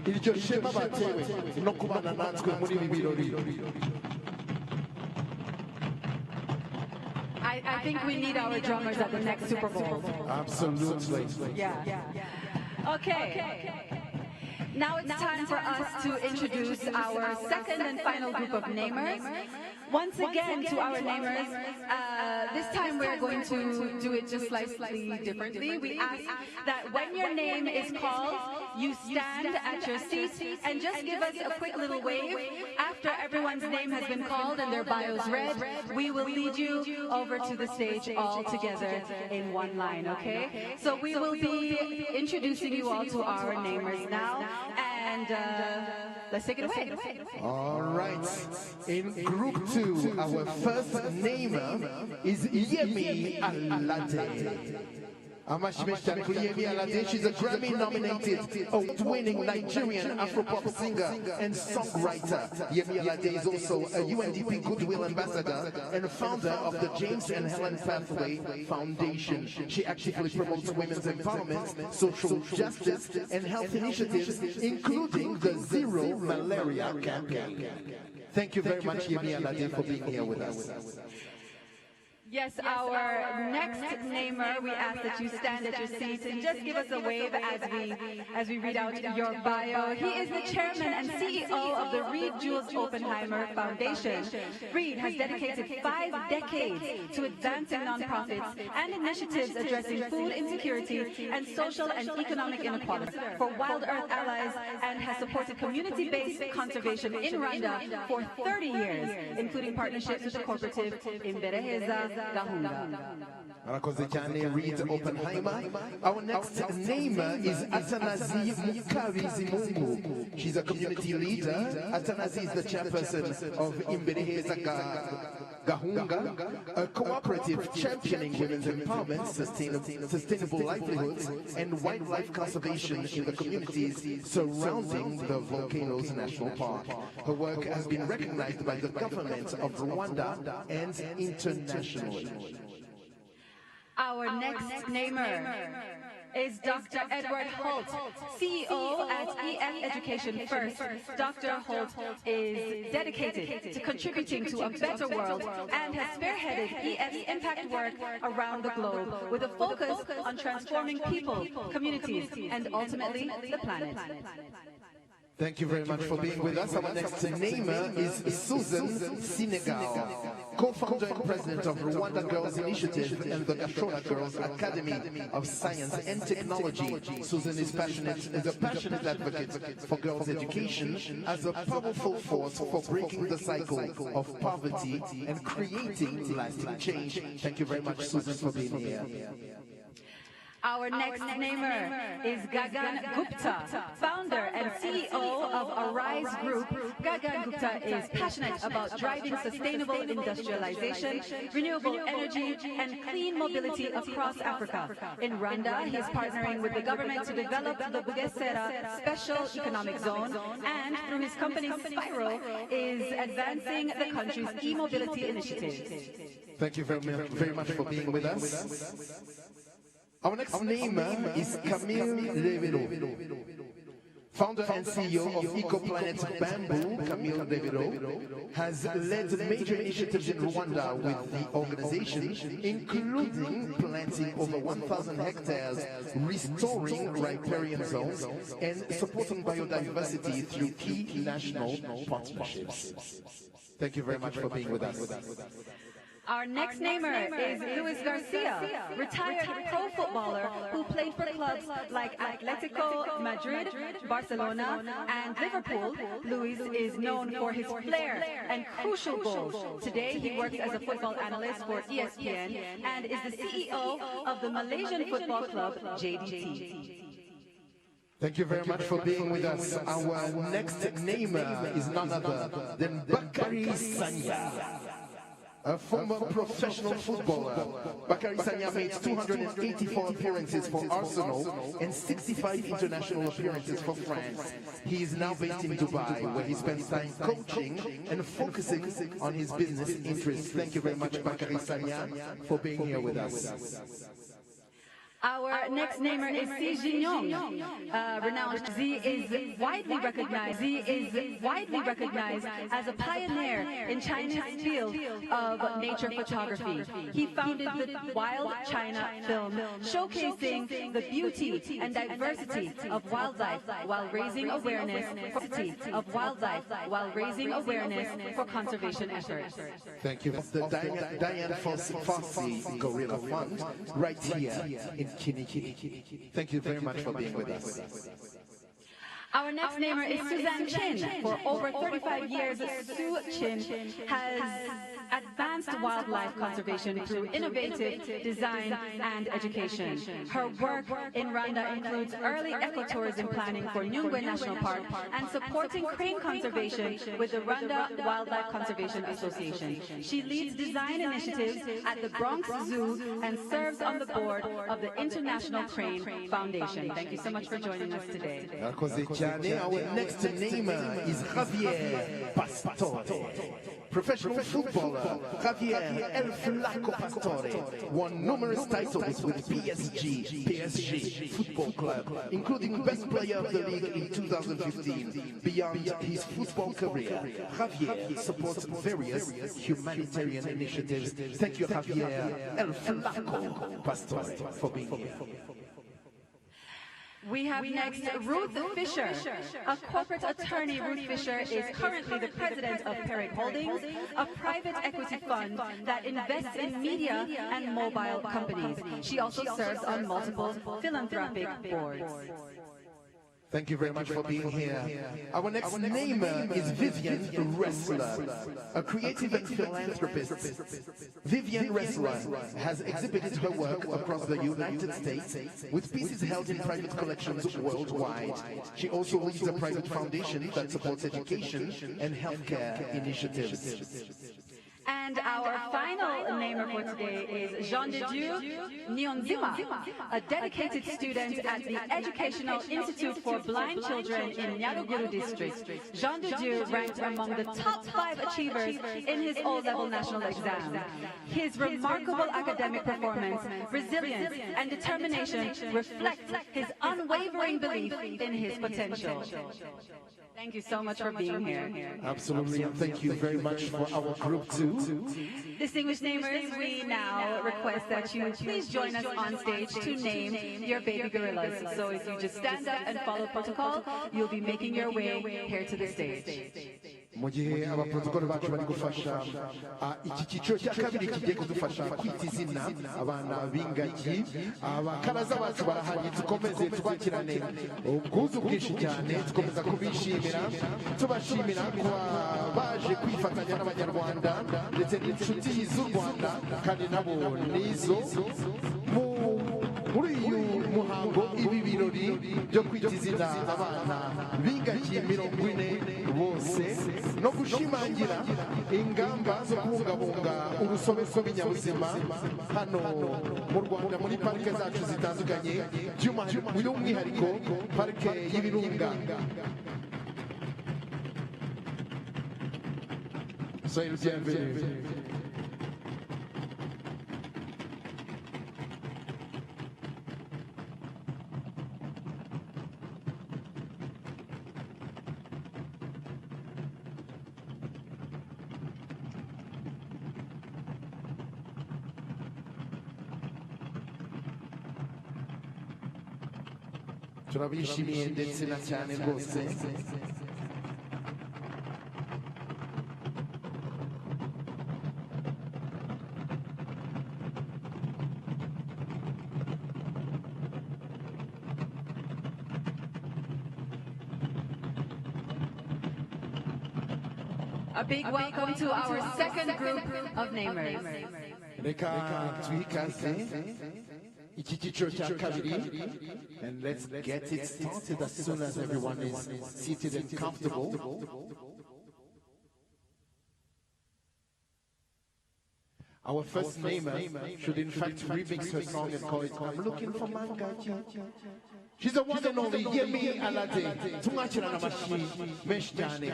iryo shema batewe no kubana natwe muri ibi birori. I think we need our drummers at the next Super Bowl. Absolutely. Yeah. Okay. Now it's time for us to introduce our second and final group of namers. Once again, to our namers, this time we're going to do it just slightly differently. We ask that when your name is called, you stand at your seat and just give us a quick little wave. After everyone's name has been called and their bios read, we will lead you over to the stage all together in one line, okay? So we will be introducing you all to our namers now, and let's take it away. All right. In group 2, our first namer is Yemi Alade. Yemi Alade, she's a Grammy-nominated, award-winning Nigerian Afro-pop singer and songwriter. Yemi Alade is also a UNDP Goodwill Ambassador and founder of the James and Helen Pathway Foundation. She actively promotes women's empowerment, social justice, and health initiatives, including the Zero Malaria Campaign. Thank you very much, Yemi Alade, for being here with us. Yes, our next namer, we ask that you stand at your seats and just give us a wave as we read out your bio. He is the chairman and CEO of the Reed Jules Oppenheimer Foundation. Reed has dedicated 5 decades to advancing nonprofits and initiatives addressing food insecurity and social and economic inequality for Wild Earth Allies, and has supported community-based conservation in Rwanda for 30 years, including partnerships with the cooperative IMPARIRWA. Arakoze cyane Reed Oppenheimer. Our next namer is Atanazi Mukabizimungu. She's a community leader. Atanazi is the chairperson of Gahunga, a cooperative championing women's empowerment, sustainable livelihoods, and wildlife conservation in the communities surrounding the Volcanoes National Park. Her work has been recognized by the government of Rwanda and internationally. Our next namer is Dr. Edward Holt, CEO at EF Education First. Dr. Holt is dedicated to contributing to a better world and has spearheaded EF's impact work around the globe with a focus on transforming people, communities, and ultimately the planet. Thank you very much for being with us. Our next namer is Susan Senegal, co-founder and president of Rwanda Girls Initiative and the Gashora Girls Academy of Science and Technology. Susan is a passionate advocate for girls' education as a powerful force for breaking the cycle of poverty and creating lasting change. Thank you very much, Susan, for being here. Our next namer is Gagan Gupta, founder and CEO of Arise Group. Gagan Gupta is passionate about driving sustainable industrialization, renewable energy, and clean mobility across Africa. In Rwanda, he is partnering with the government to develop the Bugesera Special Economic Zone, and through his company Spiro, is advancing the country's e-mobility initiatives. Thank you very much for being with us. Our next namer is Camille Levelo, founder and CEO of EcoPlanet Bamboo. Camille Levelo has led major initiatives in Rwanda with the organization, including planting over 1,000 hectares, restoring riparian zones, and supporting biodiversity through key national partnerships. Thank you very much for being with us. Our next namer is Luis Garcia, retired pro footballer who played for clubs like Atletico Madrid, Barcelona, and Liverpool. Luis is known for his flair and crucial goals. Today, he works as a football analyst for ESPN and is the CEO of the Malaysian football club, JDT. Thank you very much for being with us. Our next namer is none other than Bakari Sanya, a former professional footballer. Bakari Sanya made 284 appearances for Arsenal and 65 international appearances for France. He is now based in Dubai, where he spends time coaching and focusing on his business interests. Thank you very much, Bakari Sanya, for being here with us. Our next namer is Si Jinyong, renowned. Z is widely recognized as a pioneer in China's field of nature photography. He founded the Wild China Film, showcasing the beauty and diversity of wildlife while raising awareness for conservation efforts. Thank you. The Diane Fossey Gorilla Fund, right here in Kinigi. Thank you very much for being with us. Our next namer is Suzanne Chin. For over 35 years, Sue Chin has advanced wildlife conservation through innovative design and education. Her work in Rwanda includes early ecotourism planning for Nyungwe National Park and supporting crane conservation with the Rwanda Wildlife Conservation Association. She leads design initiatives at the Bronx Zoo and serves on the board of the International Crane Foundation. Thank you so much for joining us today. Our next namer is Javier Pastore, Professional footballer Javier El Flaco Pastore won numerous titles with PSG Football Club, including Best Player of the League in 2015. Beyond his football career, Javier supports various humanitarian initiatives. Thank you, Javier El Flaco Pastore, for being here. We have next Ruth Fisher. A corporate attorney, Ruth Fisher is currently the president of Perik Holdings, a private equity fund that invests in media and mobile companies. She also serves on multiple philanthropic boards. Thank you very much for being here. Our next namer is Vivian Ressler, a creative and philanthropist. Vivian Ressler has exhibited her work across the United States with pieces held in private collections worldwide. She also leads a private foundation that supports education and healthcare initiatives. And our final namer for today is Jean de Dieu Nyonzima, a dedicated student at the Educational Institute for Blind Children in Nyaruguru District. Jean de Dieu ranked among the top 5 achievers in his O-level national exam. His remarkable academic performance, resilience, and determination reflect his unwavering belief in his potential. Thank you so much for being here. Absolutely, and thank you very much for our group too. Distinguished namers, we now request that you please join us on stage to name your baby gorillas. So if you just stand up and follow protocol, you'll be making your way here to the stage. Mu gihe abaprotokoli bacu bari gufasha iki cyiciro cya kabiri kigiye kudufasha kwita izina abana b'ingagi, abakaraza bacu barahanye, dukomeze twakirane ubwuzu bwinshi cyane, dukomeza kubishimira, tubashimira kuba baje kwifatanya n'abanyarwanda ndetse n'inshuti z'u Rwanda kandi nabo nizo muri uyu muhango, ibi birori byo kwita izina abana b'ingagi 40 bose no gushimangira ingamba zo kubungabunga urusobeso rw'ibinyabuzima hano mu Rwanda muri parike zacu zitandukanye, by'umwihariko parike y'ibirunga. Soyez le bienvenu. Turabishimiye ndetse na cyane rwose. A big welcome to our second group of namers. Reka ikaze iki cyiciro cya kabiri, and let's get it started as soon as everyone is seated and comfortable. Our first namer should in fact remix her song and call it I'm Looking for Mangaji. She's the one and only Yemi Alade. Tumwakira n'amashyi menshi cyane.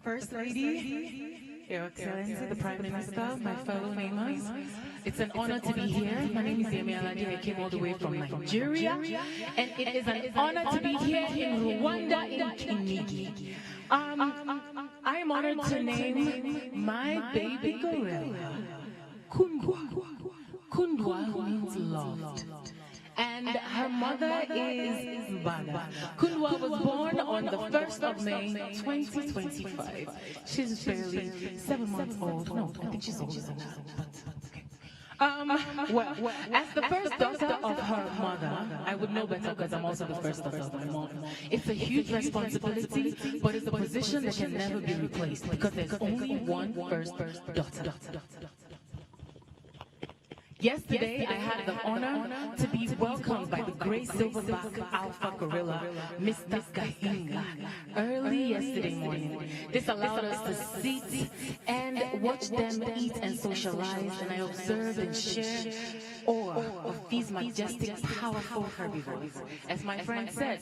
First Lady, Your Excellency, the Prime Minister, my fellow namers, it's an honor to be here. My name is Yemi Alade. I came all the way from Nigeria, and it is an honor to be here in Rwanda, in Kinigi. I am honored to name my baby gorilla, Kundwa. Kundwa means loved. And her mother is Mbana. Kundwa was born on the 1st of May, 2025. She's barely 7 months old. No, I think she's older than that. Well, as the first daughter of her mother, I would know better because I'm also the first daughter of my mom. It's a huge responsibility, but it's a position that can never be replaced because there's only one first daughter. Yesterday, I had the honor to be welcomed by the gray silverback alpha gorilla, Mr. Gahinga, early yesterday morning. This allowed us to sit and watch them eat and socialize, and I observed and shared awe of these majestic, powerful herbivores. As my friend said,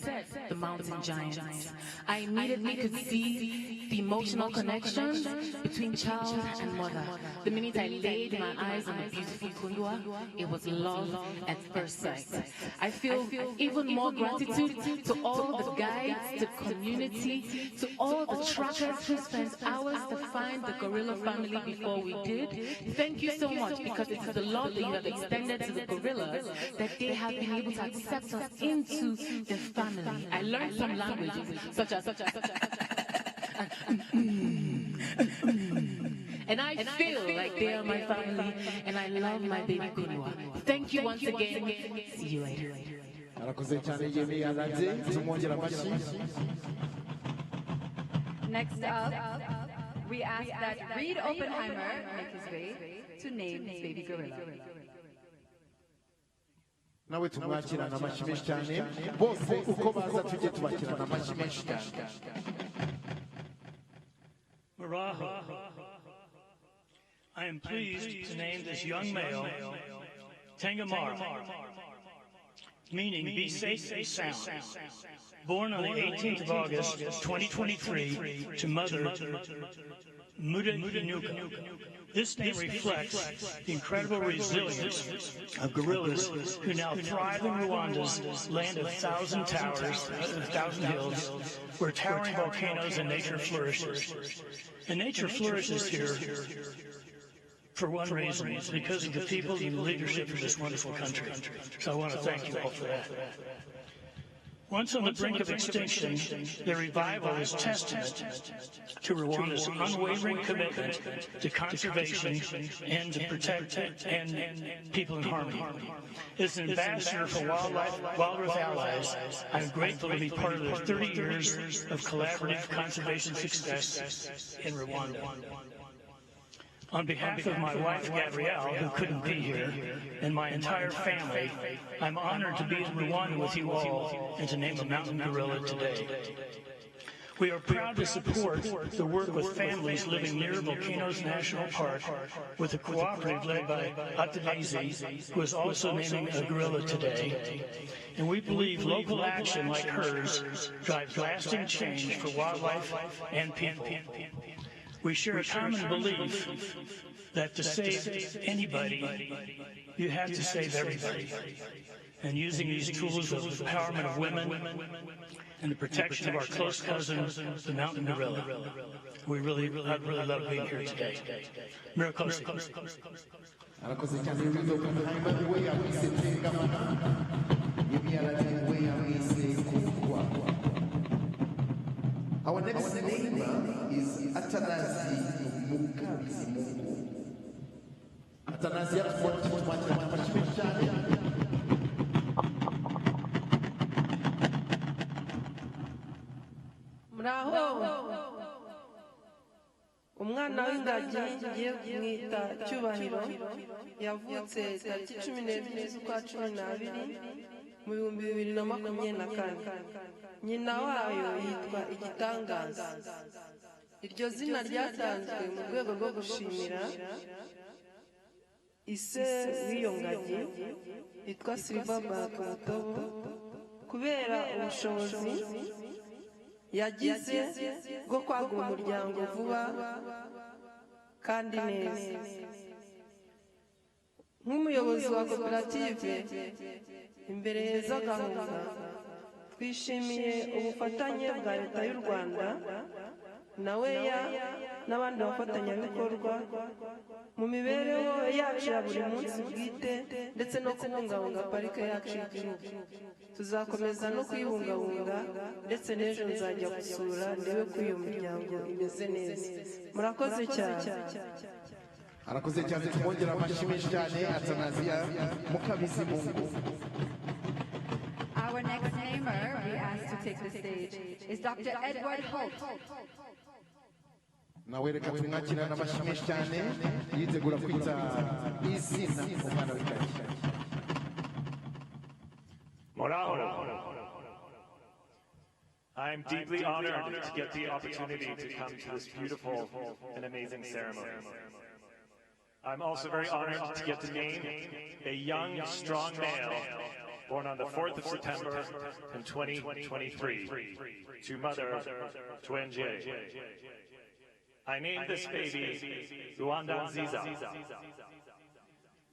the mountain giants. I immediately could see the emotional connection between child and mother. The minute I laid my eyes on the beautiful kundwa, it was love at first sight. I feel even more gratitude to all the guides, the community, to all the trackers who spent hours to find the gorilla family before we did. Thank you so much, because it's the love that you have extended to the gorillas that they have been able to accept us into their family. I learned some languages, such as and I feel like they are my family, and I love my baby Kunwa. Thank you once again. See you later. Next up, we ask that Reed Oppenheimer make his way to name his baby gorilla. nawe tumwakirana amashyi menshi cyane bose uko baza tujye tubakirana amashyi menshi cyane. Maraha. I am pleased to name this young male Tengamara, meaning be safe and sound. Born on the 18th of August, 2023, to mother Muda Hinuka. This name reflects the incredible resilience of gorillas who now thrive in Rwanda's land of 1,000 towers, 1,000 hills, where towering volcanoes and nature flourishes. And nature flourishes here for one reason, it's because of the people and the leadership of this wonderful country. So I want to thank you all for that. Once on the brink of extinction, their revival is testament to Rwanda's unwavering commitment to conservation and to protect and people in harmony. As an ambassador for Wildlife Allies, I'm grateful to be part of their 30 years of collaborative conservation success in Rwanda. On behalf of my wife, Gabrielle, who couldn't be here, and my entire family, I'm honored to be in Rwanda with you all and to name a mountain gorilla today. We are proud to support the work with families living near Volcanoes National Park with a cooperative led by Atanasi, who is also naming a gorilla today. And we believe local action like hers drives lasting change for wildlife and people. We share a common belief that to save anybody, you have to save everybody. And using these tools of empowerment of women and the protection of our close cousin, the mountain gorilla. I'd really love being here today. Miracles. Our next neighbor is Atanasi Mukabizimungu. Atanasi muraho umwana w'ingagi ngiye kumwita Cyubahiro yavutse tariki 12 z'ukwa 12 mu 2024. nyina wayo yitwa Igitangaza. iryo zina ryatanzwe mu rwego rwo gushimira ise w'iyo ngagi yitwa Silverback Mutobo kubera ubushobozi yagize bwo kwagura umuryango vuba kandi neza. nk'umuyobozi wa koperative imbere heza gahunda, twishimiye ubufatanye bwa leta y'u Rwanda nawe n'abandi bafatanyabikorwa mu mibereho yacu ya buri munsi bwite ndetse no kubungabunga parike yacu y'igihugu. tuzakomeza no kuyibungabunga ndetse n'ejo nzajya gusura ndebe ko iyo miryango imeze neza. murakoze cyane. arakoze cyane, tumwongera amashyi menshi cyane. Atanasi Mukabizimungu. Our next namer we asked to take the stage is Dr. Edward Holt. nawe reka tumwakirane amashyi menshi cyane, yitegura kwita izina umwana w'ingagi. I'm deeply honored to get the opportunity to come to this beautiful and amazing ceremony. I'm also very honored to get to name a young, strong male born on the 4th of September in 2023 to mother Twenje. I named this baby Rwanda Nziza.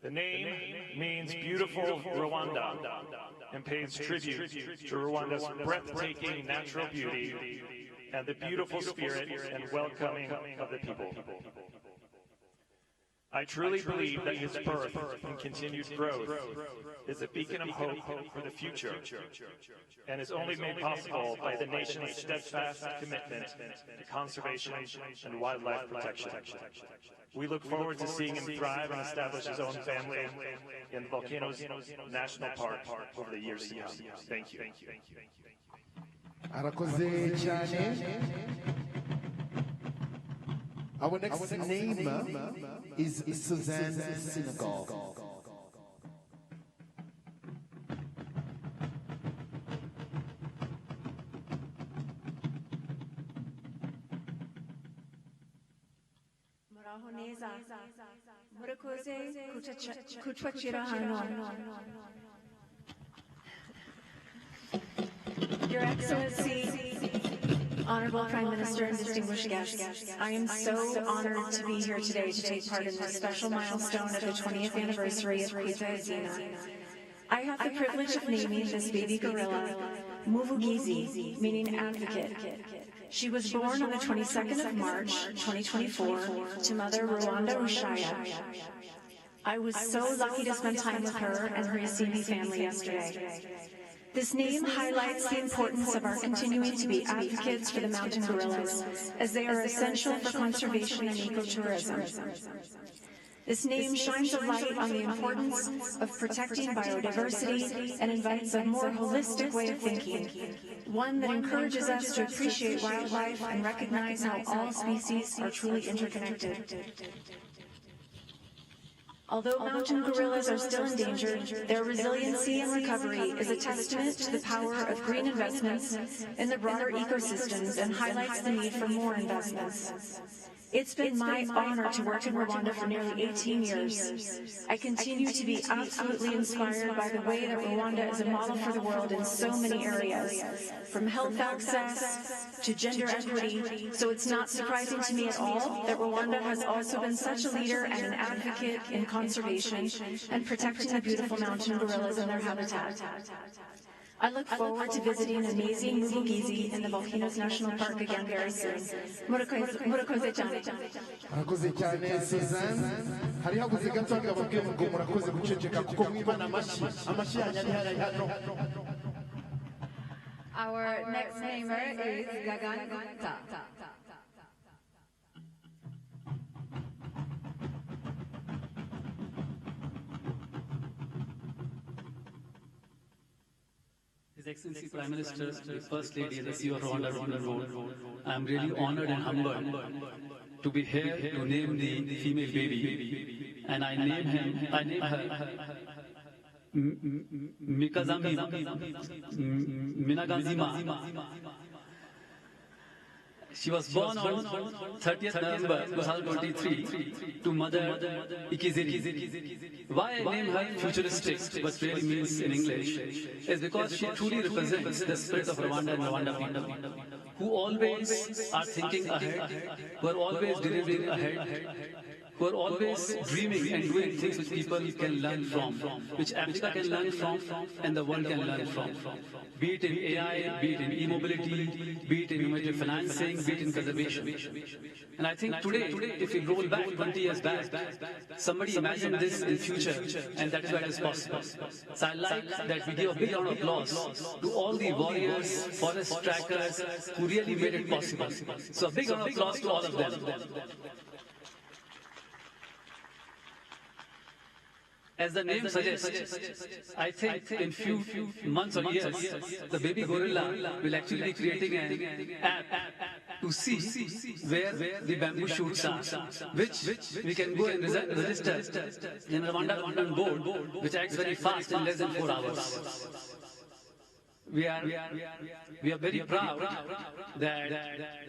The name means beautiful Rwanda and pays tribute to Rwanda's breathtaking natural beauty and the beautiful spirit and welcoming of the people. I truly believe that his birth and continued growth is a beacon of hope for the future and is only made possible by the nation's steadfast commitment to conservation and wildlife protection. We look forward to seeing him thrive and establish his own family in the Volcanoes National Park over the years to come. Thank you. Arakoze cyane. Our next name is Suzanne Senegal. Your Excellency, Honorable Prime Minister and distinguished guests, I am so honored to be here today to take part in this special milestone of the 20th anniversary of Kwita, Izina. I have the privilege of naming this baby gorilla Muvugizi, meaning advocate. She was born on the 22nd of March, 2024, to mother Rwanda Ushaya. I was so lucky to spend time with her and her Izina family yesterday. This name highlights the importance of our continuing to be advocates for the mountain gorillas, as they are essential for conservation and ecotourism. This name shines a light on the importance of protecting biodiversity and invites a more holistic way of thinking, one that encourages us to appreciate wildlife and recognize how all species are truly interconnected. Although mountain gorillas are still endangered, their resiliency and recovery is a testament to the power of green investments in the broader ecosystems and highlights the need for more investments. It's been my honor to work in Rwanda for nearly 18 years. I continue to be absolutely inspired by the way that Rwanda is a model for the world in so many areas, from health access to gender equity, so it's not surprising to me at all that Rwanda has also been such a leader and an advocate in conservation and protecting the beautiful mountain gorillas and their habitat. I look forward to visiting amazing Muvugizi in the Volcanoes National Park again very soon. Murakoze cyane. Murakoze cyane Suzanne. Hari habuze gato ababwiye ngo murakoze guceceka kuko mwibana amashi yanyu ari hano. Our next namer is Gagan Kwita. His Excellency Prime Minister, the First Lady and the CEO of Rwanda, Road, I am really honored and humbled to be here to name the female baby. And I name her Mikazami Minagazima. She was born on 30th November 2023 to mother Ikiziri. Why I name her futuristic, what really means in English, is because she truly represents the spirit of Rwanda and Rwanda people, who always are thinking ahead, who are always delivering ahead, who are always dreaming and doing things which people can learn from, which Africa can learn from, and the world can learn from. Be it in AI, be it in e-mobility, be it in innovative financing, be it in conservation. And I think today, if we roll back 20 years back, somebody imagined this in future, and that is why it is possible. So I like that we give a big round of applause to all the warriors, forest trackers, who really made it possible. So a big round of applause to all of them. As the name suggests, I think in few months or years, the baby gorilla will actually be creating an app to see where the bamboo shoots are, which we can go and register in Rwanda board, which acts very fast in less than 4 hours. we are very proud that,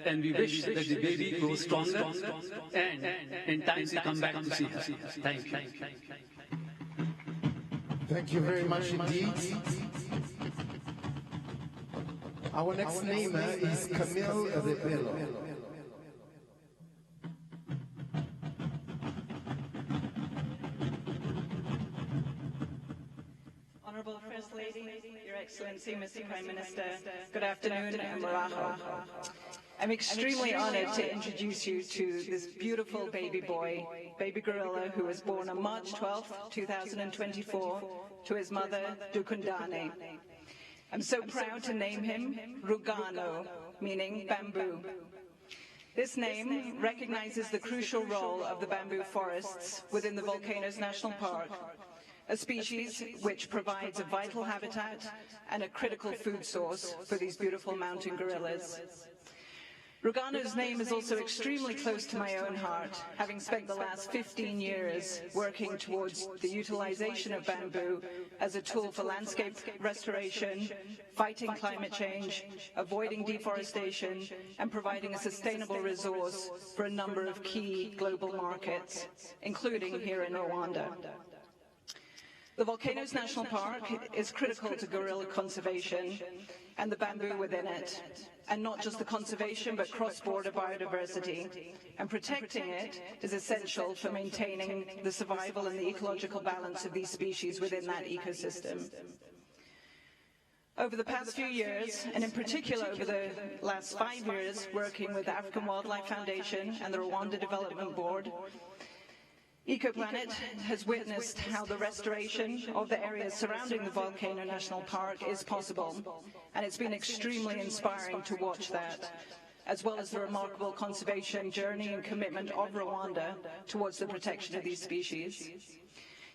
and we wish that the baby grows stronger and in time to come back to see her. Thank you. Thank you very much indeed. Our next namer is Camille Rebello. Honorable First Lady, Your Excellency, Mr. Prime Minister, good afternoon and maraho. I'm extremely honored to introduce you to this beautiful baby boy, baby gorilla, who was born on March 12, 2024, to his mother, Dukundane. I'm so proud to name him Rugano, meaning bamboo. This name recognizes the crucial role of the bamboo forests within the Volcanoes National Park, a species which provides a vital habitat and a critical food source for these beautiful mountain gorillas. Rugano's name is also extremely close to my own heart, having spent the last 15 years working towards the utilization of bamboo as a tool for landscape restoration, fighting climate change, avoiding deforestation, and providing a sustainable resource for a number of key global markets, including here in Rwanda. The Volcanoes National Park is critical to gorilla conservation and the bamboo within it, and not just the conservation but cross-border biodiversity. And protecting it is essential for maintaining the survival and the ecological balance of these species within that ecosystem. Over the past few years, and in particular over the last 5 years, working with the African Wildlife Foundation and the Rwanda Development Board, EcoPlanet has witnessed how the restoration of the areas surrounding the Volcano National Park is possible, and it's been extremely inspiring to watch that, as well as the remarkable conservation journey and commitment of Rwanda towards the protection of these species.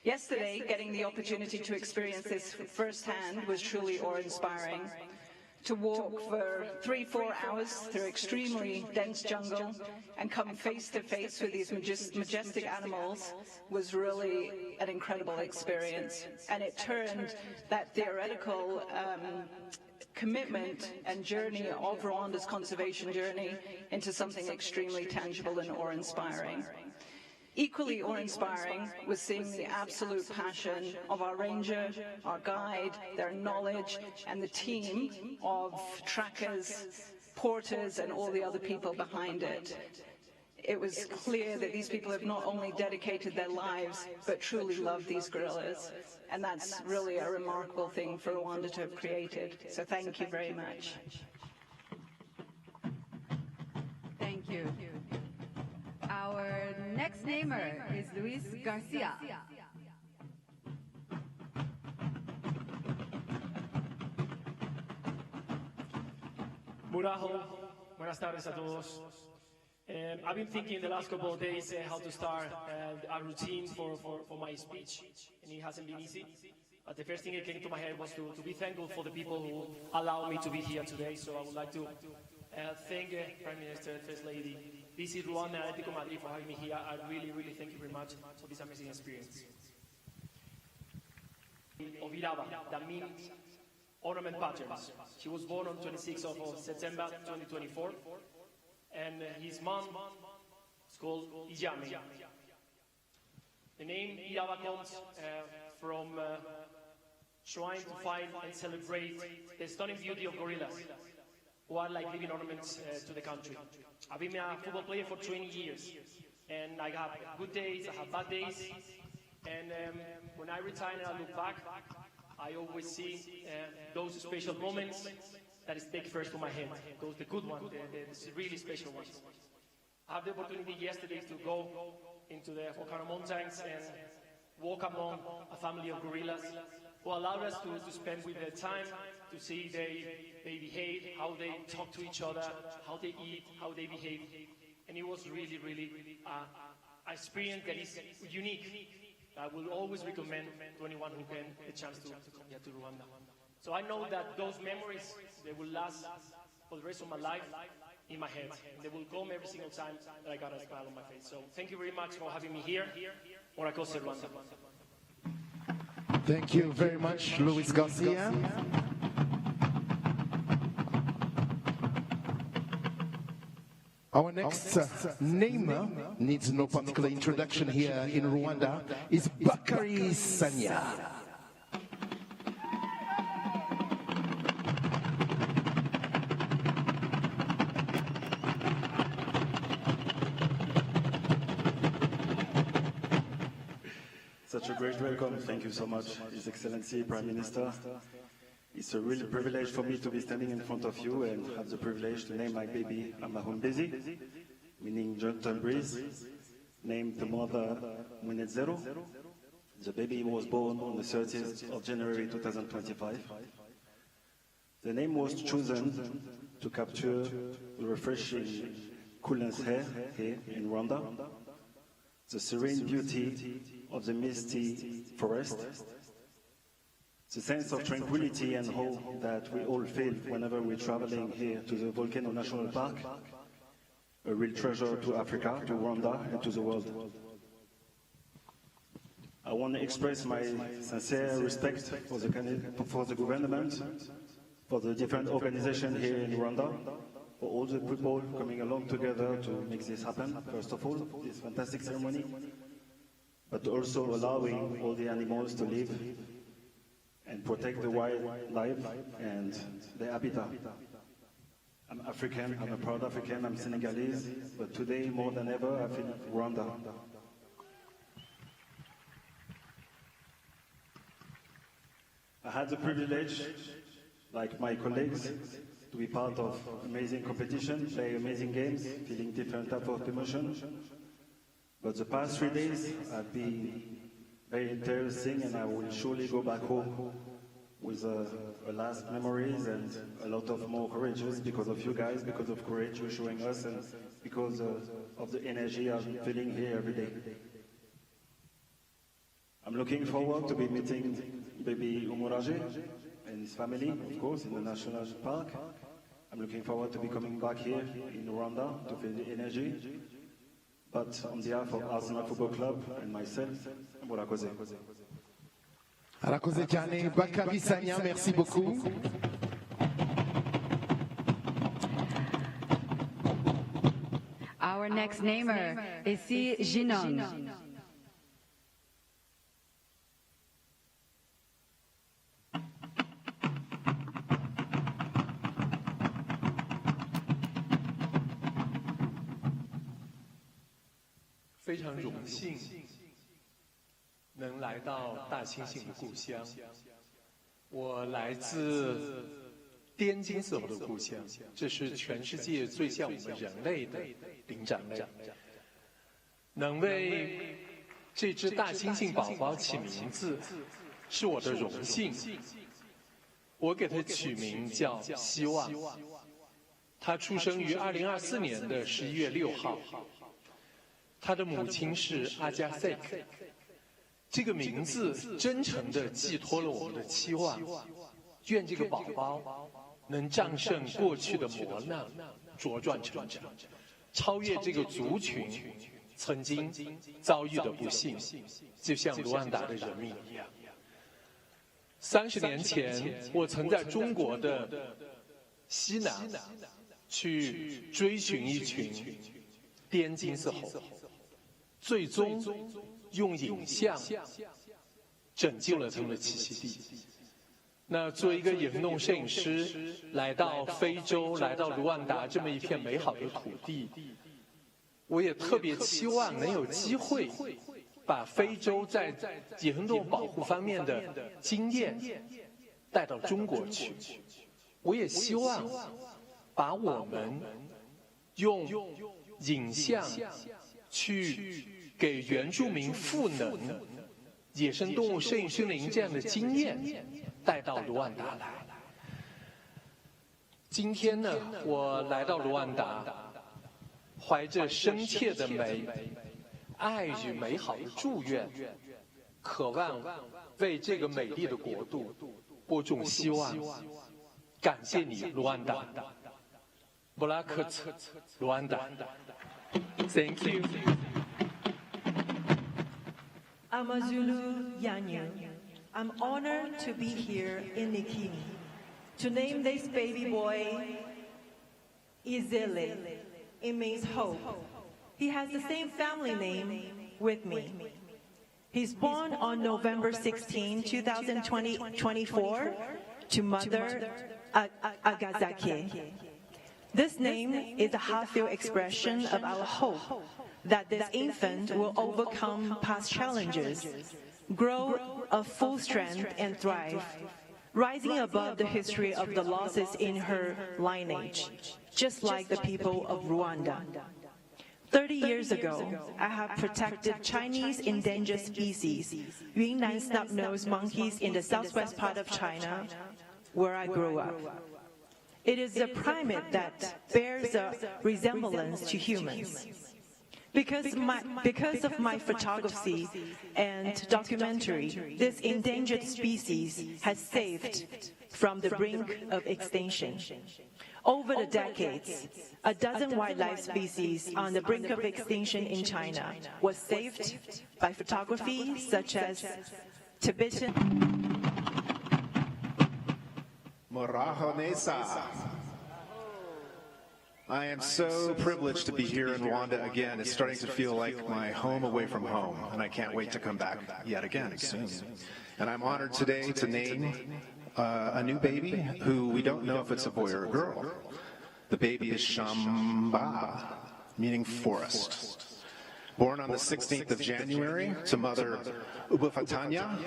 Yesterday, getting the opportunity to experience this firsthand was truly awe-inspiring. To walk for 3-4 hours through extremely dense jungle and come face to face with these majestic animals was really an incredible experience. And it turned that theoretical commitment and journey of Rwanda's conservation journey into something extremely tangible and awe-inspiring. Equally awe-inspiring was seeing the absolute passion of our ranger, our guide, their knowledge, and the team of trackers, porters, and all the other people behind it. It was clear that these people have not only dedicated their lives, but truly loved these gorillas. And that's really a remarkable thing for Rwanda to have created. So thank you very much. Thank you. Our next namer is Luis Garcia. Muraho, buenas tardes a todos. I've been thinking the last couple of days how to start a routine for my speech, and it hasn't been easy. But the first thing that came to my head was to be thankful for the people who allowed me to be here today. So I would like to thank Prime Minister, First Lady, Visit Rwanda and Atletico Madrid for having me here. I really, really thank you very much for this amazing experience. Of Iraba, that means ornament patterns. He was born on 26th of September 2024, and his mom is called Ijame. The name Iraba comes from trying to find and celebrate the stunning beauty of gorillas, who are like living ornaments to the country. I've been a football player for 20 years, and I have good days, I have bad days, and when I retire and I look back, I always see those special moments that stick first to my head, those the good ones, the really special ones. I had the opportunity yesterday to go into the Volcano Mountains and walk among a family of gorillas who allowed us to spend with their time, to see they behave, how they talk to each other, how they eat, how they behave. And it was really, really an experience that is unique. I will always recommend to anyone who can a chance to come here to Rwanda. So I know that those memories, they will last for the rest of my life in my head. And they will come every single time that I got a smile on my face. So thank you very much for having me here. Urakoze Rwanda. Thank you very much, Luis Garcia. Our next namer needs no particular introduction here in Rwanda is Bakari Sanya. Such a great welcome. Thank you so much, His Excellency Prime Minister. It's a real privilege for me to be standing in front of you and have the privilege to name my baby Amahumbezi, meaning gentle breeze, named the mother Munezero. The baby was born on the 30th of January 2025. The name was chosen to capture the refreshing coolness here in Rwanda, the serene beauty of the misty forest, the sense of tranquility and hope that we all feel whenever we're traveling here to the Volcano National Park, a real treasure to Africa, to Rwanda, and to the world. I want to express my sincere respect for the government, for the different organizations here in Rwanda, for all the people coming along together to make this happen, first of all, this fantastic ceremony, but also allowing all the animals to live and protect the wildlife and their habitat. I'm African, I'm a proud African, I'm Senegalese, but today more than ever I feel Rwanda. I had the privilege, like my colleagues, to be part of amazing competition, play amazing games, feeling different type of emotion. But the past 3 days have been very interesting, and I will surely go back home with a last memories and a lot of more courageous because of you guys, because of courage you're showing us, and because of the energy I'm feeling here every day. I'm looking forward to be meeting baby Umuraje and his family, of course, in the National Park. I'm looking forward to be coming back here in Rwanda to feel the energy. But on behalf of Arsenal Football Club and myself, murakoze. Arakoze cyane Bakari Sanya, merci beaucoup. Our next namer is Izina. 非常荣幸能来到大猩猩的故乡。我来自滇金丝猴的故乡，这是全世界最像我们人类的灵长类。能为这只大猩猩宝宝起名字，是我的荣幸。我给它取名叫希望。它出生于2024年的11月6号。他的母亲是阿加塞克，这个名字真诚地寄托了我们的期望，愿这个宝宝能战胜过去的磨难，茁壮成长，超越这个族群曾经遭遇的不幸，就像卢旺达的人民一样。30年前，我曾在中国的西南去追寻一群滇金丝猴。最终用影像拯救了他们的栖息地。那作为一个野生动物摄影师，来到非洲，来到卢旺达这么一片美好的土地，我也特别期望能有机会把非洲在野生动物保护方面的经验带到中国去。我也希望把我们用影像去给原住民赋能野生动物摄影训练营这样的经验带到卢旺达来。今天呢，我来到卢旺达，怀着深切的爱与美好的祝愿，渴望为这个美丽的国度播种希望。感谢你，卢旺达，布拉克特，卢旺达。Thank you. I'm a Zulu Yanyu. I'm honored to be here in Kinigi to name this baby boy Izele, It means hope. He has the same family name with me. He's born on November 16, 2024, to Mother Agazaki. This name is a heartfelt expression of our hope that this infant will overcome past challenges, grow of full strength and thrive, rising above the history of the losses in her lineage, just like the people of Rwanda. 30 years ago, I have protected Chinese endangered species, Yunnan snub-nosed monkeys in the southwest part of China, where I grew up. It is a primate that bears a resemblance to humans. Because of my photography and documentary, this endangered species has saved from the brink of extinction. Over the decades, a dozen wildlife species on the brink of extinction in China was saved by photography such as Tibetan. I am so privileged to be here in Rwanda again. It's starting to feel like my home away from home, and I can't wait to come back yet again soon. And I'm honored today to name a new baby who we don't know if it's a boy or a girl. The baby is Shamba, meaning forest. Born on the 16th of January to Mother Ubafatanya,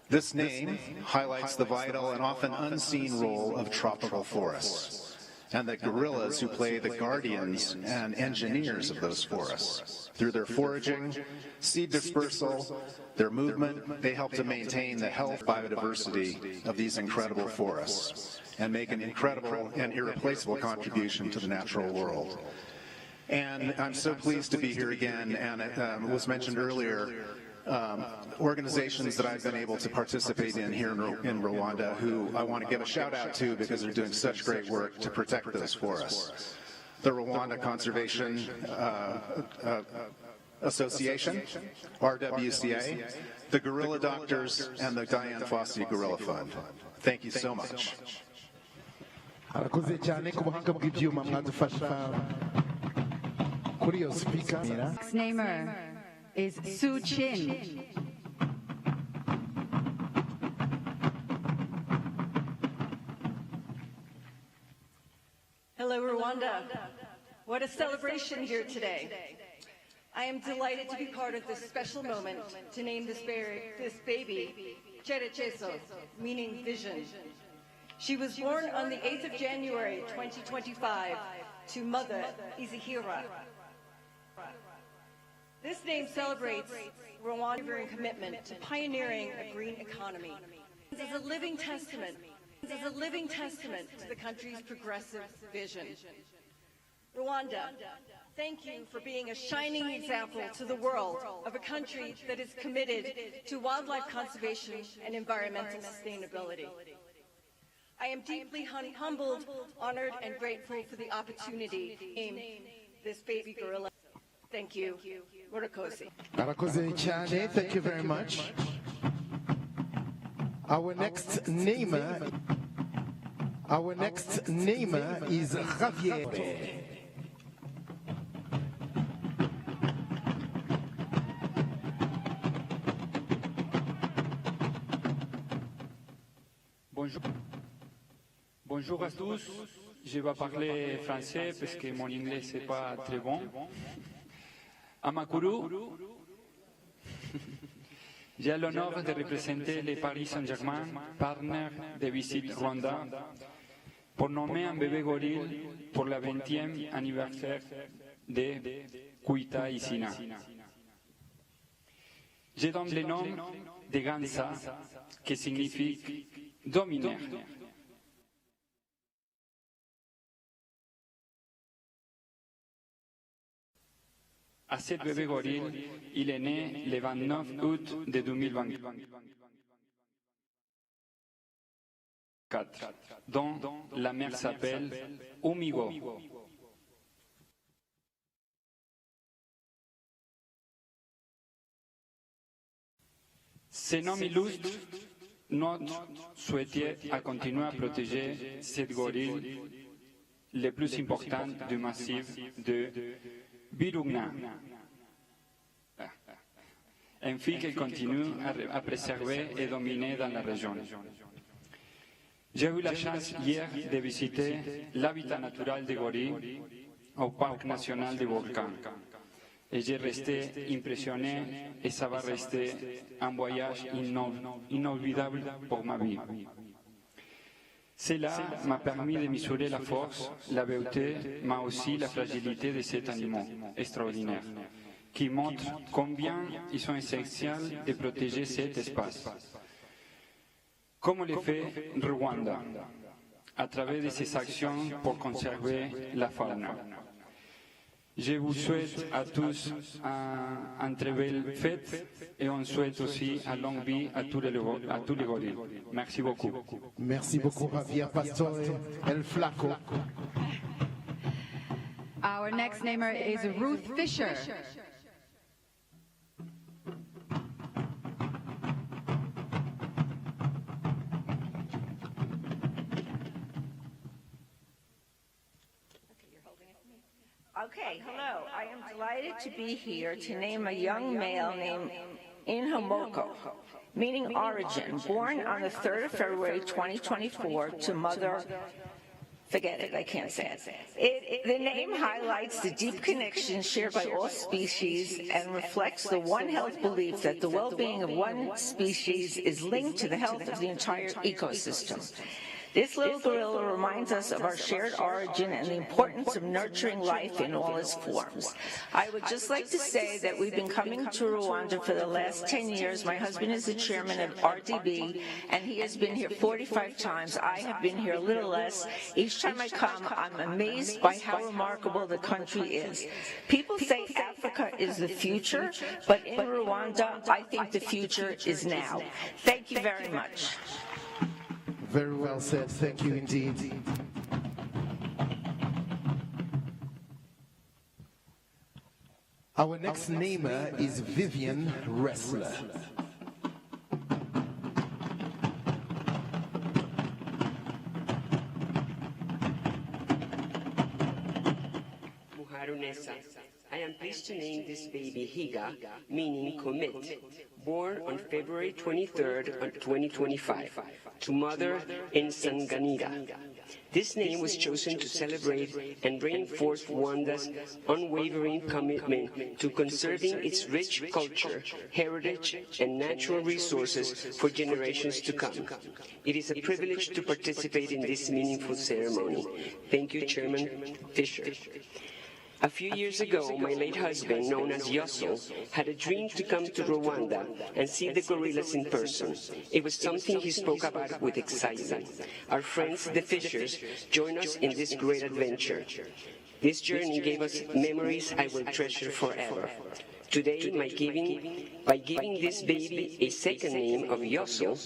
this name highlights the vital and often unseen role of tropical forests and the gorillas who play the guardians and engineers of those forests. Through their foraging, seed dispersal, their movement, they help to maintain the health biodiversity of these incredible forests and make an incredible and irreplaceable contribution to the natural world. And I'm so pleased to be here again, and it was mentioned earlier, organizations that I've been able to participate in here in Rwanda who I want to give a shout out to because they're doing such great work to protect those forests. The Rwanda Conservation Association, RWCA, the Gorilla Doctors, and the Diane Fossey Gorilla Fund. Thank you so much. Next namer is Su Chin. Hello, Rwanda. What a celebration here today. I am delighted to be part of this special moment to name this baby Cherechezo, meaning vision. She was born on the 8th of January, 2025, to Mother Izina. This name celebrates Rwanda's commitment to pioneering a green economy. It is a living testament to the country's progressive vision. Rwanda, thank you for being a shining example to the world of a country that is committed to wildlife conservation and environmental sustainability. I am deeply humbled, honored, and grateful for the opportunity to name this baby gorilla. Thank you. Murakoze. Thank you very much. Our next namer is Javier. Bonjour à tous. Je vais parler français parce que mon anglais n'est pas très bon. Amakuru, j'ai l'honneur de représenter le Paris Saint-Germain, partenaire de Visite Rwanda, pour nommer un bébé gorille pour le 20e anniversaire de Kwita Izina. Je donne le nom de Gansa, qui signifie dominaire. À cet bébé gorille, il est né le 29 août de 2024, dont la mère s'appelle Umigo. Ce nom illustre notre souhait à continuer à protéger cette gorille les plus importants du massif de Virunga, ainsi qu'elle continue à préserver et dominer dans la région. J'ai eu la chance hier de visiter l'habitat naturel des gorilles au parc national des volcans. Et j'ai resté impressionné et ça va rester un voyage inolvidable pour ma vie. Cela m'a permis de mesurer la force, la beauté, mais aussi la fragilité de cet animal extraordinaire, qui montre combien ils sont essentiels de protéger cet espace. Comme le fait Rwanda, à travers de ses actions pour conserver la faune. Je vous souhaite à tous un très belle fête et on souhaite aussi une longue vie à tous les gorilles. Merci beaucoup. Merci beaucoup, Javier Pastore El Flaco. Our next namer is Ruth Fisher. Okay, hello. I am delighted to be here to name a young male named Inhamoko, meaning origin, born on the 3rd of February 2024 to mother. Forget it, I can't say it. The name highlights the deep connection shared by all species and reflects the One Health belief that the well-being of one species is linked to the health of the entire ecosystem. This little gorilla reminds us of our shared origin and the importance of nurturing life in all its forms. I would just like to say that we've been coming to Rwanda for the last 10 years. My husband is the chairman of RDB, and he has been here 45 times. I have been here a little less. Each time I come, I'm amazed by how remarkable the country is. People say Africa is the future, but in Rwanda, I think the future is now. Thank you very much. Very well said. Thank you indeed. Our next namer is Vivian Wrestler. I am pleased to name this baby Higa, meaning commit, born on February 23rd, 2025, to mother Nsanganira. This name was chosen to celebrate and reinforce Rwanda's unwavering commitment to conserving its rich culture, heritage, and natural resources for generations to come. It is a privilege to participate in this meaningful ceremony. Thank you, Chairman Fisher. A few years ago, my late husband, known as Yosso, had a dream to come to Rwanda and see the gorillas in person. It was something he spoke about with excitement. Our friends, the Fishers, joined us in this great adventure. This journey gave us memories I will treasure forever. Today, by giving this baby a second name of Yosso,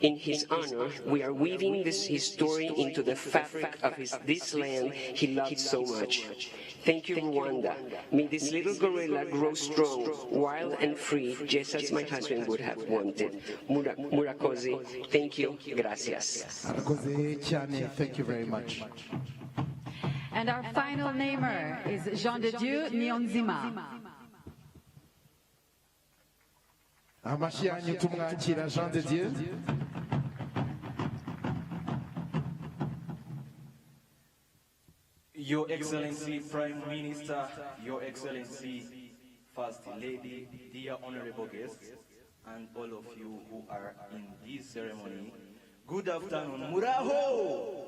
in his honor, we are weaving his story into the fabric of this land he loved so much. Thank you, Rwanda. May this little gorilla grow strong, wild and free, just as my husband would have wanted. Murakoze, thank you, gracias. Thank you very much. And our final namer is Jean de Dieu Niyonzima. Amashi yanyu tumwakira Jean de Dieu. Your Excellency Prime Minister, Your Excellency First Lady, dear honorable guests, and all of you who are in this ceremony, good afternoon. Muraho!